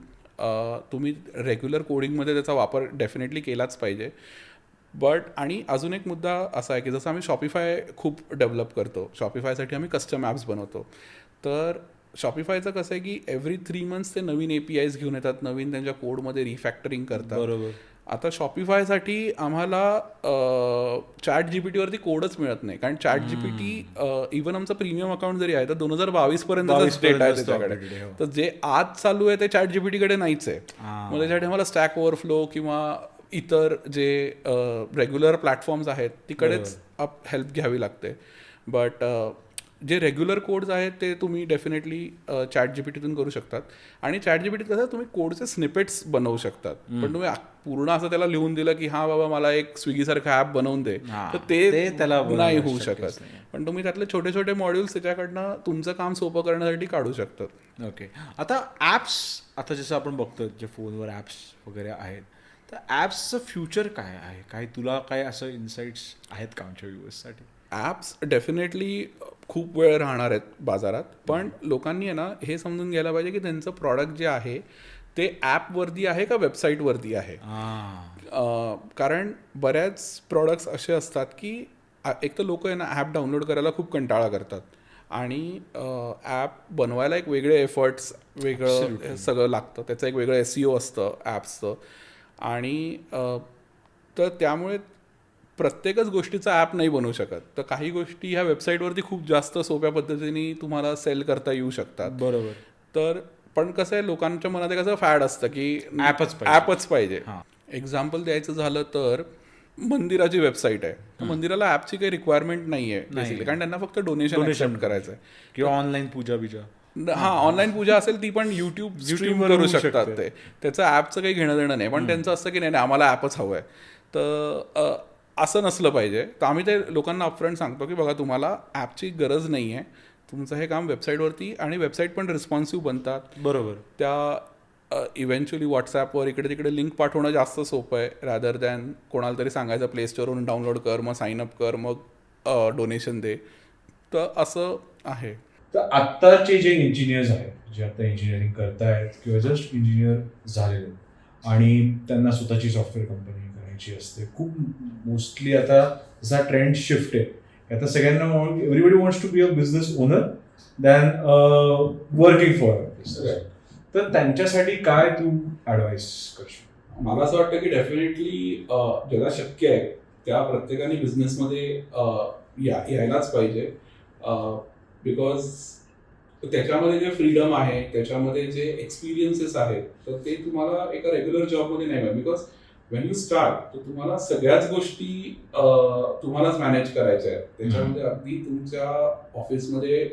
तुम्ही रेग्युलर कोडिंगमध्ये त्याचा वापर डेफिनेटली केलाच पाहिजे. बट आणि अजून एक मुद्दा असा आहे की जसं आम्ही शॉपिफाय खूप डेव्हलप करतो, शॉपिफायसाठी आम्ही कस्टम ॲप्स बनवतो. तर शॉपिफायचं कसं आहे की एव्हरी 3 मंथ्स ते नवीन APIs घेऊन येतात, नवीन त्यांच्या कोडमध्ये रिफॅक्टरिंग करतात. बरोबर. आता शॉपिफायसाठी आम्हाला ChatGPTवरती कोडच मिळत नाही, कारण ChatGPT इव्हन आमचं प्रीमियम अकाउंट जरी आहे तर 2022 पर्यंतच डेटा आहे त्याच्याकडे. तर जे आज चालू आहे ते ChatGPTकडे नाहीच आहे. मग त्याच्यासाठी आम्हाला स्टॅक ओव्हरफ्लो किंवा इतर जे रेग्युलर प्लॅटफॉर्म्स आहेत तिकडेच हेल्प घ्यावी लागते. बट जे रेग्युलर कोड्स आहेत ते तुम्ही डेफिनेटली ChatGPTतून करू शकतात. आणि ChatGPT कसं तुम्ही कोडचे स्निपेट्स बनवू शकतात, पण तुम्ही पूर्ण असं त्याला लिहून दिलं की हा बाबा मला एक स्विगीसारखं ॲप बनवून दे तर ते त्याला नाही होऊ शकत. पण तुम्ही त्यातले छोटे छोटे मॉड्यूल्स त्याच्याकडनं तुमचं काम सोपं करण्यासाठी काढू शकतात. ओके. आता ॲप्स, आता जसं आपण बघतो जे फोनवर ॲप्स वगैरे आहेत, तर ॲप्सचं फ्युचर काय आहे, काय तुला काय असं इन्साइट्स आहेत का आमच्या व्ह्यूअर्ससाठी? ॲप्स डेफिनेटली खूप वेळ राहणार आहेत बाजारात, पण लोकांनी आहे ना हे समजून घ्यायला पाहिजे की त्यांचं प्रॉडक्ट जे आहे ते ॲपवरती आहे का वेबसाईटवरती आहे. कारण बऱ्याच प्रॉडक्ट्स असे असतात की एक तर लोक आहे ना ॲप डाउनलोड करायला खूप कंटाळा करतात आणि ॲप बनवायला एक वेगळे एफर्ट्स वेगळं सगळं लागतं, त्याचं एक वेगळं SEO असतं ॲप्सचं. आणि तर त्यामुळे प्रत्येकच गोष्टीचा ॲप नाही बनवू शकत. तर काही गोष्टी ह्या वेबसाईटवरती खूप जास्त सोप्या पद्धतीने तुम्हाला सेल करता येऊ शकतात. बरोबर. तर पण कसं आहे, लोकांच्या मनात कसं फॅड असतं की ॲपच पाहिजे. एक्झाम्पल द्यायचं झालं तर मंदिराची वेबसाईट आहे, तर मंदिराला ॲपची काही रिक्वायरमेंट नाही आहे बेसिकली, कारण त्यांना फक्त डोनेशन करायचं आहे किंवा ऑनलाईन पूजा बिजा. ऑनलाईन पूजा असेल ती पण युट्यूब स्ट्रीम करू शकतात ते, त्याचं ॲपचं काही घेणं देणं नाही. पण त्यांचं असतं की नाही आम्हाला ॲपच हवं आहे. तर असं नसलं पाहिजे. तर आम्ही ते लोकांना अपफ्रंट सांगतो की बघा तुम्हाला ॲपची गरज नाही आहे, तुमचं हे काम वेबसाईटवरती, आणि वेबसाईट पण रिस्पॉन्सिव्ह बनतात. बरोबर. त्या इव्हेंच्युअली व्हॉट्सॲपवर इकडे तिकडे लिंक पाठवणं जास्त सोपं आहे रॅदर दॅन कोणाला तरी सांगायचं प्ले स्टोअरवरून डाउनलोड कर, मग साईनअप कर, मग डोनेशन दे. तर असं आहे. तर आत्ताचे जे इंजिनियर्स आहेत, जे आता इंजिनिअरिंग करतायत किंवा जस्ट इंजिनियर झालेले आहेत आणि त्यांना स्वतःची सॉफ्टवेअर कंपनी करायची असते, खूप मोस्टली आता जसा ट्रेंड शिफ्ट आहे, आता सगळ्यांना everybody wants to be a business owner than working for business. तर त्यांच्यासाठी काय तू ॲडवाईस करशील? मला असं वाटतं की डेफिनेटली ज्याला शक्य आहे त्या प्रत्येकाने बिझनेसमध्ये यायलाच पाहिजे. बिकॉज त्याच्यामध्ये जे फ्रीडम आहे, त्याच्यामध्ये जे एक्सपिरियन्सेस आहेत, तर ते तुम्हाला एका रेग्युलर जॉबमध्ये नाही मिळत. बिकॉज वेन यू स्टार्ट तर तुम्हाला सगळ्याच गोष्टी तुम्हालाच मॅनेज करायच्या आहेत. त्याच्यामध्ये अगदी तुमच्या ऑफिसमध्ये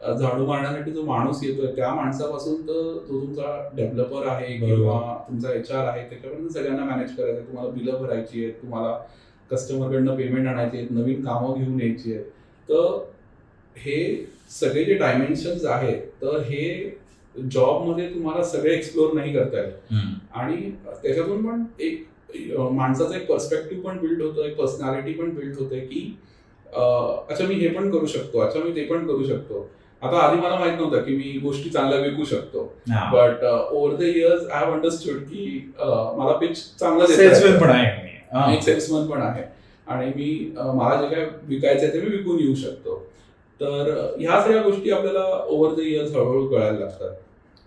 झाडू मारण्यासाठी जो माणूस येतोय त्या माणसापासून तर जो तुमचा डेव्हलपर आहे किंवा तुमचा HR आहे, त्याच्यापर्यंत सगळ्यांना मॅनेज करायचं आहे. तुम्हाला बिलं भरायची आहेत, तुम्हाला कस्टमरकडनं पेमेंट आणायची आहेत, नवीन कामं घेऊन यायची आहेत. तर हे सगळे जे डायमेन्शन्स आहेत, तर हे जॉबमध्ये तुम्हाला सगळे एक्सप्लोअर नाही करता येत. आणि त्याच्यातून पण एक माणसाचं एक पर्स्पेक्टिव्ह पण बिल्ड होतं, एक पर्सनॅलिटी पण बिल्ड होते की अच्छा मी हे पण करू शकतो, अच्छा मी ते पण करू शकतो. आता आधी मला माहित नव्हतं की मी गोष्टी चांगल्या विकू शकतो, but over the years I have understood की मला पिच चांगलं सेल्समॅन पण आहे, एक सेल्समन पण आहे, आणि मी मला जे काय विकायचं आहे ते मी विकून येऊ शकतो. तर ह्या सगळ्या गोष्टी आपल्याला ओव्हर द इयर्स हळूहळू कळायला लागतात.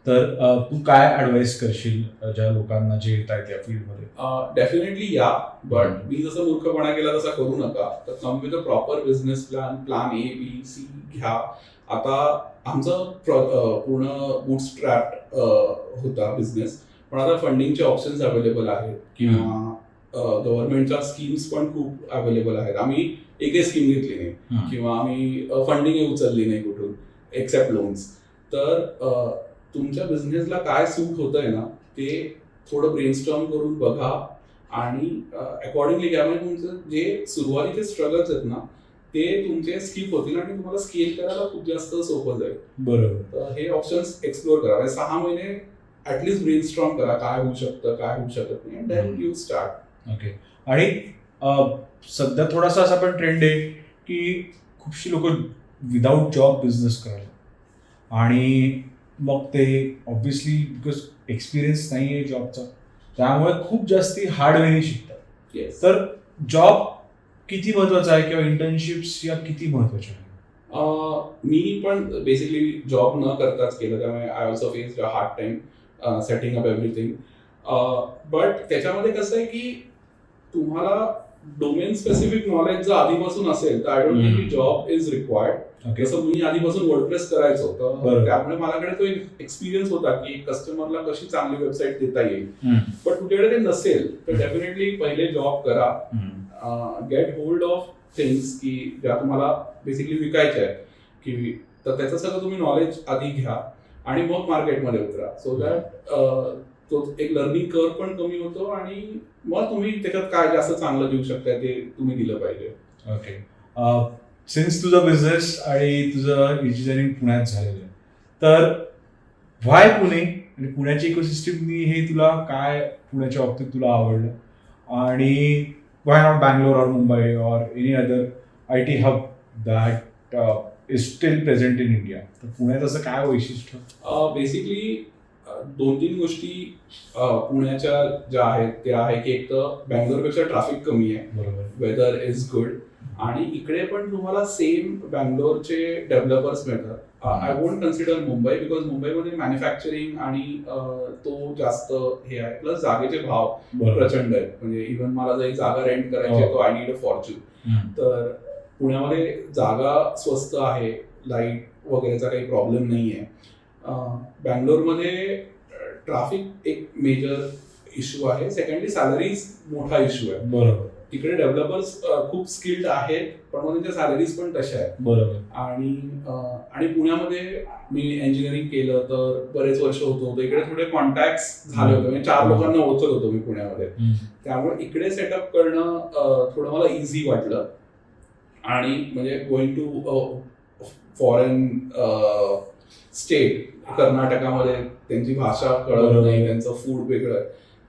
तर तू काय ॲडवाईस करशील ज्या लोकांना जे येत आहेत त्या फील्डमध्ये? डेफिनेटली या, बट मी जसं मूर्खपणा केला तसा करू नका. तर come with a proper business plan ABC घ्या. आता आमचं पूर्ण बूटस्ट्रॅप्ड होता बिझनेस, पण आता फंडिंगचे ऑप्शन्स अवेलेबल आहेत किंवा गव्हर्नमेंटच्या स्कीम्स पण खूप अवेलेबल आहेत. आम्ही एकही स्कीम घेतली नाही किंवा आम्ही फंडिंग उचलली नाही कुठून एक्सेप्ट लोन्स. तर तुमच्या बिझनेसला काय सूट होतंय ना ते थोडं ब्रेनस्टॉर्म करून बघा आणि अकॉर्डिंगली घ्या. म्हणजे तुमचं जे सुरुवातीचे स्ट्रगल्स आहेत ना ते तुमचे स्किप होतील आणि तुम्हाला स्केल करायला खूप जास्त सोपं जाईल. बरोबर. तर हे ऑप्शन्स एक्सप्लोर करा. 6 महिने ऍटलीस्ट ब्रेनस्टॉर्म करा, काय होऊ शकतं काय होऊ शकत नाही, देन यू स्टार्ट. ओके. आणि सध्या थोडासा असा पण ट्रेंड आहे की खूपशी लोक विदाऊट जॉब बिझनेस करायला, आणि मग ते ऑब्व्हियसली बिकॉज एक्सपिरियन्स नाही आहे जॉबचा, त्यामुळे खूप जास्ती हार्ड वेने शिकतात. तर जॉब किती महत्वाचा आहे किंवा इंटर्नशिप्स या किती महत्वाच्या आहेत? मी पण बेसिकली जॉब न करताच केलं, त्यामुळे I also faced a hard time setting up everything. But त्याच्यामध्ये कसं आहे की तुम्हाला डोमेन स्पेसिफिक नॉलेज जर आधीपासून असेल तर I don't think job is required. जसं मी आधीपासून वर्डप्रेस करायचो, तर त्यामुळे माझ्याकडे तो एक एक्सपिरियन्स होता की कस्टमरला कशी चांगली वेबसाईट देता येईल. पण तुझ्याकडे ते नसेल तर डेफिनेटली पहिले जॉब करा, गेट होल्ड ऑफ थिंग्स की ज्या तुम्हाला बेसिकली विकायच्या आहेत की, तर त्याचं सगळं तुम्ही नॉलेज आधी घ्या आणि मग मार्केटमध्ये उतरा. सो दॅट तो एक लर्निंग कर्व पण कमी होतो आणि मग तुम्ही त्याच्यात काय जास्त चांगलं देऊ शकता ते तुम्ही दिलं पाहिजे. ओके. सिन्स तुझा बिझनेस आणि तुझं इंजिनिअरिंग पुण्यात झालेलं आहे, तर व्हाय पुणे आणि पुण्याची इकोसिस्टमनी हे तुला काय पुण्याच्या बाबतीत तुला आवडलं, आणि व्हाय नॉट बँगलोर और मुंबई और any other IT hub that is steel present in India? तर पुण्यात असं काय वैशिष्ट्य? बेसिकली 2-3 गोष्टी पुण्याच्या ज्या आहेत त्या आहे की एक तर बँगलोरपेक्षा ट्रॅफिक कमी आहे, बरोबर. वेदर इज गुड, आणि इकडे पण तुम्हाला सेम बँगलोरचे डेव्हलपर्स मिळतात. I won't consider Mumbai, because मुंबईमध्ये मॅन्युफॅक्चरिंग आणि तो जास्त हे आहे, प्लस जागेचे भाव प्रचंड आहेत. म्हणजे इव्हन मला जर एक जागा रेंट करायची आहे तो आय नीड अ फॉर्च्यून. तर पुण्यामध्ये जागा स्वस्त आहे, लाईट वगैरेचा काही प्रॉब्लेम नाही आहे. बँगलोरमध्ये ट्रॅफिक एक मेजर इश्यू आहे. सेकंडली सॅलरीज मोठा इश्यू आहे. बरोबर. तिकडे डेव्हलपर्स खूप स्किल्ड आहेत, पण मग त्यांच्या सॅलरीज पण तशा आहेत. बरोबर. आणि पुण्यामध्ये मी इंजिनिअरिंग केलं तर बरेच वर्ष होतो, तर इकडे थोडे कॉन्टॅक्ट झाले होते. म्हणजे 4 लोकांना ओळखत होतो मी पुण्यामध्ये. त्यामुळे इकडे सेटअप करणं थोडं मला इझी वाटलं. आणि म्हणजे गोइंग टू फॉरेन स्टेट, कर्नाटकामध्ये त्यांची भाषा कळत नाही, त्यांचं फूड वेगळं आहे,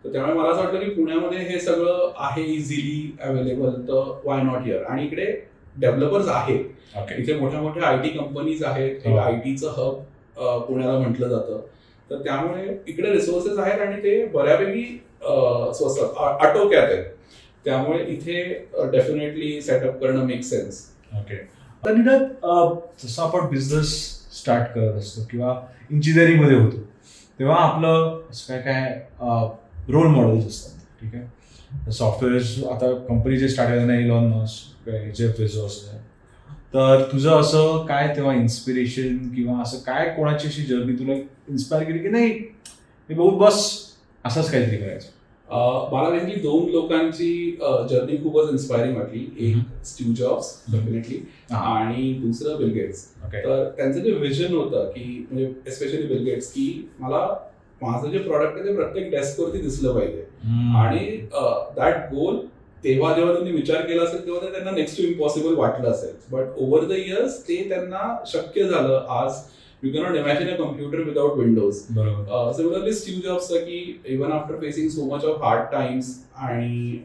तर त्यामुळे मला असं वाटलं की पुण्यामध्ये हे सगळं आहे इझिली अवेलेबल, तर वाय नॉट हिअर. आणि इकडे डेव्हलपर्स आहेत, इथे मोठ्या मोठ्या IT कंपनीज आहेत, IT-चं हब पुण्याला म्हटलं जातं. तर त्यामुळे इकडे रिसोर्सेस आहेत आणि ते बऱ्यापैकी स्वस्त आटोक्यात आहेत. त्यामुळे इथे डेफिनेटली सेटअप करणं मेक सेन्स. ओके. तर निनाद, जसं आपण बिझनेस स्टार्ट करत असतो किंवा इंजिनिअरिंगमध्ये होतो, तेव्हा आपलं असं काय रोल मॉडेल्स असतात. ठीक आहे. सॉफ्टवेअर आता कंपनी जे स्टार्ट करताना इलॉन मस्क, जेफ बेझोस, तर तुझं असं काय तेव्हा इन्स्पिरेशन किंवा असं काय कोणाची अशी जर्नी तुला इन्स्पायर केली की नाही हे बघून बस असंच काहीतरी करायचं? मला नेहमी 2 लोकांची जर्नी खूपच इन्स्पायरिंग वाटली. एक स्टीव्ह जॉब्स डेफिनेटली, आणि दुसरं बिल गेट्स. तर त्यांचं जे विजन होतं की म्हणजे एस्पेशली बिल गेट्स, की मला माझं जे प्रॉडक्ट आहे ते प्रत्येक डेस्कवरती दिसलं पाहिजे. आणि दॅट गोल तेव्हा जेव्हा त्यांनी विचार केला असेल तेव्हा ते त्यांना नेक्स्ट टू इम्पॉसिबल वाटलं असेल, बट ओव्हर द इयर्स ते त्यांना शक्य झालं. आज you cannot imagine a computer without Windows. Similarly, Steve Jobs, की even after facing so much of hard times आणि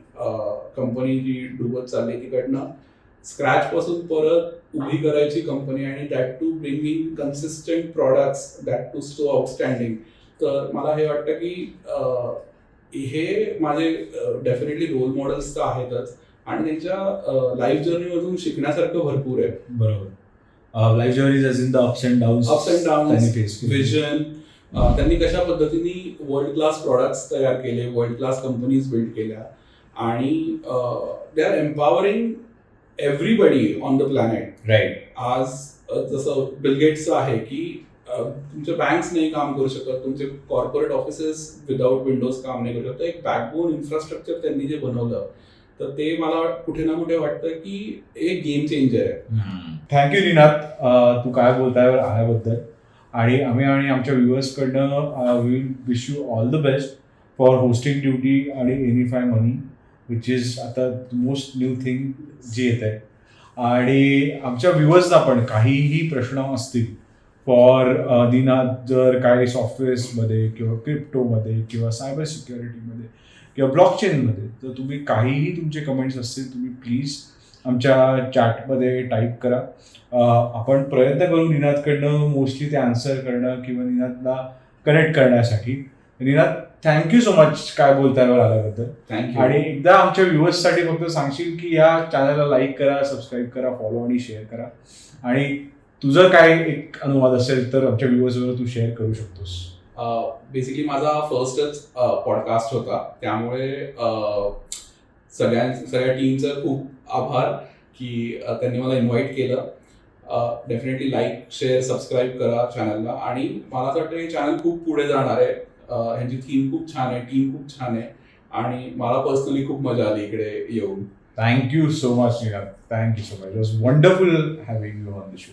कंपनी जी डुबत चालली तिकडनं स्क्रॅच पासून परत उभी करायची कंपनी, आणि that too bringing consistent products, that too so outstanding. तर मला हे वाटतं की हे माझे डेफिनेटली रोल मॉडेल्स तर आहेतच, आणि त्यांच्या लाईफ जर्नीमधून शिकण्यासारखं भरपूर आहे. बरोबर. Life journey as in the ups and downs, vision, त्यांनी कशा पद्धतीने वर्ल्ड क्लास प्रॉडक्ट्स तयार केले, वर्ल्ड क्लास कंपनीज बिल्ड केल्या, आणि they are empowering everybody on the planet. Right. आज जसं बिल गेट्सचं आहे की तुमचे बँक्स नाही काम करू शकत, तुमचे कॉर्पोरेट ऑफिसेस विदाउट विंडोज काम नाही करू शकत. एक बॅकबोन इन्फ्रास्ट्रक्चर त्यांनी जे बनवलं, तर ते मला कुठे ना कुठे वाटतं की एक गेम चेंजर आहे. थँक्यू निनाद, तू काय बोलताय आल्याबद्दल. आणि आम्ही आणि आमच्या व्ह्युअर्सकडनं we wish you all the best for hosting duty आणि एनिफाय मनी, विच इज आता मोस्ट न्यू थिंग जी येत आहे. आणि आमच्या व्ह्युअर्सना पण काहीही प्रश्न असतील फॉर निनाद, जर काही सॉफ्टवेअर्समध्ये किंवा क्रिप्टोमध्ये किंवा सायबर सिक्युरिटीमध्ये किंवा ब्लॉकचेनमध्ये, तर तुम्ही काहीही तुमचे कमेंट्स असतील तुम्ही प्लीज आमच्या चॅटमध्ये टाईप करा. आपण प्रयत्न करू निनादकडनं मोस्टली ते आन्सर करणं किंवा निनादला कनेक्ट करण्यासाठी. निनाद, थँक्यू सो मच काय बोलताय आल्याबद्दल. थँक्यू. आणि एकदा आमच्या व्ह्युअर्ससाठी फक्त सांगशील की या चॅनलला लाईक करा, सबस्क्राईब करा, फॉलो आणि शेअर करा. आणि तुझं काय एक अनुवाद असेल तर आमच्या व्ह्युअर्सवर तू शेअर करू शकतोस. बेसिकली माझा फर्स्टच पॉडकास्ट होता, त्यामुळे सगळ्या टीमचं खूप आभार की त्यांनी मला इन्व्हाइट केलं. डेफिनेटली लाईक, शेअर, सबस्क्राईब करा चॅनलला. आणि मला असं वाटतं हे चॅनल खूप पुढे जाणार आहे. ह्यांची थीम खूप छान आहे, टीम खूप छान आहे, आणि मला पर्सनली खूप मजा आली इकडे येऊन. Thank you so much Ninad, thank you so much. It was wonderful having you on the show.